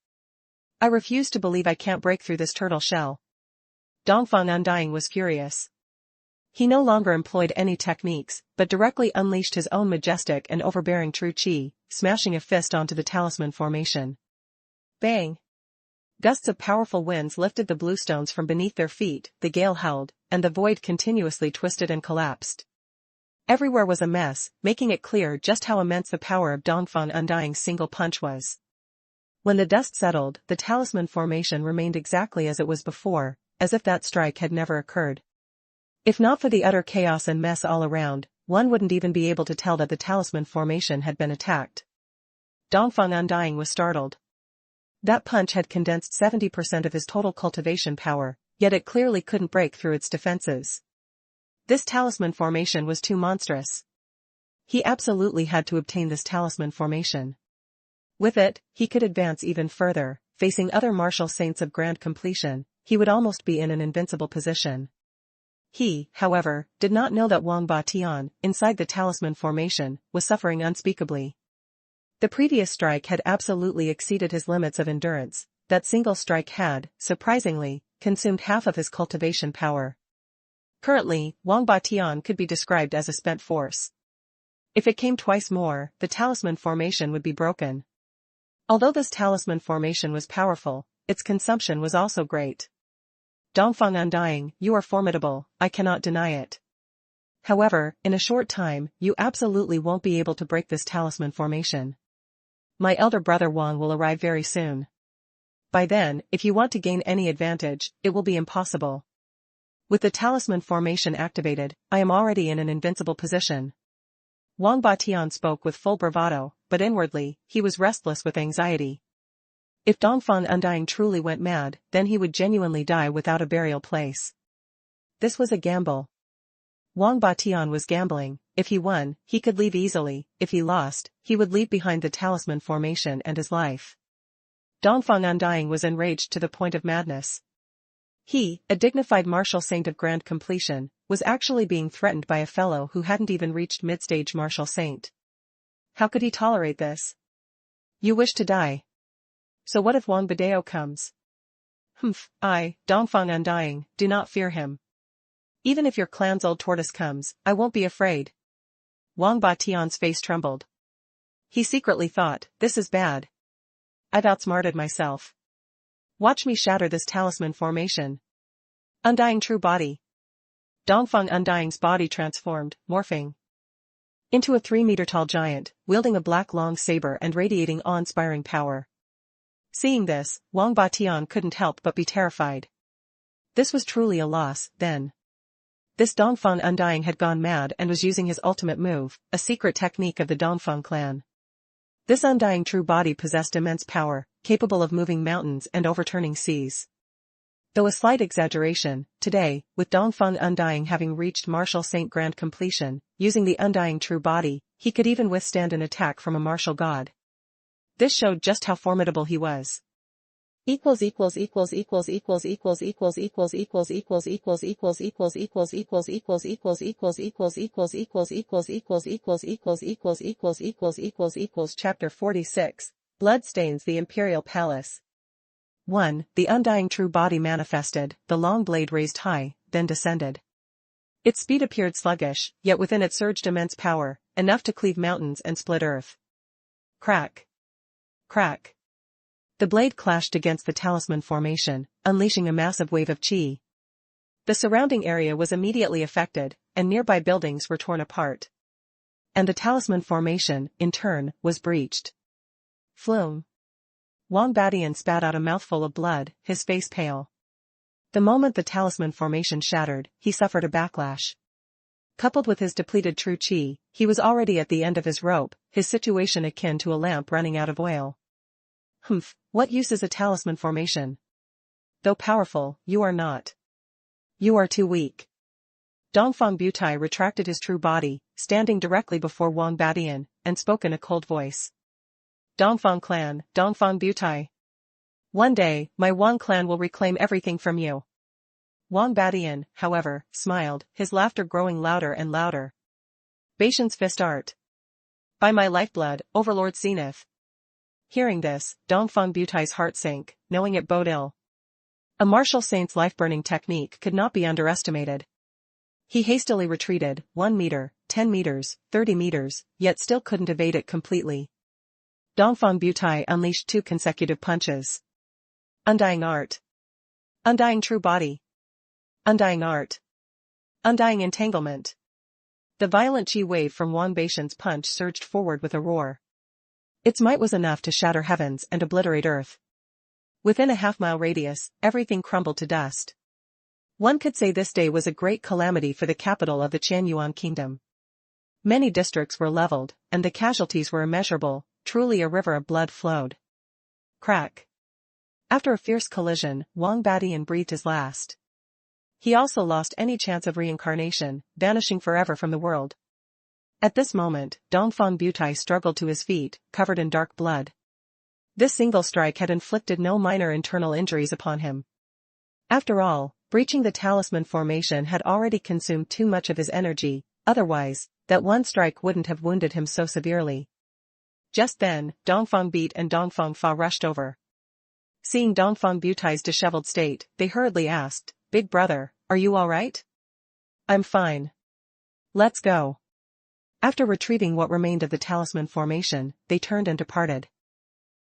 I refuse to believe I can't break through this turtle shell. Dongfang Undying was furious. He no longer employed any techniques, but directly unleashed his own majestic and overbearing true chi, smashing a fist onto the talisman formation. Bang! Gusts of powerful winds lifted the bluestones from beneath their feet, the gale howled, and the void continuously twisted and collapsed. Everywhere was a mess, making it clear just how immense the power of Dongfang Undying's single punch was. When the dust settled, the talisman formation remained exactly as it was before, as if that strike had never occurred. If not for the utter chaos and mess all around, one wouldn't even be able to tell that the talisman formation had been attacked. Dongfang Undying was startled. That punch had condensed 70% of his total cultivation power, yet it clearly couldn't break through its defenses. This talisman formation was too monstrous. He absolutely had to obtain this talisman formation. With it, he could advance even further, facing other martial saints of grand completion, he would almost be in an invincible position. He, however, did not know that Wang Batian, inside the talisman formation, was suffering unspeakably. The previous strike had absolutely exceeded his limits of endurance, that single strike had, surprisingly, consumed half of his cultivation power. Currently, Wang Batian could be described as a spent force. If it came twice more, the talisman formation would be broken. Although this talisman formation was powerful, its consumption was also great. Dongfang Undying, you are formidable, I cannot deny it. However, in a short time, you absolutely won't be able to break this talisman formation. My elder brother Wang will arrive very soon. By then, if you want to gain any advantage, it will be impossible. With the talisman formation activated, I am already in an invincible position. Wang Batian spoke with full bravado, but inwardly, he was restless with anxiety. If Dongfang Undying truly went mad, then he would genuinely die without a burial place. This was a gamble. Wang Batian was gambling, if he won, he could leave easily; if he lost, he would leave behind the talisman formation and his life. Dongfang Undying was enraged to the point of madness. He, a dignified martial saint of grand completion, was actually being threatened by a fellow who hadn't even reached mid-stage martial saint. How could he tolerate this? You wish to die. So what if Wang Badao comes? Humph, I, Dongfang Undying, do not fear him. Even if your clan's old tortoise comes, I won't be afraid. Wang Batian's face trembled. He secretly thought, this is bad. I've outsmarted myself. Watch me shatter this talisman formation. Undying true body. Dongfang Undying's body transformed, morphing into a 3-meter-tall giant, wielding a black long saber and radiating awe-inspiring power. Seeing this, Wang Batian couldn't help but be terrified. This was truly a loss, then. This Dongfang Undying had gone mad and was using his ultimate move, a secret technique of the Dongfang clan. This undying true body possessed immense power, capable of moving mountains and overturning seas. Though a slight exaggeration, today, with Dongfang Undying having reached martial saint grand completion, using the undying true body, he could even withstand an attack from a martial god. This showed just how formidable he was. Chapter 46 Bloodstains the Imperial Palace. 1. The undying true body manifested, the long blade raised high, then descended. Its speed appeared sluggish, yet within it surged immense power, enough to cleave mountains and split earth. Crack. Crack. The blade clashed against the talisman formation, unleashing a massive wave of chi. The surrounding area was immediately affected, and nearby buildings were torn apart. And the talisman formation, in turn, was breached. Flume. Wang Badian spat out a mouthful of blood, his face pale. The moment the talisman formation shattered, he suffered a backlash. Coupled with his depleted true chi, he was already at the end of his rope, his situation akin to a lamp running out of oil. Humph, what use is a talisman formation? Though powerful, you are not. You are too weak. Dongfang Butai retracted his true body, standing directly before Wang Badian, and spoke in a cold voice. Dongfang clan, Dongfang Butai. One day, my Wang clan will reclaim everything from you. Wang Badian, however, smiled, his laughter growing louder and louder. Baishan's fist art. By my lifeblood, Overlord Zenith. Hearing this, Dongfang Butai's heart sank, knowing it bode ill. A martial saint's life-burning technique could not be underestimated. He hastily retreated, 1 meter, 10 meters, 30 meters, yet still couldn't evade it completely. Dongfang Butai unleashed 2 consecutive punches. Undying art. Undying true body. Undying art. Undying entanglement. The violent chi wave from Wang Baishan's punch surged forward with a roar. Its might was enough to shatter heavens and obliterate earth. Within a half-mile radius, everything crumbled to dust. One could say this day was a great calamity for the capital of the Qianyuan kingdom. Many districts were leveled, and the casualties were immeasurable, truly a river of blood flowed. Crack. After a fierce collision, Wang Badian breathed his last. He also lost any chance of reincarnation, vanishing forever from the world. At this moment, Dongfang Butai struggled to his feet, covered in dark blood. This single strike had inflicted no minor internal injuries upon him. After all, breaching the talisman formation had already consumed too much of his energy, otherwise, that one strike wouldn't have wounded him so severely. Just then, Dongfang Beat and Dongfang Fa rushed over. Seeing Dongfang Butai's disheveled state, they hurriedly asked, "Big brother, are you all right?" "I'm fine. Let's go." After retrieving what remained of the talisman formation, they turned and departed.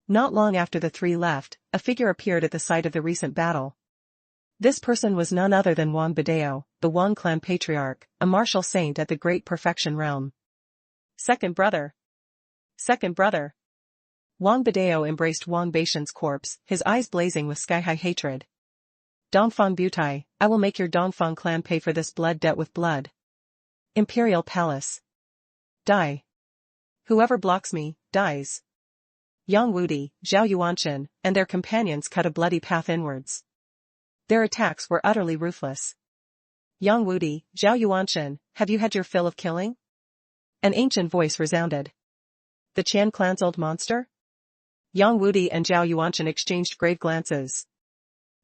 Not long after the 3 left, a figure appeared at the site of the recent battle. This person was none other than Wang Badao, the Wang clan patriarch, a martial saint at the Great Perfection realm. Second brother. Second brother. Wang Badao embraced Wang Baishan's corpse, his eyes blazing with sky-high hatred. Dongfang Butai, I will make your Dongfang clan pay for this blood debt with blood. Imperial Palace. Die. Whoever blocks me, dies. Yang Wudi, Zhao Yuanshan, and their companions cut a bloody path inwards. Their attacks were utterly ruthless. Yang Wudi, Zhao Yuanshan, have you had your fill of killing? An ancient voice resounded. The Chan clan's old monster? Yang Wudi and Zhao Yuanshan exchanged grave glances.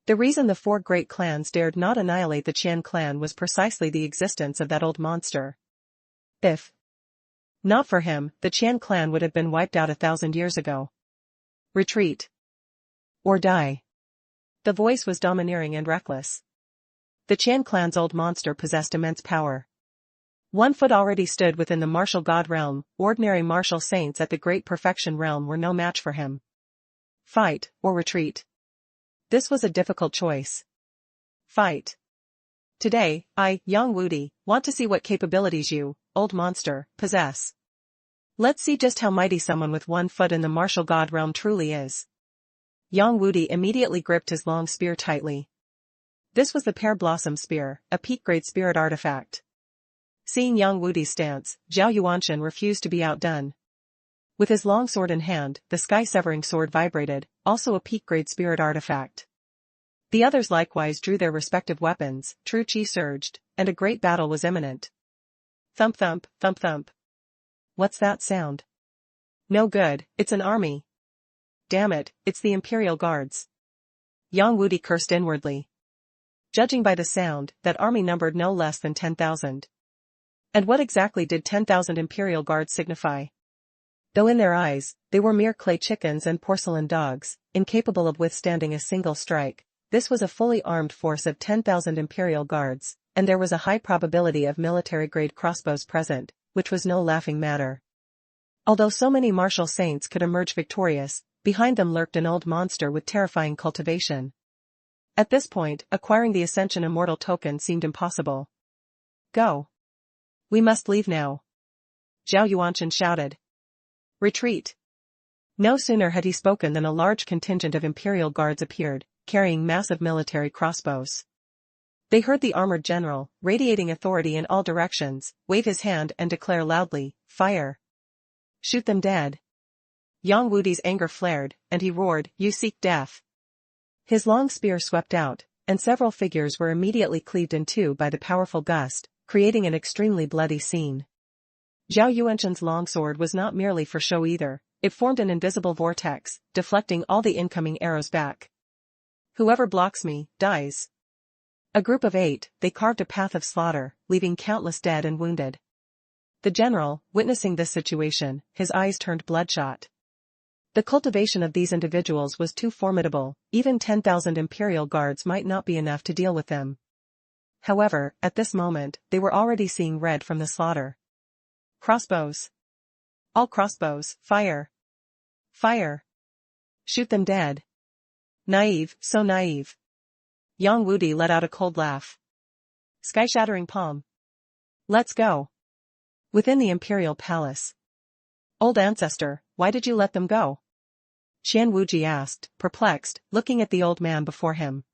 The reason the four great clans dared not annihilate the Chan clan was precisely the existence of that old monster. If not for him, the Chan clan would have been wiped out 1,000 years ago. Retreat. Or die. The voice was domineering and reckless. The Chan clan's old monster possessed immense power. 1 foot already stood within the martial god realm. Ordinary martial saints at the great perfection realm were no match for him. Fight, or retreat. This was a difficult choice. Fight. Today, I, Yang Wudi, want to see what capabilities you, old monster, possess. Let's see just how mighty someone with 1 foot in the martial god realm truly is. Yang Wudi immediately gripped his long spear tightly. This was the Pear Blossom Spear, a peak-grade spirit artifact. Seeing Yang Wudi's stance, Zhao Yuanshan refused to be outdone. With his long sword in hand, the sky-severing sword vibrated, also a peak-grade spirit artifact. The others likewise drew their respective weapons, true chi surged, and a great battle was imminent. Thump thump, thump thump. What's that sound? No good, it's an army. Damn it, it's the Imperial Guards. Yang Wudi cursed inwardly. Judging by the sound, that army numbered no less than 10,000. And what exactly did 10,000 Imperial Guards signify? Though in their eyes, they were mere clay chickens and porcelain dogs, incapable of withstanding a single strike, this was a fully armed force of 10,000 Imperial Guards, and there was a high probability of military-grade crossbows present, which was no laughing matter. Although so many martial saints could emerge victorious, behind them lurked an old monster with terrifying cultivation. At this point, acquiring the Ascension Immortal token seemed impossible. Go. We must leave now. Zhao Yuanshan shouted. Retreat. No sooner had he spoken than a large contingent of Imperial Guards appeared, carrying massive military crossbows. They heard the armored general, radiating authority in all directions, wave his hand and declare loudly, fire. Shoot them dead. Yang Wudi's anger flared, and he roared, you seek death. His long spear swept out, and several figures were immediately cleaved in two by the powerful gust, creating an extremely bloody scene. Zhao Yuanshan's longsword was not merely for show either, it formed an invisible vortex, deflecting all the incoming arrows back. Whoever blocks me, dies. A group of 8, they carved a path of slaughter, leaving countless dead and wounded. The general, witnessing this situation, his eyes turned bloodshot. The cultivation of these individuals was too formidable, even 10,000 Imperial Guards might not be enough to deal with them. However, at this moment, they were already seeing red from the slaughter. Crossbows. All crossbows, fire. Fire. Shoot them dead. Naive, so naive. Yang Wudi let out a cold laugh. Sky-shattering palm. Let's go. Within the Imperial Palace. Old ancestor, why did you let them go? Qian Wuji asked, perplexed, looking at the old man before him.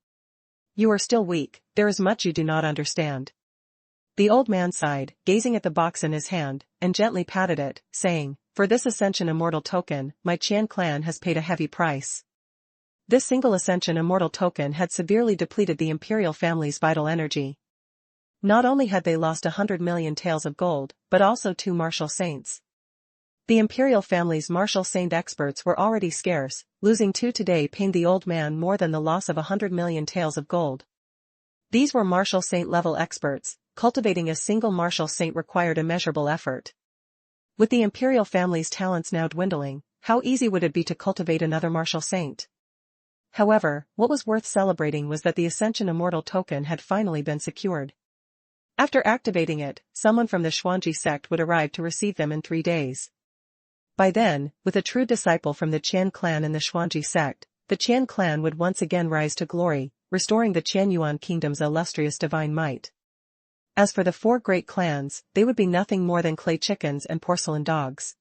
You are still weak, there is much you do not understand. The old man sighed, gazing at the box in his hand, and gently patted it, saying, for this Ascension Immortal token, my Chan clan has paid a heavy price. This single Ascension Immortal token had severely depleted the Imperial family's vital energy. Not only had they lost 100 million taels of gold, but also 2 martial saints. The Imperial family's martial saint experts were already scarce, losing 2 today pained the old man more than the loss of 100 million taels of gold. These were martial saint level experts, cultivating a single martial saint required immeasurable effort. With the Imperial family's talents now dwindling, how easy would it be to cultivate another martial saint? However, what was worth celebrating was that the Ascension Immortal token had finally been secured. After activating it, someone from the Xuanji sect would arrive to receive them in 3 days. By then, with a true disciple from the Chan clan and the Xuanji sect, the Chan clan would once again rise to glory, restoring the Chan Yuan kingdom's illustrious divine might. As for the 4 great clans, they would be nothing more than clay chickens and porcelain dogs.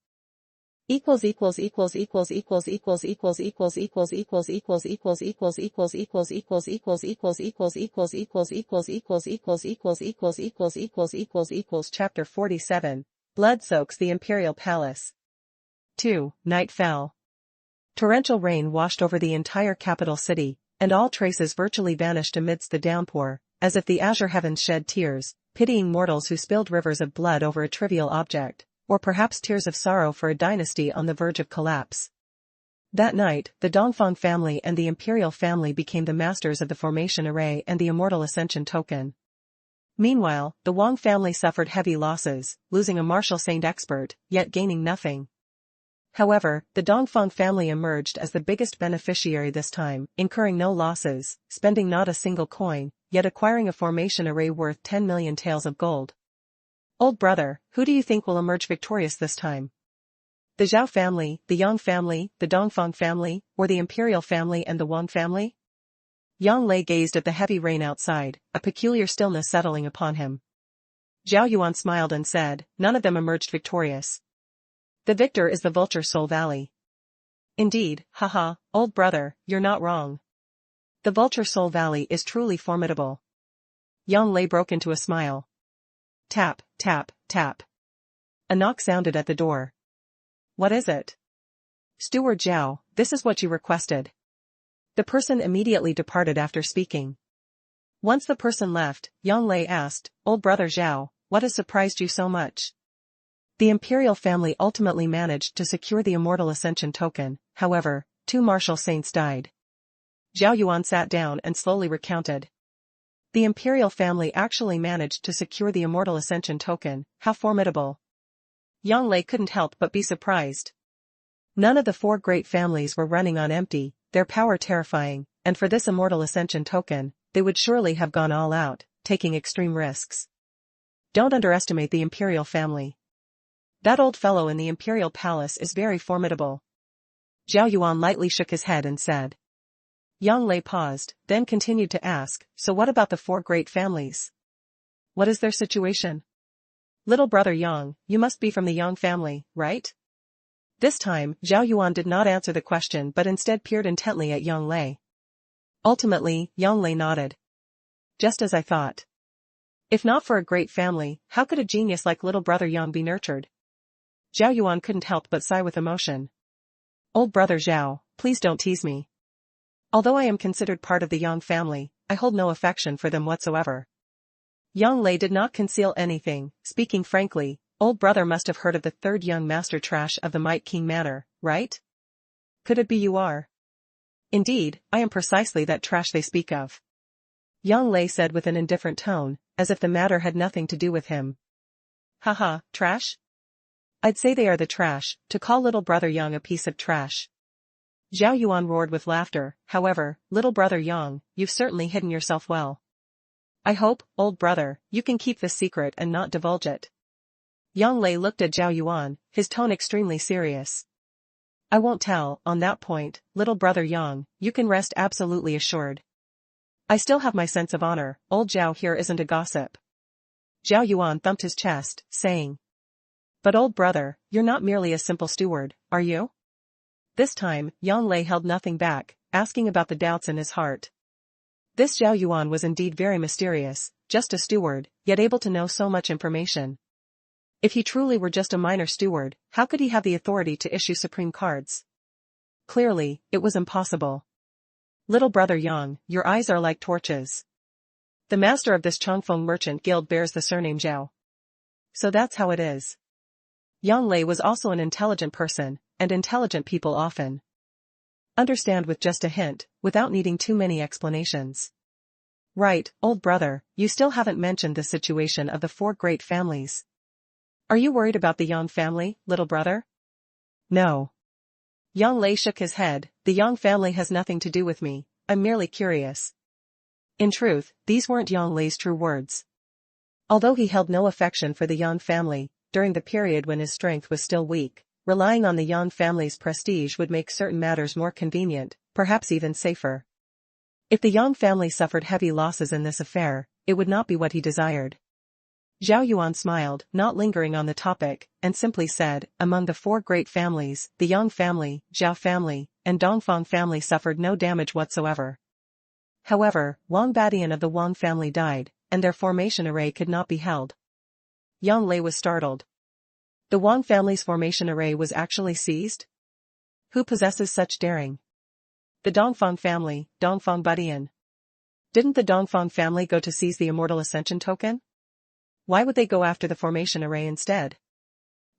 Chapter 47. Blood soaks the Imperial Palace. 2. Night fell. Torrential rain washed over the entire capital city, and all traces virtually vanished amidst the downpour, as if the azure heavens shed tears, pitying mortals who spilled rivers of blood over a trivial object, or perhaps tears of sorrow for a dynasty on the verge of collapse. That night, the Dongfang family and the imperial family became the masters of the formation array and the immortal ascension token. Meanwhile, the Wang family suffered heavy losses, losing a martial saint expert, yet gaining nothing. However, the Dongfang family emerged as the biggest beneficiary this time, incurring no losses, spending not a single coin, yet acquiring a formation array worth 10 million taels of gold. Old brother, who do you think will emerge victorious this time? The Zhao family, the Yang family, the Dongfang family, or the imperial family and the Wang family? Yang Lei gazed at the heavy rain outside, a peculiar stillness settling upon him. Zhao Yuan smiled and said, none of them emerged victorious. The victor is the Vulture Soul Valley. Indeed, haha, old brother, you're not wrong. The Vulture Soul Valley is truly formidable. Yang Lei broke into a smile. Tap, tap, tap. A knock sounded at the door. What is it? Steward Zhao, this is what you requested. The person immediately departed after speaking. Once the person left, Yang Lei asked, Old brother Zhao, what has surprised you so much? The imperial family ultimately managed to secure the immortal ascension token, however, 2 martial saints died. Zhao Yuan sat down and slowly recounted. The imperial family actually managed to secure the immortal ascension token, how formidable. Yang Lei couldn't help but be surprised. None of the 4 great families were running on empty, their power terrifying, and for this immortal ascension token, they would surely have gone all out, taking extreme risks. Don't underestimate the imperial family. That old fellow in the imperial palace is very formidable. Zhao Yuan lightly shook his head and said. Yang Lei paused, then continued to ask, so what about the 4 great families? What is their situation? Little brother Yang, you must be from the Yang family, right? This time, Zhao Yuan did not answer the question but instead peered intently at Yang Lei. Ultimately, Yang Lei nodded. Just as I thought. If not for a great family, how could a genius like little brother Yang be nurtured? Zhao Yuan couldn't help but sigh with emotion. Old brother Zhao, please don't tease me. Although I am considered part of the Yang family, I hold no affection for them whatsoever. Yang Lei did not conceal anything, speaking frankly, old brother must have heard of the 3rd young master trash of the Might King Manor, right? Could it be you are? Indeed, I am precisely that trash they speak of. Yang Lei said with an indifferent tone, as if the matter had nothing to do with him. Haha, trash? I'd say they are the trash, to call little brother Yang a piece of trash. Zhao Yuan roared with laughter, however, little brother Yang, you've certainly hidden yourself well. I hope, old brother, you can keep this secret and not divulge it. Yang Lei looked at Zhao Yuan, his tone extremely serious. I won't tell, on that point, little brother Yang, you can rest absolutely assured. I still have my sense of honor, old Zhao here isn't a gossip. Zhao Yuan thumped his chest, saying. But old brother, you're not merely a simple steward, are you? This time, Yang Lei held nothing back, asking about the doubts in his heart. This Zhao Yuan was indeed very mysterious, just a steward, yet able to know so much information. If he truly were just a minor steward, how could he have the authority to issue supreme cards? Clearly, it was impossible. Little brother Yang, your eyes are like torches. The master of this Chongfeng merchant guild bears the surname Zhao. So that's how it is. Yang Lei was also an intelligent person, and intelligent people often understand with just a hint, without needing too many explanations. Right, old brother, you still haven't mentioned the situation of the 4 great families. Are you worried about the Yang family, little brother? No. Yang Lei shook his head, the Yang family has nothing to do with me, I'm merely curious. In truth, these weren't Yang Lei's true words. Although he held no affection for the Yang family, during the period when his strength was still weak, relying on the Yang family's prestige would make certain matters more convenient, perhaps even safer. If the Yang family suffered heavy losses in this affair, it would not be what he desired. Zhao Yuan smiled, not lingering on the topic, and simply said, among the 4 great families, the Yang family, Zhao family, and Dongfang family suffered no damage whatsoever. However, Wang Badian of the Wang family died, and their formation array could not be held. Yang Lei was startled. The Wang family's formation array was actually seized? Who possesses such daring? The Dongfang family, Dongfang Badian. Didn't the Dongfang family go to seize the immortal ascension token? Why would they go after the formation array instead?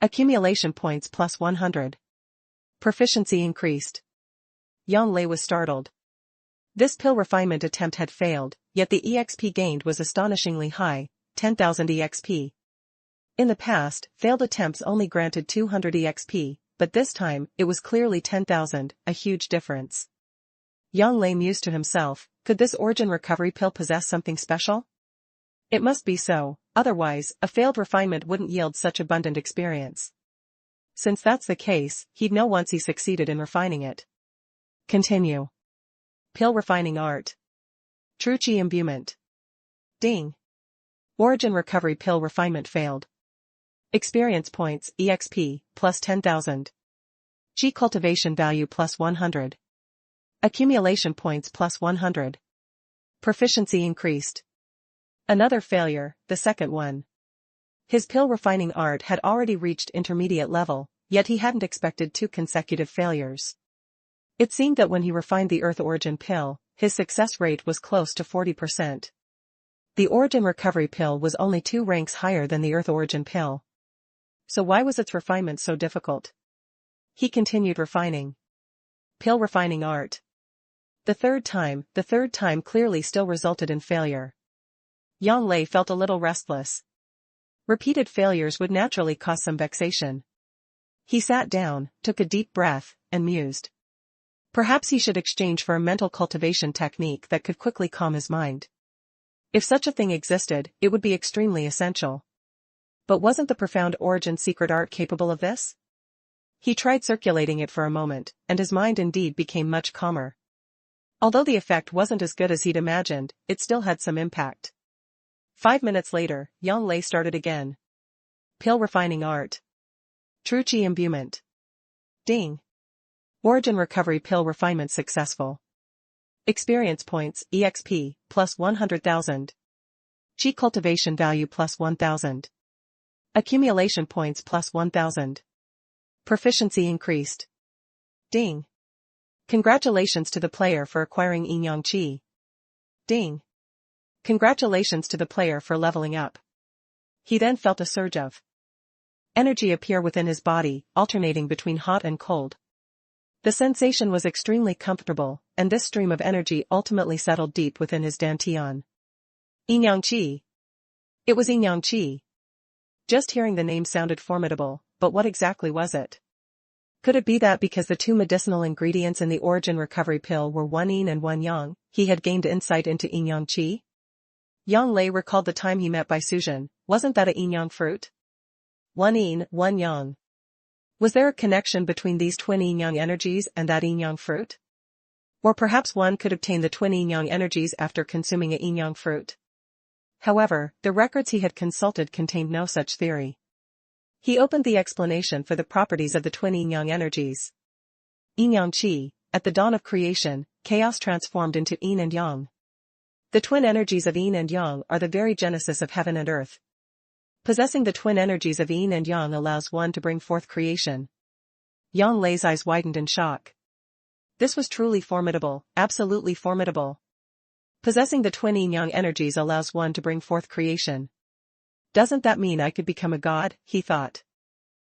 Accumulation points plus 100. Proficiency increased. Yang Lei was startled. This pill refinement attempt had failed, yet the EXP gained was astonishingly high, 10,000 EXP. In the past, failed attempts only granted 200 EXP, but this time, it was clearly 10,000, a huge difference. Yang Lei mused to himself, could this origin recovery pill possess something special? It must be so, otherwise, a failed refinement wouldn't yield such abundant experience. Since that's the case, he'd know once he succeeded in refining it. Continue. Pill refining art. True Qi imbuement. Ding. Origin recovery pill refinement failed. Experience points, EXP, plus 10,000. Qi cultivation value plus 100. Accumulation points plus 100. Proficiency increased. Another failure, the second one. His pill refining art had already reached intermediate level, yet he hadn't expected 2 consecutive failures. It seemed that when he refined the Earth Origin pill, his success rate was close to 40%. The Origin Recovery pill was only 2 ranks higher than the Earth Origin pill. So why was its refinement so difficult? He continued refining. Pill refining art. The third time clearly still resulted in failure. Yang Lei felt a little restless. Repeated failures would naturally cause some vexation. He sat down, took a deep breath, and mused. Perhaps he should exchange for a mental cultivation technique that could quickly calm his mind. If such a thing existed, it would be extremely essential. But wasn't the profound origin secret art capable of this? He tried circulating it for a moment, and his mind indeed became much calmer. Although the effect wasn't as good as he'd imagined, it still had some impact. 5 minutes later, Yang Lei started again. Pill refining art. True Qi imbuement. Ding. Origin recovery pill refinement successful. Experience points, EXP, plus 100,000. Qi cultivation value plus 1,000. Accumulation points plus 1,000. Proficiency increased. Ding. Congratulations to the player for acquiring Yin Yang Qi. Ding. Congratulations to the player for leveling up. He then felt a surge of energy appear within his body, alternating between hot and cold. The sensation was extremely comfortable, and this stream of energy ultimately settled deep within his dantian. Yin Yang Qi. It was Yin Yang Qi. Just hearing the name sounded formidable, but what exactly was it? Could it be that because the 2 medicinal ingredients in the origin recovery pill were 1 yin and 1 yang, he had gained insight into Yin Yang Qi? Yang Lei recalled the time he met Bai Suzhen. Wasn't that a yin yang fruit? 1 yin, 1 yang. Was there a connection between these twin yin yang energies and that yin yang fruit? Or perhaps one could obtain the twin yin yang energies after consuming a yin yang fruit. However, the records he had consulted contained no such theory. He opened the explanation for the properties of the twin yin yang energies. Yin Yang Qi, at the dawn of creation, chaos transformed into yin and yang. The twin energies of yin and yang are the very genesis of heaven and earth. Possessing the twin energies of yin and yang allows one to bring forth creation. Yang Lei's eyes widened in shock. This was truly formidable, absolutely formidable. Possessing the twin yin yang energies allows one to bring forth creation. Doesn't that mean I could become a god, he thought.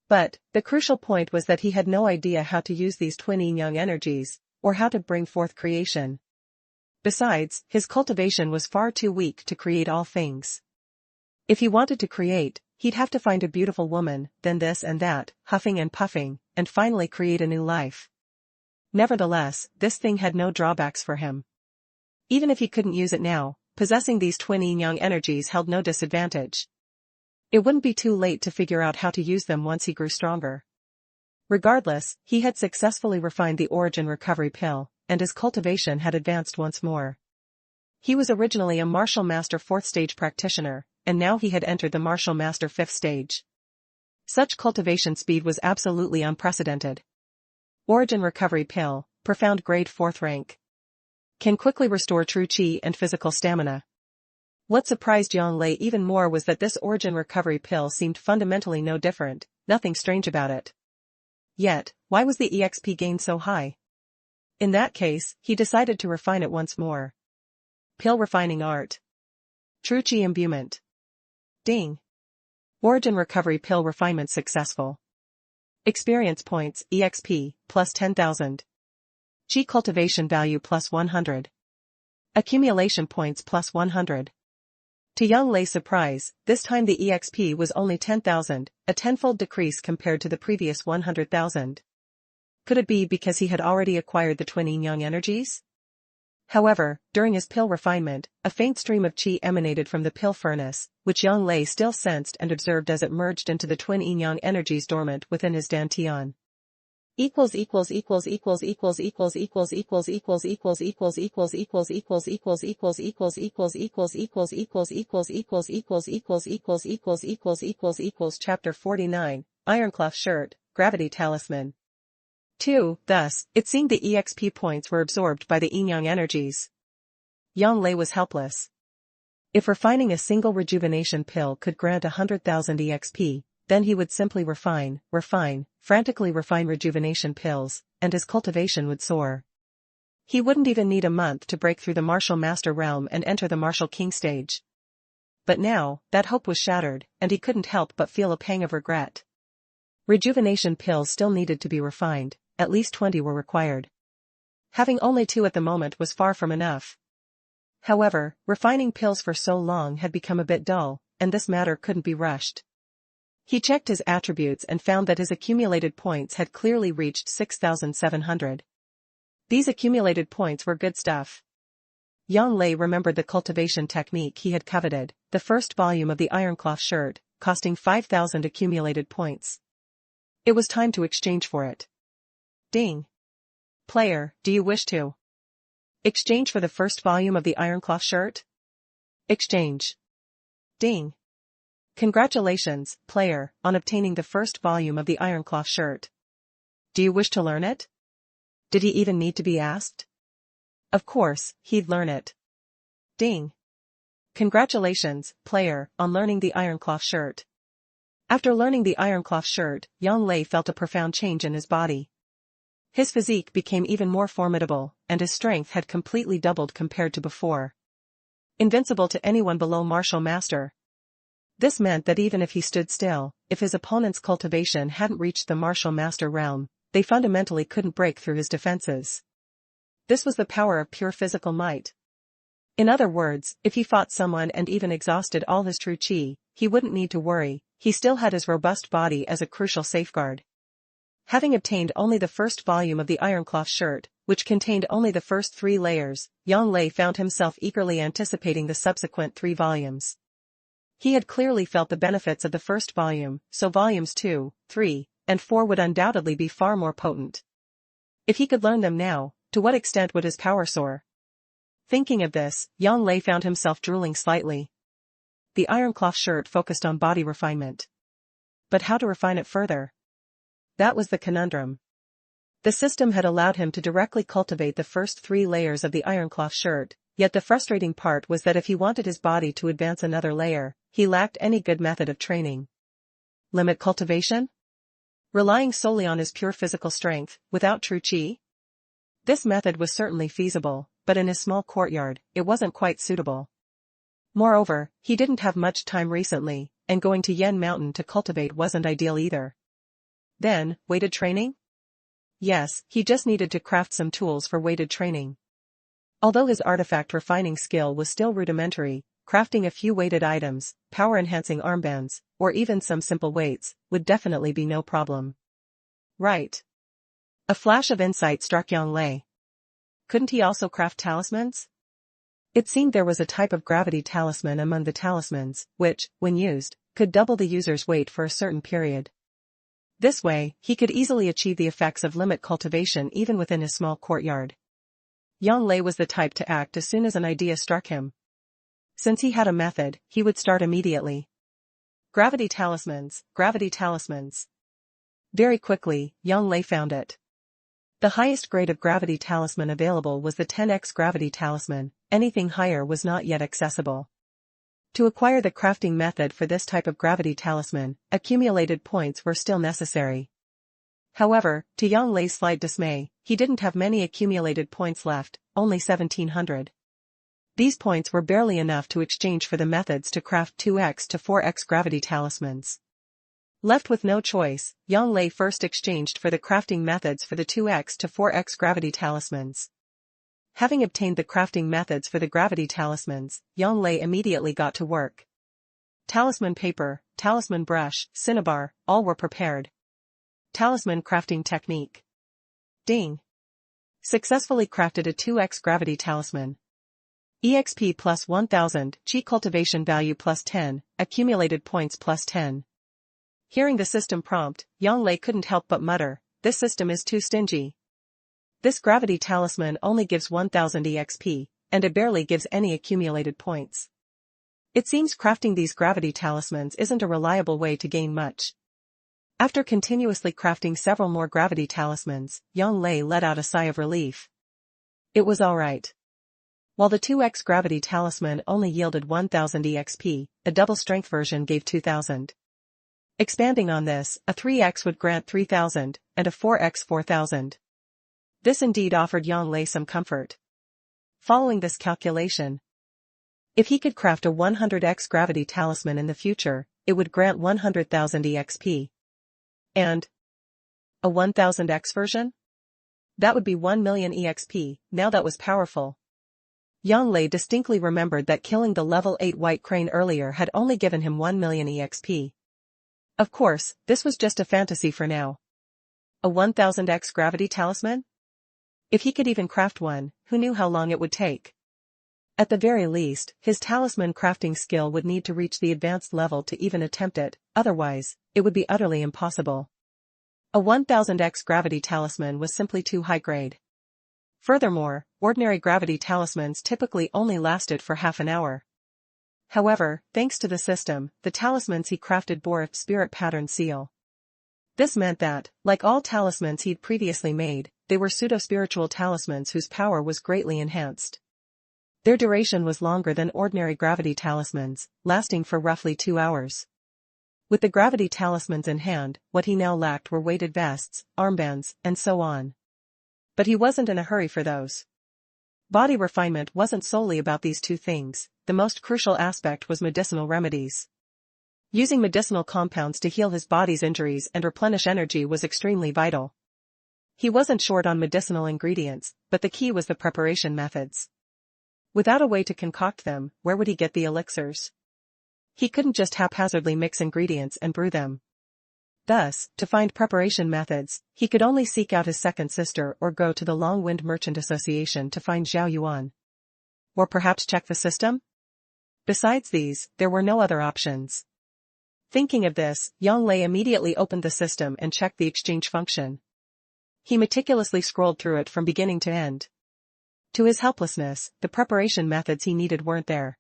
But, the crucial point was that he had no idea how to use these twin yin yang energies, or how to bring forth creation. Besides, his cultivation was far too weak to create all things. If he wanted to create, he'd have to find a beautiful woman, then this and that, huffing and puffing, and finally create a new life. Nevertheless, this thing had no drawbacks for him. Even if he couldn't use it now, possessing these twin yin yang energies held no disadvantage. It wouldn't be too late to figure out how to use them once he grew stronger. Regardless, he had successfully refined the origin recovery pill, and his cultivation had advanced once more. He was originally a martial master 4th stage practitioner, and now he had entered the martial master 5th stage. Such cultivation speed was absolutely unprecedented. Origin recovery pill, profound grade 4th rank. Can quickly restore true qi and physical stamina. What surprised Yang Lei even more was that this origin recovery pill seemed fundamentally no different, nothing strange about it. Yet, why was the EXP gain so high? In that case, he decided to refine it once more. Pill refining art. True Qi imbuement. Ding. Origin recovery pill refinement successful. Experience points, EXP, plus 10,000. Chi cultivation value plus 100. Accumulation points plus 100. To Young Lei's surprise, this time the EXP was only 10,000, a tenfold decrease compared to the previous 100,000. Could it be because he had already acquired the twin yin-yang energies? However, during his pill refinement, a faint stream of qi emanated from the pill furnace, which Young Lei still sensed and observed as it merged into the twin yin-yang energies dormant within his dantian. Chapter 49, Ironcloth Shirt, Gravity Talisman. 2. Thus, it seemed the EXP points were absorbed by the yin-yang energies. Yang Lei was helpless. If refining a single rejuvenation pill could grant 100,000 EXP, then he would simply frantically refine rejuvenation pills, and his cultivation would soar. He wouldn't even need a month to break through the martial master realm and enter the martial king stage. But now, that hope was shattered, and he couldn't help but feel a pang of regret. Rejuvenation pills still needed to be refined. At least 20 were required. Having only 2 at the moment was far from enough. However, refining pills for so long had become a bit dull, and this matter couldn't be rushed. He checked his attributes and found that his accumulated points had clearly reached 6,700. These accumulated points were good stuff. Yang Lei remembered the cultivation technique he had coveted, the first volume of the Ironcloth Shirt, costing 5,000 accumulated points. It was time to exchange for it. Ding. Player, do you wish to exchange for the first volume of the Ironcloth Shirt? Exchange. Ding. Congratulations, player, on obtaining the first volume of the Ironcloth Shirt. Do you wish to learn it? Did he even need to be asked? Of course, he'd learn it. Ding. Congratulations, player, on learning the Ironcloth Shirt. After learning the Ironcloth Shirt, Yang Lei felt a profound change in his body. His physique became even more formidable, and his strength had completely doubled compared to before. Invincible to anyone below Martial Master. This meant that even if he stood still, if his opponent's cultivation hadn't reached the Martial Master realm, they fundamentally couldn't break through his defenses. This was the power of pure physical might. In other words, if he fought someone and even exhausted all his true qi, he wouldn't need to worry, he still had his robust body as a crucial safeguard. Having obtained only the first volume of the Ironcloth Shirt, which contained only the first 3 layers, Yang Lei found himself eagerly anticipating the subsequent 3 volumes. He had clearly felt the benefits of the first volume, so volumes 2, 3, and 4 would undoubtedly be far more potent. If he could learn them now, to what extent would his power soar? Thinking of this, Yang Lei found himself drooling slightly. The Ironcloth Shirt focused on body refinement. But how to refine it further? That was the conundrum. The system had allowed him to directly cultivate the first 3 layers of the Ironcloth Shirt, yet the frustrating part was that if he wanted his body to advance another layer, he lacked any good method of training. Limit cultivation? Relying solely on his pure physical strength, without true qi? This method was certainly feasible, but in his small courtyard, it wasn't quite suitable. Moreover, he didn't have much time recently, and going to Yen Mountain to cultivate wasn't ideal either. Then, weighted training? Yes, he just needed to craft some tools for weighted training. Although his artifact refining skill was still rudimentary, crafting a few weighted items, power-enhancing armbands, or even some simple weights, would definitely be no problem. Right. A flash of insight struck Yang Lei. Couldn't he also craft talismans? It seemed there was a type of gravity talisman among the talismans, which, when used, could double the user's weight for a certain period. This way, he could easily achieve the effects of limit cultivation even within his small courtyard. Yang Lei was the type to act as soon as an idea struck him. Since he had a method, he would start immediately. Gravity talismans, gravity talismans. Very quickly, Yang Lei found it. The highest grade of gravity talisman available was the 10x gravity talisman, anything higher was not yet accessible. To acquire the crafting method for this type of gravity talisman, accumulated points were still necessary. However, to Yang Lei's slight dismay, he didn't have many accumulated points left, only 1,700. These points were barely enough to exchange for the methods to craft 2x to 4x gravity talismans. Left with no choice, Yang Lei first exchanged for the crafting methods for the 2x to 4x gravity talismans. Having obtained the crafting methods for the gravity talismans, Yang Lei immediately got to work. Talisman paper, talisman brush, cinnabar, all were prepared. Talisman crafting technique. Ding. Successfully crafted a 2x gravity talisman. EXP plus 1000, Chi cultivation value plus 10, accumulated points plus 10. Hearing the system prompt, Yang Lei couldn't help but mutter, this system is too stingy. This gravity talisman only gives 1000 EXP, and it barely gives any accumulated points. It seems crafting these gravity talismans isn't a reliable way to gain much. After continuously crafting several more gravity talismans, Yang Lei let out a sigh of relief. It was alright. While the 2x gravity talisman only yielded 1000 EXP, a double strength version gave 2000. Expanding on this, a 3x would grant 3000, and a 4x 4000. This indeed offered Yang Lei some comfort. Following this calculation, if he could craft a 100x gravity talisman in the future, it would grant 100,000 EXP. And a 1000x version? That would be 1 million EXP, now that was powerful. Yang Lei distinctly remembered that killing the level 8 white crane earlier had only given him 1 million EXP. Of course, this was just a fantasy for now. A 1000x gravity talisman? If he could even craft one, who knew how long it would take? At the very least, his talisman crafting skill would need to reach the advanced level to even attempt it, otherwise, it would be utterly impossible. A 1000x gravity talisman was simply too high grade. Furthermore, ordinary gravity talismans typically only lasted for half an hour. However, thanks to the system, the talismans he crafted bore a spirit pattern seal. This meant that, like all talismans he'd previously made, they were pseudo-spiritual talismans whose power was greatly enhanced. Their duration was longer than ordinary gravity talismans, lasting for roughly 2 hours. With the gravity talismans in hand, what he now lacked were weighted vests, armbands, and so on. But he wasn't in a hurry for those. Body refinement wasn't solely about these two things, the most crucial aspect was medicinal remedies. Using medicinal compounds to heal his body's injuries and replenish energy was extremely vital. He wasn't short on medicinal ingredients, but the key was the preparation methods. Without a way to concoct them, where would he get the elixirs? He couldn't just haphazardly mix ingredients and brew them. Thus, to find preparation methods, he could only seek out his second sister or go to the Long Wind Merchant Association to find Zhao Yuan. Or perhaps check the system? Besides these, there were no other options. Thinking of this, Yang Lei immediately opened the system and checked the exchange function. He meticulously scrolled through it from beginning to end. To his helplessness, the preparation methods he needed weren't there.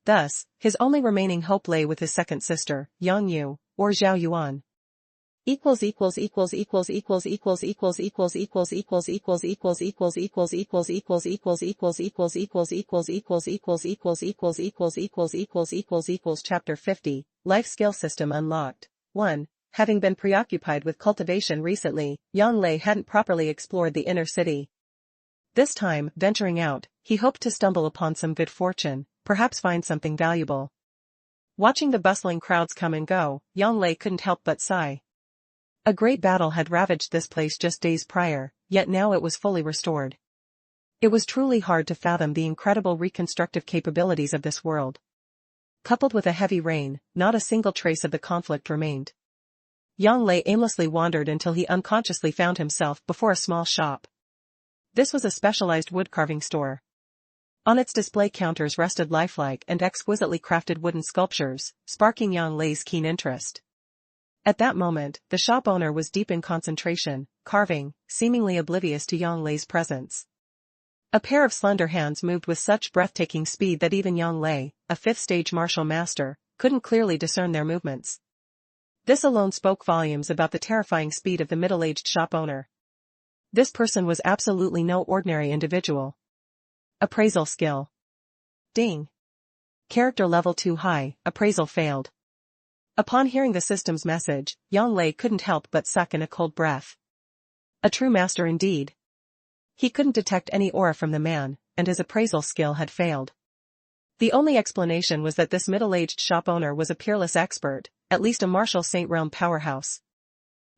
Thus, his only remaining hope lay with his second sister, Yang Yu, or Zhao Yuan. Chapter 50 Life Skill System Unlocked 1. Having been preoccupied with cultivation recently, Yang Lei hadn't properly explored the inner city. This time, venturing out, he hoped to stumble upon some good fortune, perhaps find something valuable. Watching the bustling crowds come and go, Yang Lei couldn't help but sigh. A great battle had ravaged this place just days prior, yet now it was fully restored. It was truly hard to fathom the incredible reconstructive capabilities of this world. Coupled with a heavy rain, not a single trace of the conflict remained. Yang Lei aimlessly wandered until he unconsciously found himself before a small shop. This was a specialized woodcarving store. On its display counters rested lifelike and exquisitely crafted wooden sculptures, sparking Yang Lei's keen interest. At that moment, the shop owner was deep in concentration, carving, seemingly oblivious to Yang Lei's presence. A pair of slender hands moved with such breathtaking speed that even Yang Lei, a fifth-stage martial master, couldn't clearly discern their movements. This alone spoke volumes about the terrifying speed of the middle-aged shop owner. This person was absolutely no ordinary individual. Appraisal skill. Ding. Character level too high, appraisal failed. Upon hearing the system's message, Yang Lei couldn't help but suck in a cold breath. A true master indeed. He couldn't detect any aura from the man, and his appraisal skill had failed. The only explanation was that this middle-aged shop owner was a peerless expert, at least a martial Saint realm powerhouse.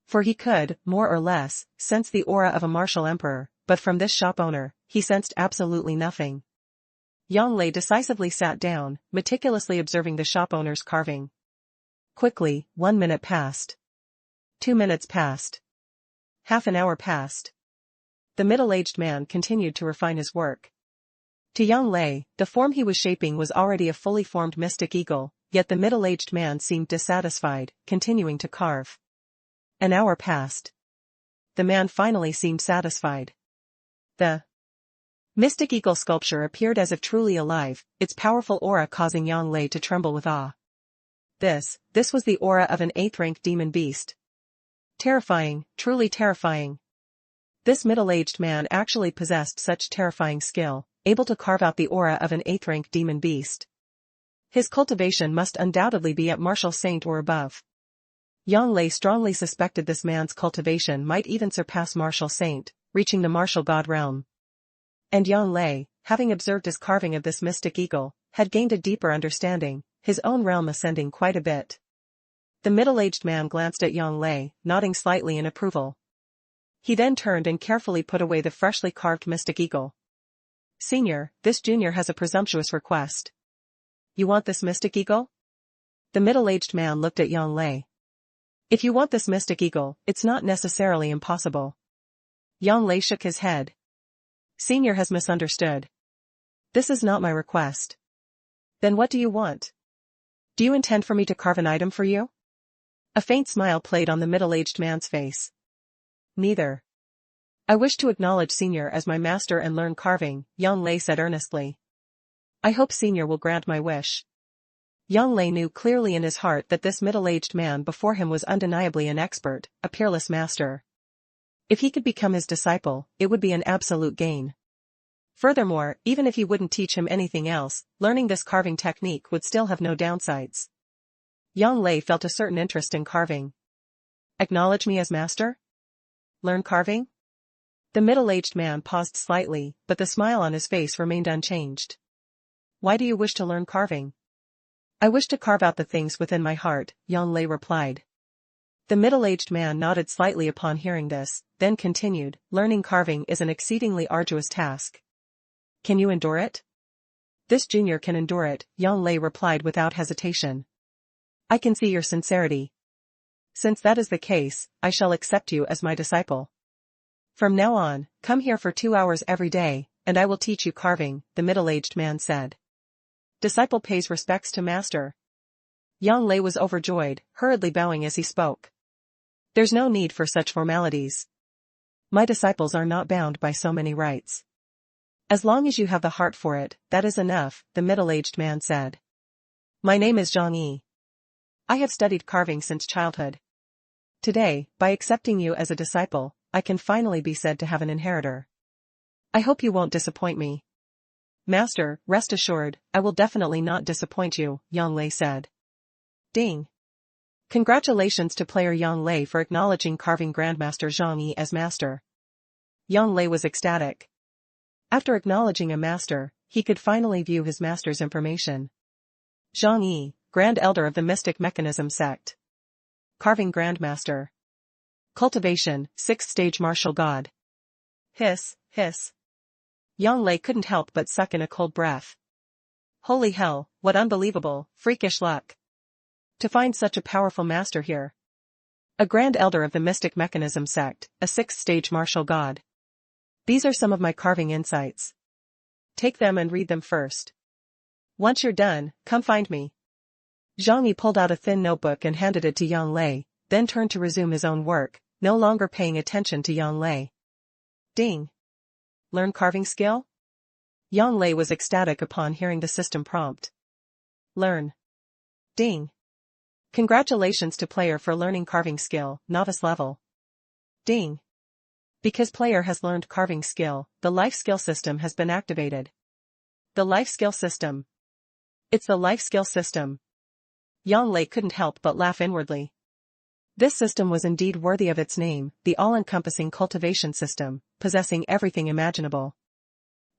For he could, more or less, sense the aura of a martial emperor, but from this shop owner, he sensed absolutely nothing. Yang Lei decisively sat down, meticulously observing the shop owner's carving. Quickly, 1 minute passed. 2 minutes passed. Half an hour passed. The middle-aged man continued to refine his work. To Yang Lei, the form he was shaping was already a fully formed mystic eagle, yet the middle-aged man seemed dissatisfied, continuing to carve. An hour passed. The man finally seemed satisfied. The mystic eagle sculpture appeared as if truly alive, its powerful aura causing Yang Lei to tremble with awe. This was the aura of an 8th-rank demon beast. Terrifying, truly terrifying. This middle-aged man actually possessed such terrifying skill, able to carve out the aura of an 8th-rank demon beast. His cultivation must undoubtedly be at martial saint or above. Yang Lei strongly suspected this man's cultivation might even surpass martial saint, reaching the martial god realm. And Yang Lei, having observed his carving of this mystic eagle, had gained a deeper understanding, his own realm ascending quite a bit. The middle-aged man glanced at Yang Lei, nodding slightly in approval. He then turned and carefully put away the freshly carved mystic eagle. "Senior, this junior has a presumptuous request." "You want this mystic eagle?" The middle-aged man looked at Yang Lei. "If you want this mystic eagle, it's not necessarily impossible." Yang Lei shook his head. "Senior has misunderstood. This is not my request." "Then what do you want? Do you intend for me to carve an item for you?" A faint smile played on the middle-aged man's face. "Neither. I wish to acknowledge Senior as my master and learn carving," Yang Lei said earnestly. "I hope Senior will grant my wish." Yang Lei knew clearly in his heart that this middle-aged man before him was undeniably an expert, a peerless master. If he could become his disciple, it would be an absolute gain. Furthermore, even if he wouldn't teach him anything else, learning this carving technique would still have no downsides. Yang Lei felt a certain interest in carving. "Acknowledge me as master? Learn carving?" The middle-aged man paused slightly, but the smile on his face remained unchanged. "Why do you wish to learn carving?" "I wish to carve out the things within my heart," Yang Lei replied. The middle-aged man nodded slightly upon hearing this, then continued, "Learning carving is an exceedingly arduous task. Can you endure it?" "This junior can endure it," Yang Lei replied without hesitation. "I can see your sincerity. Since that is the case, I shall accept you as my disciple. From now on, come here for 2 hours every day, and I will teach you carving," the middle-aged man said. "Disciple pays respects to master." Yang Lei was overjoyed, hurriedly bowing as he spoke. "There's no need for such formalities. My disciples are not bound by so many rites. As long as you have the heart for it, that is enough," the middle-aged man said. "My name is Zhang Yi. I have studied carving since childhood. Today, by accepting you as a disciple, I can finally be said to have an inheritor. I hope you won't disappoint me." "Master, rest assured, I will definitely not disappoint you," Yang Lei said. Ding. Congratulations to player Yang Lei for acknowledging carving Grandmaster Zhang Yi as master. Yang Lei was ecstatic. After acknowledging a master, he could finally view his master's information. Zhang Yi, Grand Elder of the Mystic Mechanism Sect. Carving Grandmaster. Cultivation, 6th Stage Martial God. Hiss, hiss. Yang Lei couldn't help but suck in a cold breath. Holy hell, what unbelievable, freakish luck. To find such a powerful master here. A Grand Elder of the Mystic Mechanism Sect, a 6th Stage Martial God. These are some of my carving insights. Take them and read them first. Once you're done, come find me. Zhang Yi pulled out a thin notebook and handed it to Yang Lei, then turned to resume his own work, no longer paying attention to Yang Lei. Ding. Learn carving skill? Yang Lei was ecstatic upon hearing the system prompt. Learn. Ding. Congratulations to player for learning carving skill, novice level. Ding. Because player has learned carving skill, the life skill system has been activated. The life skill system. It's the life skill system. Yang Lei couldn't help but laugh inwardly. This system was indeed worthy of its name, the all-encompassing cultivation system, possessing everything imaginable.